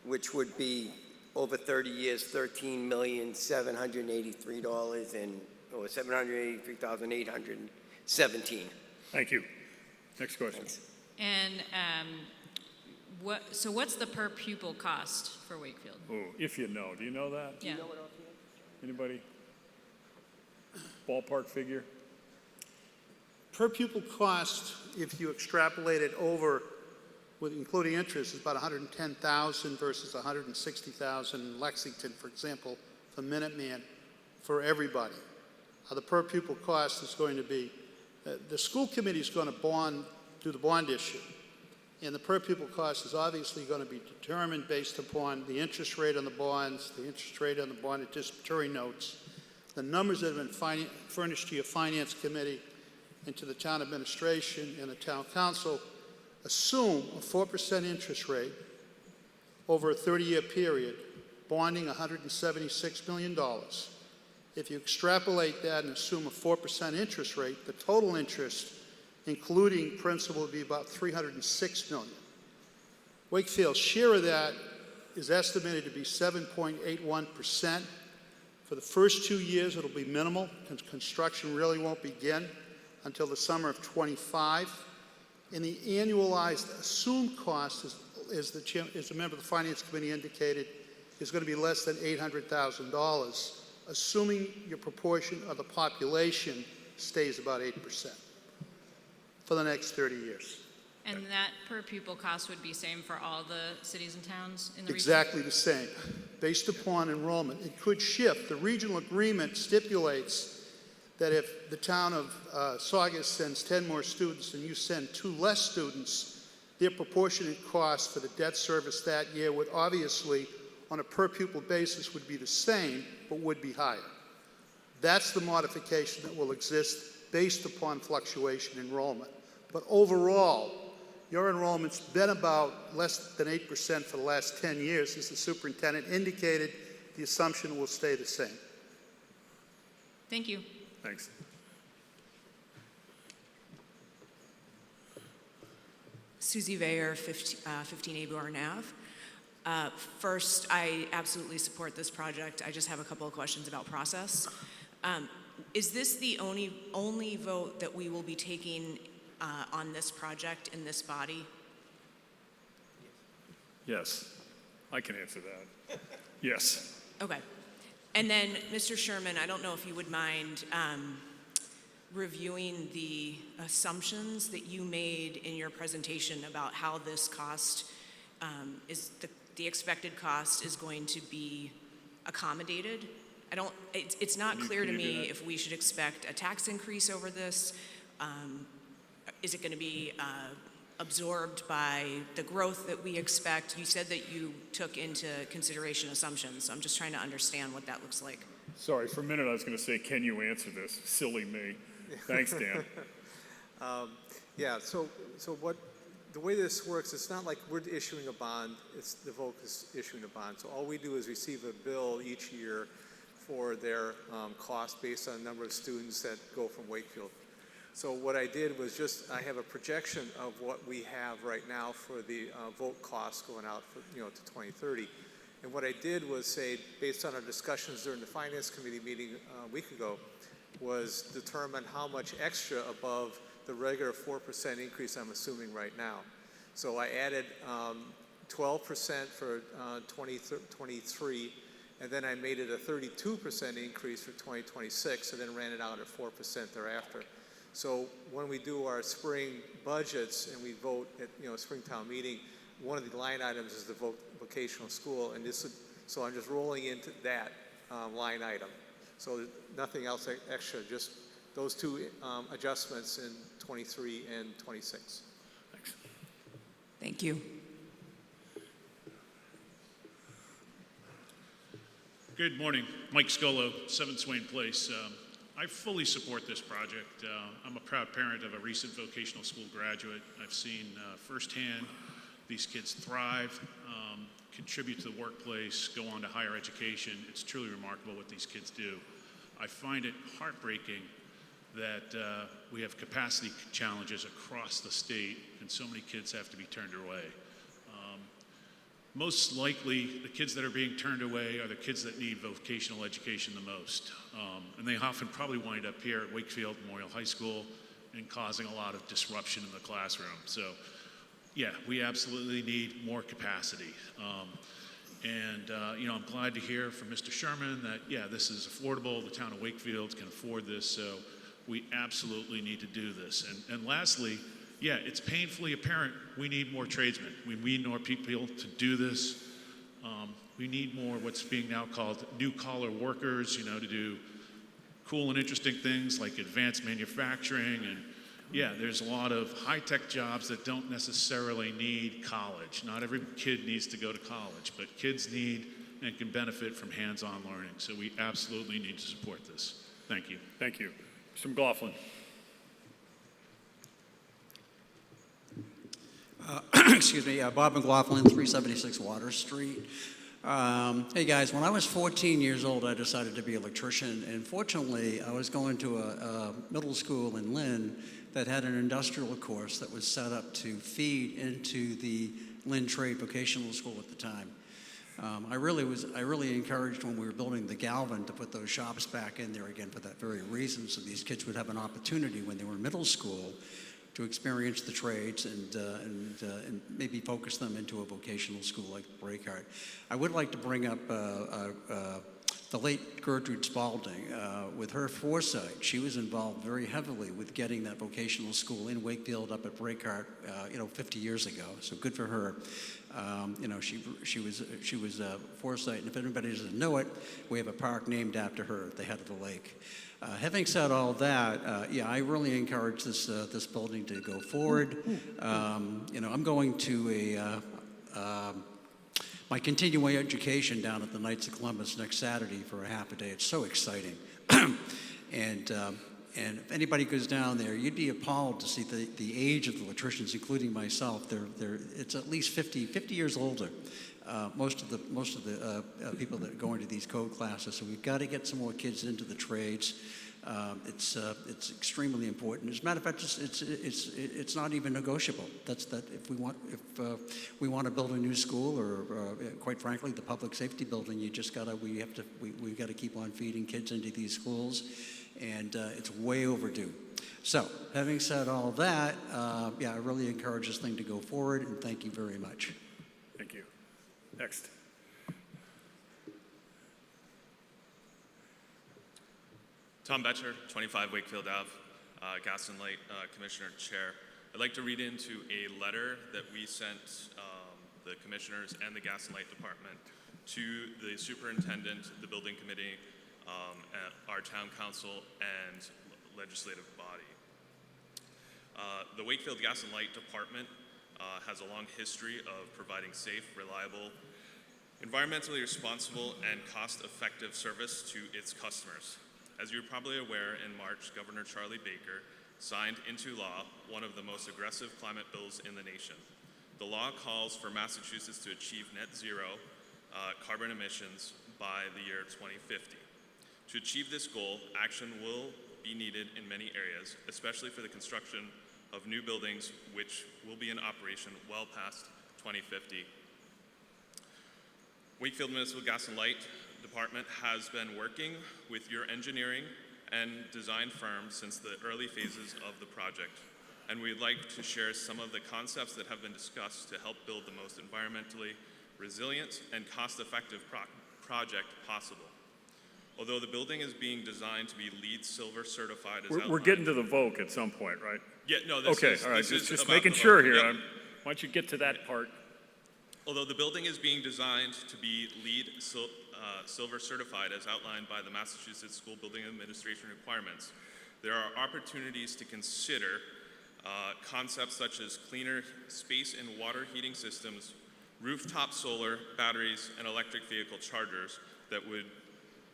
which would be over 30 years, $13,783 or $783,817. Thank you. Next question. Thanks. And what's the per pupil cost for Wakefield? Oh, if you know. Do you know that? Yeah. Anybody? Ballpark figure? Per pupil cost, if you extrapolate it over, with including interest, is about $110,000 versus $160,000 in Lexington, for example, for Minuteman, for everybody. The per pupil cost is going to be, the school committee is going to do the bond issue, and the per pupil cost is obviously going to be determined based upon the interest rate on the bonds, the interest rate on the bond anticipatory notes, the numbers that have been furnished to your finance committee and to the town administration and the town council. Assume a 4% interest rate over a 30-year period, bonding $176 million. If you extrapolate that and assume a 4% interest rate, the total interest, including principal, would be about $306 million. Wakefield's share of that is estimated to be 7.81%. For the first 2 years, it'll be minimal. Construction really won't begin until the summer of '25. And the annualized assumed cost, as a member of the Finance Committee indicated, is going to be less than $800,000, assuming your proportion of the population stays about 8% for the next 30 years. And that per pupil cost would be same for all the cities and towns in the region? Exactly the same, based upon enrollment. It could shift. The regional agreement stipulates that if the town of Saugus sends 10 more students and you send 2 less students, their proportionate cost for the debt service that year would obviously, on a per pupil basis, would be the same, but would be higher. That's the modification that will exist based upon fluctuation in enrollment. But overall, your enrollment's been about less than 8% for the last 10 years. As the superintendent indicated, the assumption will stay the same. Thank you. Thanks. Susie Vayer, 15 Abuar Ave. First, I absolutely support this project. I just have a couple of questions about process. Is this the only vote that we will be taking on this project in this body? Yes, I can answer that. Yes. Okay. And then, Mr. Sherman, I don't know if you would mind reviewing the assumptions that you made in your presentation about how this cost the expected cost is going to be accommodated. It's not clear to me if we should expect a tax increase over this. Is it going to be absorbed by the growth that we expect? You said that you took into consideration assumptions. So I'm just trying to understand what that looks like. Sorry, for a minute I was going to say, can you answer this? Silly me. Thanks, Dan. Yeah, so the way this works, it's not like we're issuing a bond, it's the VOC is issuing a bond. So all we do is receive a bill each year for their cost based on the number of students that go from Wakefield. So what I did was I have a projection of what we have right now for the vote costs going out for, to 2030. And what I did was say, based on our discussions during the Finance Committee meeting a week ago, was determine how much extra above the regular 4% increase I'm assuming right now. So I added 12% for 2023, and then I made it a 32% increase for 2026, and then ran it out at 4% thereafter. So when we do our spring budgets and we vote at spring town meeting, one of the line items is the vocational school, and so I'm just rolling into that line item. So nothing else extra, just those two adjustments in 23 and 26. Thanks. Thank you. Good morning. Mike Scolo, 7 Swain Place. I fully support this project. I'm a proud parent of a recent vocational school graduate. I've seen firsthand these kids thrive, contribute to the workplace, go on to higher education. It's truly remarkable what these kids do. I find it heartbreaking that we have capacity challenges across the state and so many kids have to be turned away. Most likely, the kids that are being turned away are the kids that need vocational education the most. And they often probably wind up here at Wakefield Memorial High School and causing a lot of disruption in the classroom. So, yeah, we absolutely need more capacity. I'm glad to hear from Mr. Sherman that, yeah, this is affordable. The town of Wakefield can afford this, so we absolutely need to do this. And lastly, yeah, it's painfully apparent we need more tradesmen. We need more people to do this. We need more what's being now called new-collar workers, to do cool and interesting things like advanced manufacturing. And yeah, there's a lot of high-tech jobs that don't necessarily need college. Not every kid needs to go to college, but kids need and can benefit from hands-on learning. So we absolutely need to support this. Thank you. Thank you. Mr. McLaughlin. Excuse me, Bob McLaughlin, 376 Water Street. Hey guys, when I was 14 years old, I decided to be an electrician, and fortunately, I was going to a middle school in Lynn that had an industrial course that was set up to feed into the Lynn Trade Vocational School at the time. I really encouraged when we were building the Galvin to put those shops back in there again for that very reason, so these kids would have an opportunity when they were in middle school to experience the trades and maybe focus them into a vocational school like Breakheart. I would like to bring up the late Gertrude Spalding. With her foresight, she was involved very heavily with getting that vocational school in Wakefield up at Breakheart, 50 years ago. So good for her. She was foresight, and if anybody doesn't know it, we have a park named after her at the head of the lake. Having said all that, I really encourage this building to go forward. I'm going to my continuing education down at the Knights of Columbus next Saturday for a half a day. It's so exciting. And if anybody goes down there, you'd be appalled to see the age of the electricians, including myself. It's at least 50 years older. Most of the people that go into these code classes. So we've got to get some more kids into the trades. It's extremely important. As a matter of fact, it's not even negotiable. That's that if we want to build a new school, or quite frankly, the public safety building, we gotta keep on feeding kids into these schools, and it's way overdue. So, having said all that, I really encourage this thing to go forward, and thank you very much. Thank you. Next. Tom Betcher, 25 Wakefield Ave, Gas and Light Commissioner Chair. I'd like to read into a letter that we sent the commissioners and the Gas and Light Department to the Superintendent, the Building Committee, our Town Council, and legislative body. The Wakefield Gas and Light Department has a long history of providing safe, reliable, environmentally responsible, and cost-effective service to its customers. As you're probably aware, in March, Governor Charlie Baker signed into law one of the most aggressive climate bills in the nation. The law calls for Massachusetts to achieve net zero carbon emissions by the year 2050. To achieve this goal, action will be needed in many areas, especially for the construction of new buildings, which will be in operation well past 2050. Wakefield Municipal Gas and Light Department has been working with your engineering and design firm since the early phases of the project, and we'd like to share some of the concepts that have been discussed to help build the most environmentally resilient and cost-effective project possible. Although the building is being designed to be LEED Silver certified, We're getting to the vote at some point, right? Yeah, no, this okay, is, all right, this is just about making the sure vote. here. Yep. Why don't you get to that part? Although the building is being designed to be LEED Silver certified as outlined by the Massachusetts School Building Administration requirements, there are opportunities to consider concepts such as cleaner space and water heating systems, rooftop solar, batteries, and electric vehicle chargers that would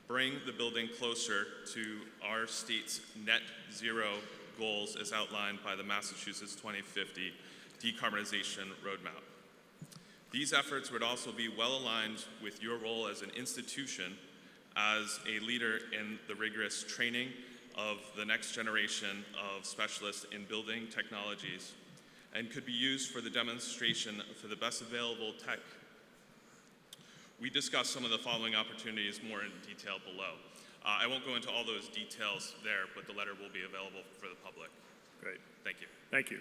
bring the building closer to our state's net zero goals as outlined by the Massachusetts 2050 decarbonization roadmap. These efforts would also be well aligned with your role as an institution as a leader in the rigorous training of the next generation of specialists in building technologies, and could be used for the demonstration for the best available tech. We discussed some of the following opportunities more in detail below. I won't go into all those details there, but the letter will be available for the public. Great. Thank you. Thank you.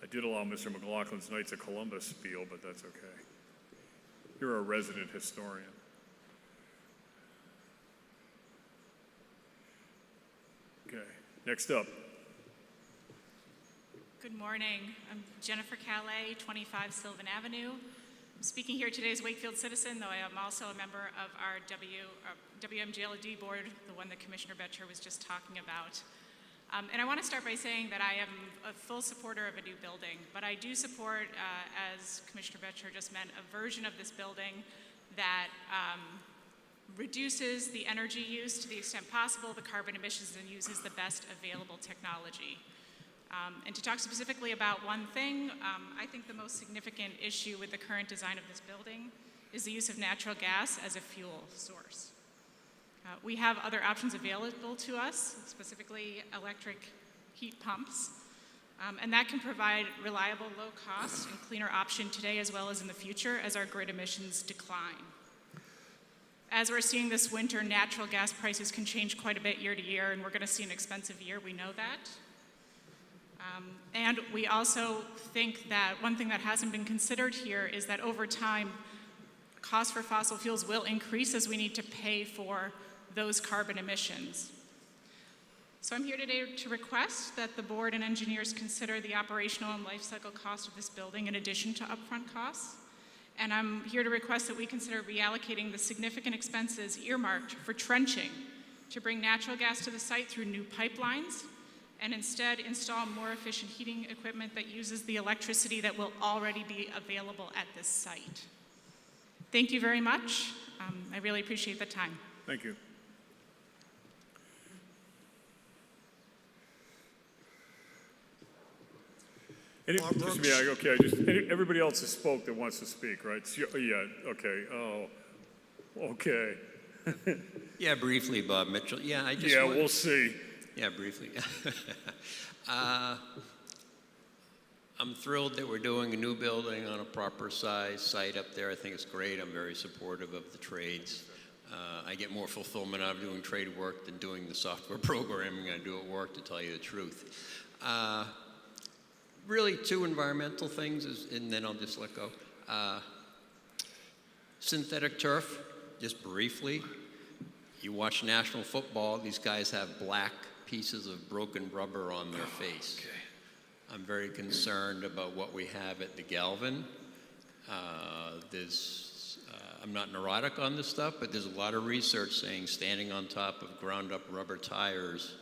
I did allow Mr. McLaughlin's Knights of Columbus spiel, but that's okay. You're a resident historian. Okay, next up. Good morning. I'm Jennifer Calais, 25 Sylvan Avenue. I'm speaking here today as Wakefield citizen, though I am also a member of our WMGLD board, the one that Commissioner Betcher was just talking about. And I want to start by saying that I am a full supporter of a new building, but I do support, as Commissioner Betcher just meant, a version of this building that reduces the energy use to the extent possible, the carbon emissions, and uses the best available technology. And to talk specifically about one thing, I think the most significant issue with the current design of this building is the use of natural gas as a fuel source. We have other options available to us, specifically electric heat pumps, and that can provide reliable, low cost, and cleaner option today as well as in the future as our grid emissions decline. As we're seeing this winter, natural gas prices can change quite a bit year to year, and we're going to see an expensive year, we know that. And we also think that one thing that hasn't been considered here is that over time, costs for fossil fuels will increase as we need to pay for those carbon emissions. So I'm here today to request that the board and engineers consider the operational and life cycle cost of this building in addition to upfront costs. And I'm here to request that we consider reallocating the significant expenses earmarked for trenching to bring natural gas to the site through new pipelines, and instead install more efficient heating equipment that uses the electricity that will already be available at this site. Thank you very much. I really appreciate the time. Thank you. Everybody else has spoke that wants to speak, right? Yeah, okay, oh, okay. Yeah, briefly, Bob Mitchell. Yeah, I just Yeah, we'll see. Yeah, briefly. I'm thrilled that we're doing a new building on a proper size site up there. I think it's great. I'm very supportive of the trades. I get more fulfillment out of doing trade work than doing the software programming I do at work, to tell you the truth. Really, two environmental things, and then I'll just let go. Synthetic turf, just briefly. You watch national football, these guys have black pieces of broken rubber on their face. Okay. I'm very concerned about what we have at the Galvin. I'm not neurotic on this stuff, but there's a lot of research saying standing on top of ground up rubber tires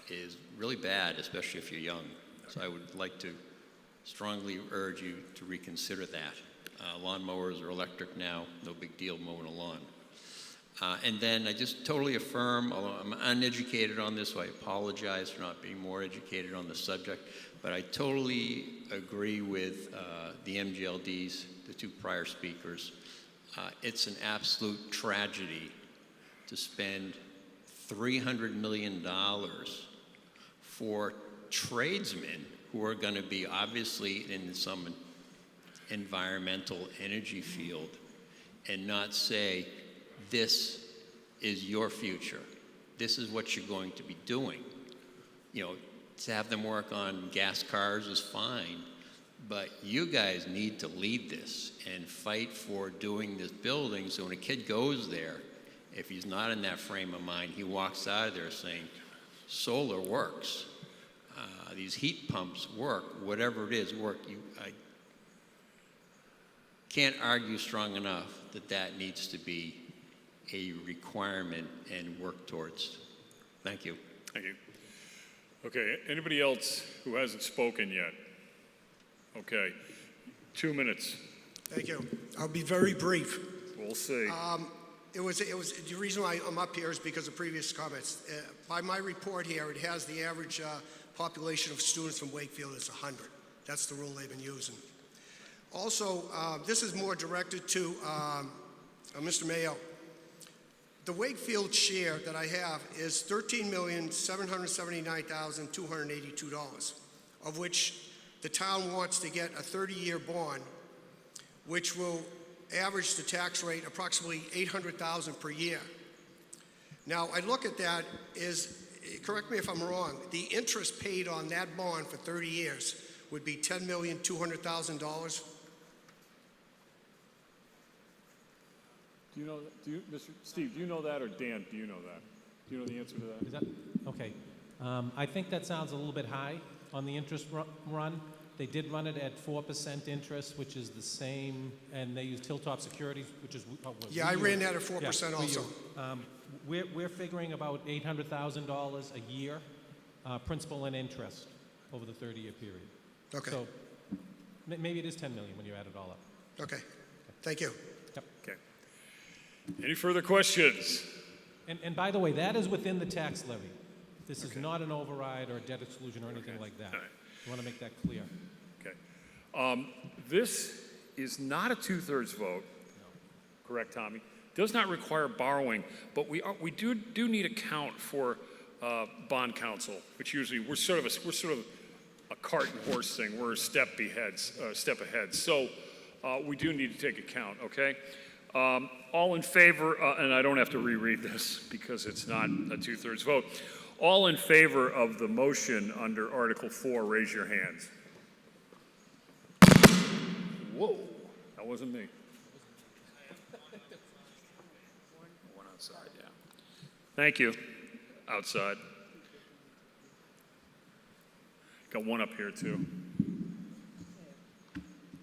is really bad, especially if you're young. So I would like to strongly urge you to reconsider that. Lawn mowers are electric now, no big deal mowing a lawn. And then I just totally affirm, although I'm uneducated on this, so I apologize for not being more educated on the subject, but I totally agree with the MGLDs, the two prior speakers. It's an absolute tragedy to spend $300 million for tradesmen who are going to be obviously in some environmental energy field and not say, this is your future. This is what you're going to be doing. You know, to have them work on gas cars is fine, but you guys need to lead this and fight for doing this building so when a kid goes there, if he's not in that frame of mind, he walks out of there saying, solar works. These heat pumps work, whatever it is, work. I can't argue strong enough that that needs to be a requirement and work towards. Thank you. Thank you. Okay, anybody else who hasn't spoken yet? Okay, 2 minutes. Thank you. I'll be very brief. We'll see. It was the reason why I'm up here is because of previous comments. By my report here, it has the average population of students from Wakefield is 100. That's the rule they've been using. Also, this is more directed to Mr. Mayo. The Wakefield share that I have is $13,779,282, of which the town wants to get a 30-year bond, which will average the tax rate approximately $800,000 per year. Now, I look at that is, correct me if I'm wrong, the interest paid on that bond for 30 years would be $10,200,000. Do you know, Mr. Steve, do you know that, or Dan, do you know that? Do you know the answer to that? Is that okay? I think that sounds a little bit high on the interest run. They did run it at 4% interest, which is the same, and they used Hilltop Securities, which is Yeah, I ran that at 4% also. We're figuring about $800,000 a year, principal and interest over the 30-year period. Okay. So maybe it is 10 million when you add it all up. Okay. Thank you. Yep. Okay. Any further questions? And by the way, that is within the tax levy. This is not an override or a debt exclusion or anything like that. All right. I want to make that clear. Okay. This is not a two-thirds vote. No. Correct, Tommy? Does not require borrowing, but we do need a count for bond counsel, which usually we're sort of a cart and horse thing. We're a step ahead. So we do need to take a count. Okay. All in favor, and I don't have to reread this because it's not a two-thirds vote. All in favor of the motion under Article 4, raise your hands. Whoa, that wasn't me. One outside, yeah. Thank you. Outside. Got one up here, too.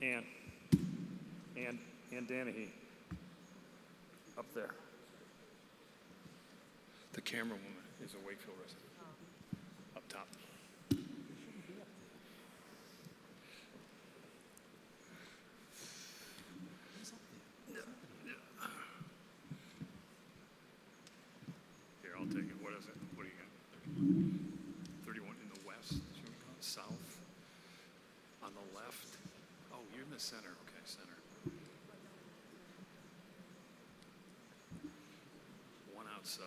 Ann Danahy. Up there. The camera woman is a Wakefield resident. Up top. Here, I'll take it. What is it? What do you got? 31 in the west. South. On the left. Oh, you're in the center. Okay, center. outside.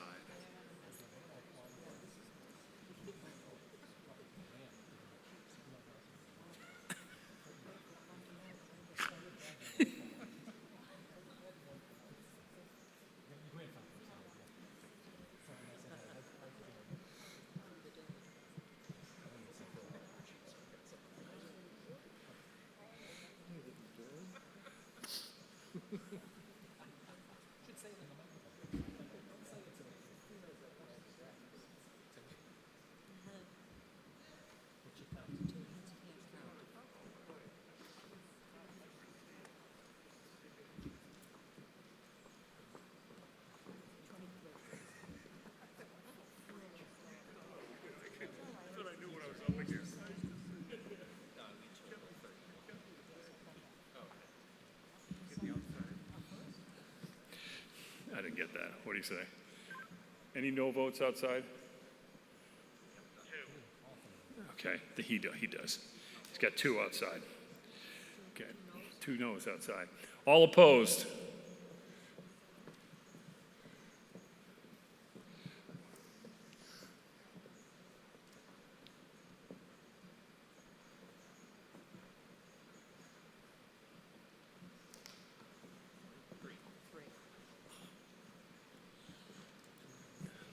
I didn't get that. What do you say? Any no votes outside? Okay, he does. He's got 2 outside. Okay, 2 no's outside. All opposed?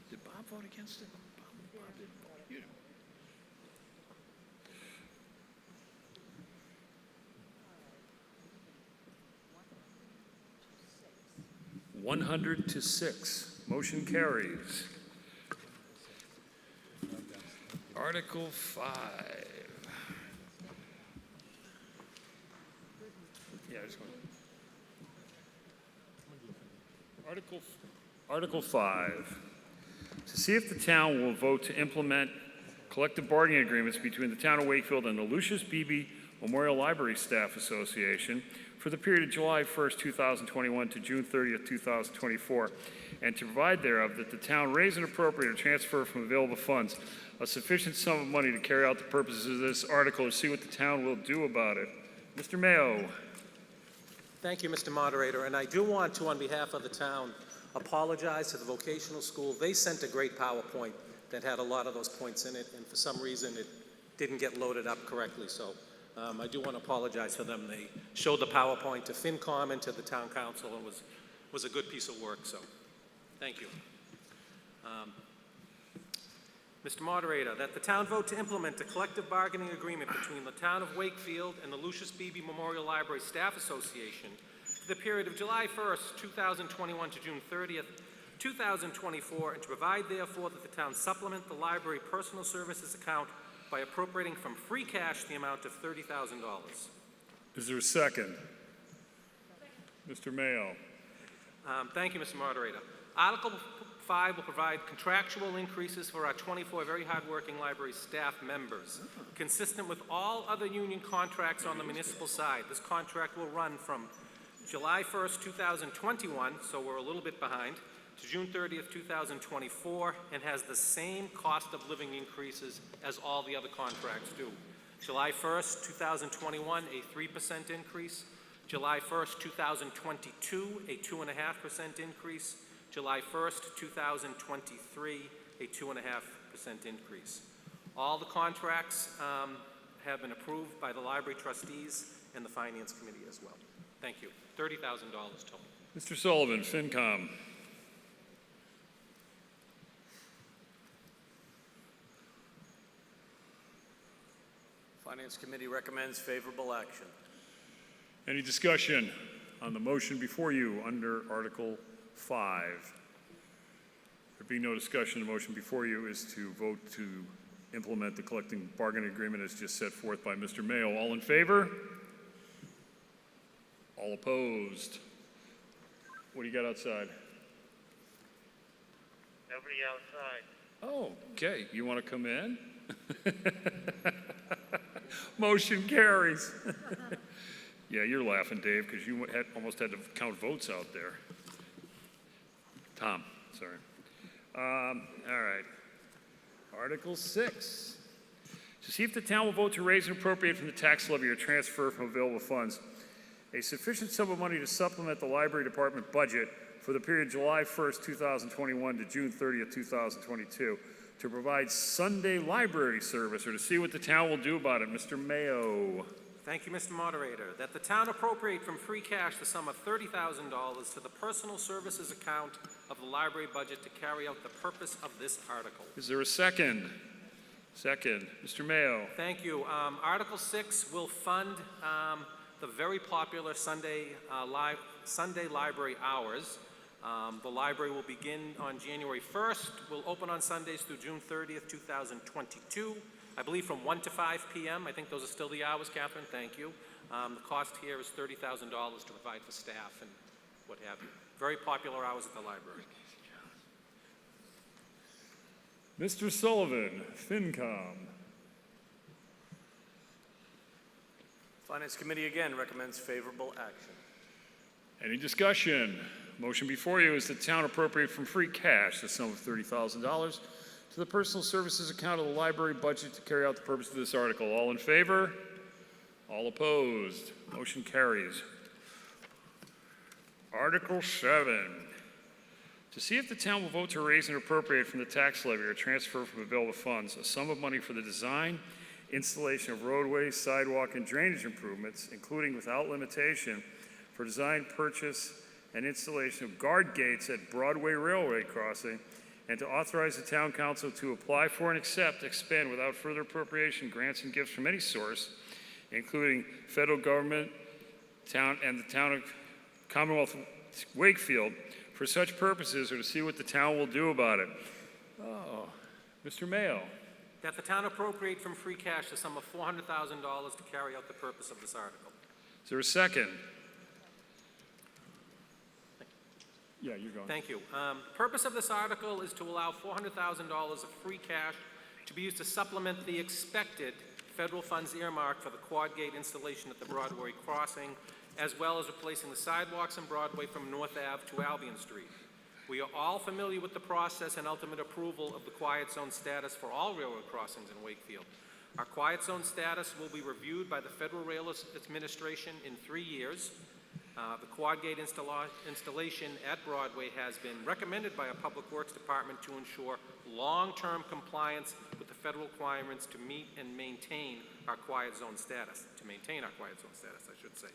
Did Bob vote against it? Bob didn't vote. You didn't. 100 to 6. Motion carries. Article 5. Yeah, I just want Article 5. To see if the town will vote to implement collective bargaining agreements between the town of Wakefield and the Lucius Beebe Memorial Library Staff Association for the period of July 1st, 2021 to June 30th, 2024, and to provide thereof that the town raise and appropriate or transfer from available funds a sufficient sum of money to carry out the purposes of this article, to see what the town will do about it. Mr. Mayo. Thank you, Mr. Moderator, and I do want to, on behalf of the town, apologize to the vocational school. They sent a great PowerPoint that had a lot of those points in it, and for some reason it didn't get loaded up correctly, so I do want to apologize for them. They showed the PowerPoint to FinCom and to the town council, and was a good piece of work, so thank you. Mr. Moderator, that the town vote to implement a collective bargaining agreement between the town of Wakefield and the Lucius Beebe Memorial Library Staff Association for the period of July 1st, 2021 to June 30th, 2024, and to provide therefore that the town supplement the library personal services account by appropriating from free cash the amount of $30,000. Is there a second? Mr. Mayo. Thank you, Mr. Moderator. Article 5 will provide contractual increases for our 24 very hardworking library staff members, consistent with all other union contracts on the municipal side. This contract will run from July 1st, 2021, so we're a little bit behind, to June 30th, 2024, and has the same cost of living increases as all the other contracts do. July 1st, 2021, a 3% increase. July 1st, 2022, a 2.5% increase. July 1st, 2023, a 2.5% increase. All the contracts have been approved by the library trustees and the finance committee as well. Thank you. $30,000 total. Mr. Sullivan, FinCom. Finance Committee recommends favorable action. Any discussion on the motion before you under Article 5? There being no discussion, the motion before you is to vote to implement the collective bargaining agreement as just set forth by Mr. Mayo. All in favor? All opposed? What do you got outside? Nobody outside. Oh, okay. You want to come in? Motion carries. Yeah, you're laughing, Dave, because you almost had to count votes out there. Tom, sorry. All right. Article 6. To see if the town will vote to raise and appropriate from the tax levy or transfer from available funds a sufficient sum of money to supplement the library department budget for the period July 1st, 2021 to June 30th, 2022, to provide Sunday library service, or to see what the town will do about it. Mr. Mayo. Thank you, Mr. Moderator. That the town appropriate from free cash the sum of $30,000 to the personal services account of the library budget to carry out the purpose of this article. Is there a second? Second. Mr. Mayo. Thank you. Article 6 will fund the very popular Sunday library hours. The library will begin on January 1st, will open on Sundays through June 30th, 2022, I believe from 1 to 5 p.m. I think those are still the hours, Catherine, thank you. The cost here is $30,000 to provide for staff and what have you. Very popular hours at the library. Mr. Sullivan, FinCom. Finance Committee again recommends favorable action. Any discussion? Motion before you is the town appropriate from free cash the sum of $30,000 to the personal services account of the library budget to carry out the purpose of this article. All in favor? All opposed? Motion carries. Article 7. To see if the town will vote to raise and appropriate from the tax levy or transfer from available funds a sum of money for the design, installation of roadways, sidewalk, and drainage improvements, including without limitation, for design, purchase, and installation of guard gates at Broadway Railway Crossing, and to authorize the town council to apply for and accept, expend without further appropriation grants and gifts from any source, including federal government, town, and the town of Commonwealth Wakefield, for such purposes, or to see what the town will do about it. Oh, Mr. Mayo. That the town appropriate from free cash the sum of $400,000 to carry out the purpose of this article. Is there a second? Yeah, you're going. Thank you. Purpose of this article is to allow $400,000 of free cash to be used to supplement the expected federal funds earmarked for the quad gate installation at the Broadway crossing, as well as replacing the sidewalks in Broadway from North Ave to Albion Street. We are all familiar with the process and ultimate approval of the quiet zone status for all railroad crossings in Wakefield. Our quiet zone status will be reviewed by the Federal Rail Administration in 3 years. The quad gate installation at Broadway has been recommended by our Public Works Department to ensure long-term compliance with the federal requirements to meet and maintain our quiet zone status, I should say.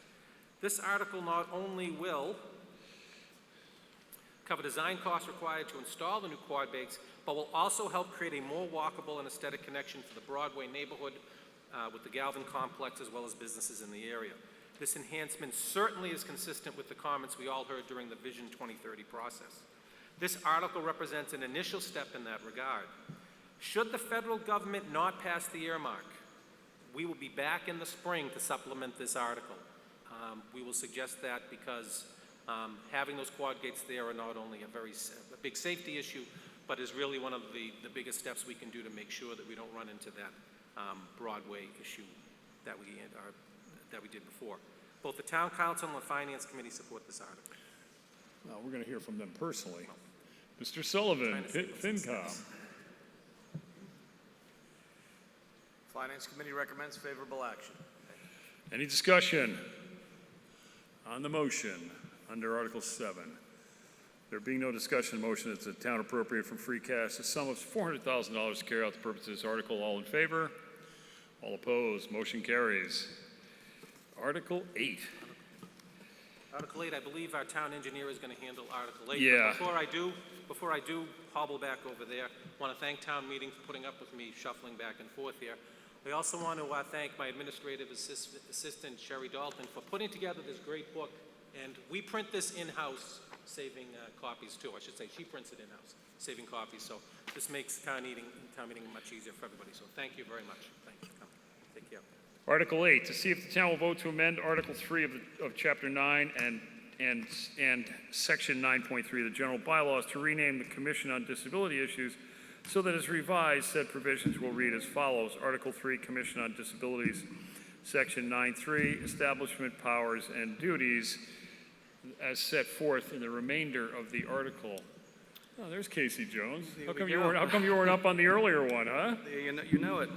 This article not only will cover design costs required to install the new quad gates, but will also help create a more walkable and aesthetic connection for the Broadway neighborhood with the Galvin complex as well as businesses in the area. This enhancement certainly is consistent with the comments we all heard during the Vision 2030 process. This article represents an initial step in that regard. Should the federal government not pass the earmark, we will be back in the spring to supplement this article. We will suggest that because having those quad gates there are not only a big safety issue, but is really one of the biggest steps we can do to make sure that we don't run into that Broadway issue that we did before. Both the Town Council and the Finance Committee support this article. Well, we're going to hear from them personally. Mr. Sullivan, FinCom. Finance Committee recommends favorable action. Any discussion on the motion under Article 7? There being no discussion, the motion is the town appropriate from free cash the sum of $400,000 to carry out the purpose of this article. All in favor? All opposed? Motion carries. Article 8. Article 8, I believe our town engineer is going to handle Article 8. Yeah. But before I do hobble back over there, I want to thank town meeting for putting up with me shuffling back and forth here. I also want to thank my administrative assistant, Sherry Dalton, for putting together this great book. And we print this in-house, saving copies too. I should say she prints it in-house, saving copies. So this makes town meeting much easier for everybody. So thank you very much. Thank you. Take care. Article 8, to see if the town will vote to amend Article 3 of Chapter 9 and Section 9.3 of the general bylaws to rename the Commission on Disability Issues so that as revised, said provisions will read as follows. Article 3, Commission on Disabilities, Section 9.3, Establishment Powers and Duties as set forth in the remainder of the article. Oh, there's Casey Jones. How come you weren't up on the earlier one, huh? You know it.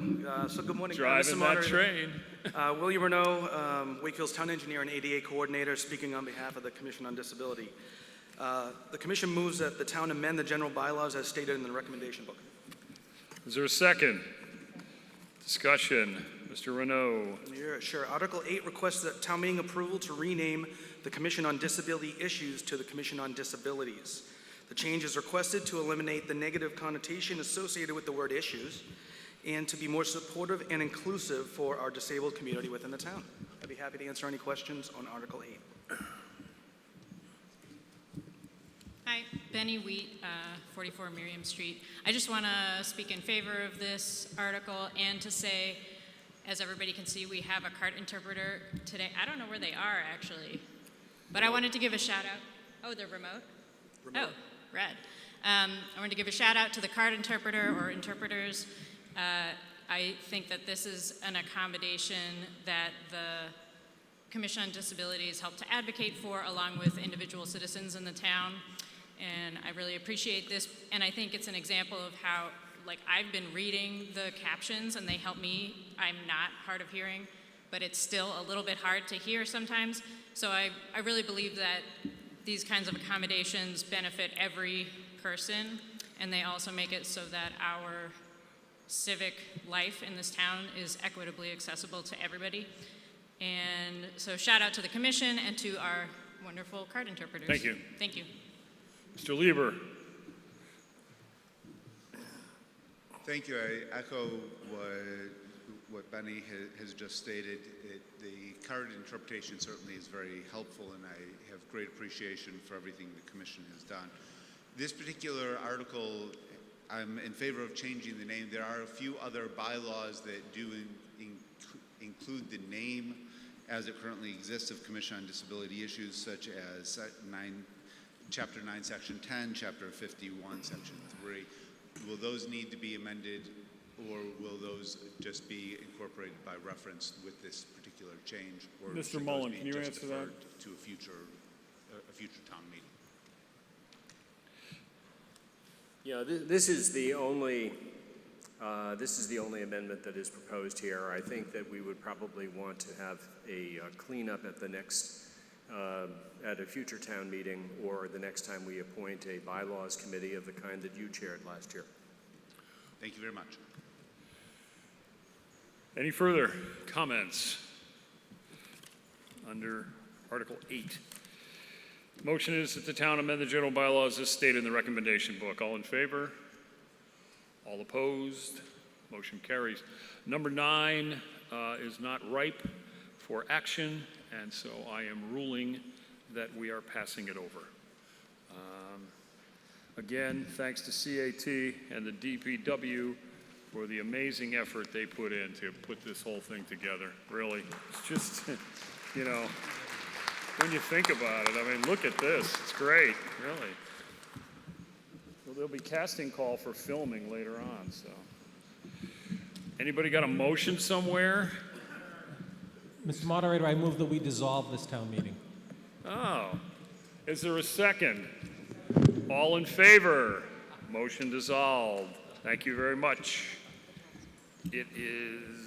So good morning, Driving Mr. that Moderator. train. William Renaud, Wakefield's Town Engineer and ADA Coordinator, speaking on behalf of the Commission on Disability. The commission moves that the town amend the general bylaws as stated in the recommendation book. Is there a second? Discussion. Mr. Renaud. Yeah, sure. Article 8 requests that town meeting approval to rename the Commission on Disability Issues to the Commission on Disabilities. The change is requested to eliminate the negative connotation associated with the word issues and to be more supportive and inclusive for our disabled community within the town. I'd be happy to answer any questions on Article 8. Hi, Benny Wheat, 44 Miriam Street. I just want to speak in favor of this article and to say, as everybody can see, we have a cart interpreter today. I don't know where they are, actually, but I wanted to give a shout out. Oh, they're remote? Oh, red. I wanted to give a shout out to the cart interpreter or interpreters. I think that this is an accommodation that the Commission on Disabilities helped to advocate for along with individual citizens in the town. And I really appreciate this. And I think it's an example of how, like, I've been reading the captions and they help me. I'm not hard of hearing, but it's still a little bit hard to hear sometimes. So I really believe that these kinds of accommodations benefit every person, and they also make it so that our civic life in this town is equitably accessible to everybody. And so shout out to the commission and to our wonderful card interpreters. Thank you. Thank you. Mr. Lieber. Thank you. I echo what Benny has just stated. The card interpretation certainly is very helpful, and I have great appreciation for everything the Commission has done. This particular article, I'm in favor of changing the name. There are a few other bylaws that do include the name as it currently exists of Commission on Disability Issues, such as Chapter 9, Section 10, Chapter 51, Section 3. Will those need to be amended, or will those just be incorporated by reference with this particular change? Or Mr. Mullen, can you just answer that? deferred to a future town meeting? Yeah, this is the only amendment that is proposed here. I think that we would probably want to have a cleanup at the next, at a future town meeting, or the next time we appoint a bylaws committee of the kind that you chaired last year. Thank you very much. Any further comments under Article 8? Motion is that the town amend the general bylaws as stated in the recommendation book. All in favor? All opposed? Motion carries. Number 9 is not ripe for action, and so I am ruling that we are passing it over. Again, thanks to CAT and the DPW for the amazing effort they put in to put this whole thing together. Really, it's just, you know, when you think about it, I mean, look at this. It's great, really. Well, there'll be casting call for filming later on, so. Anybody got a motion somewhere? Mr. Moderator, I move that we dissolve this town meeting. Oh, is there a second? All in favor? Motion dissolved. Thank you very much. It is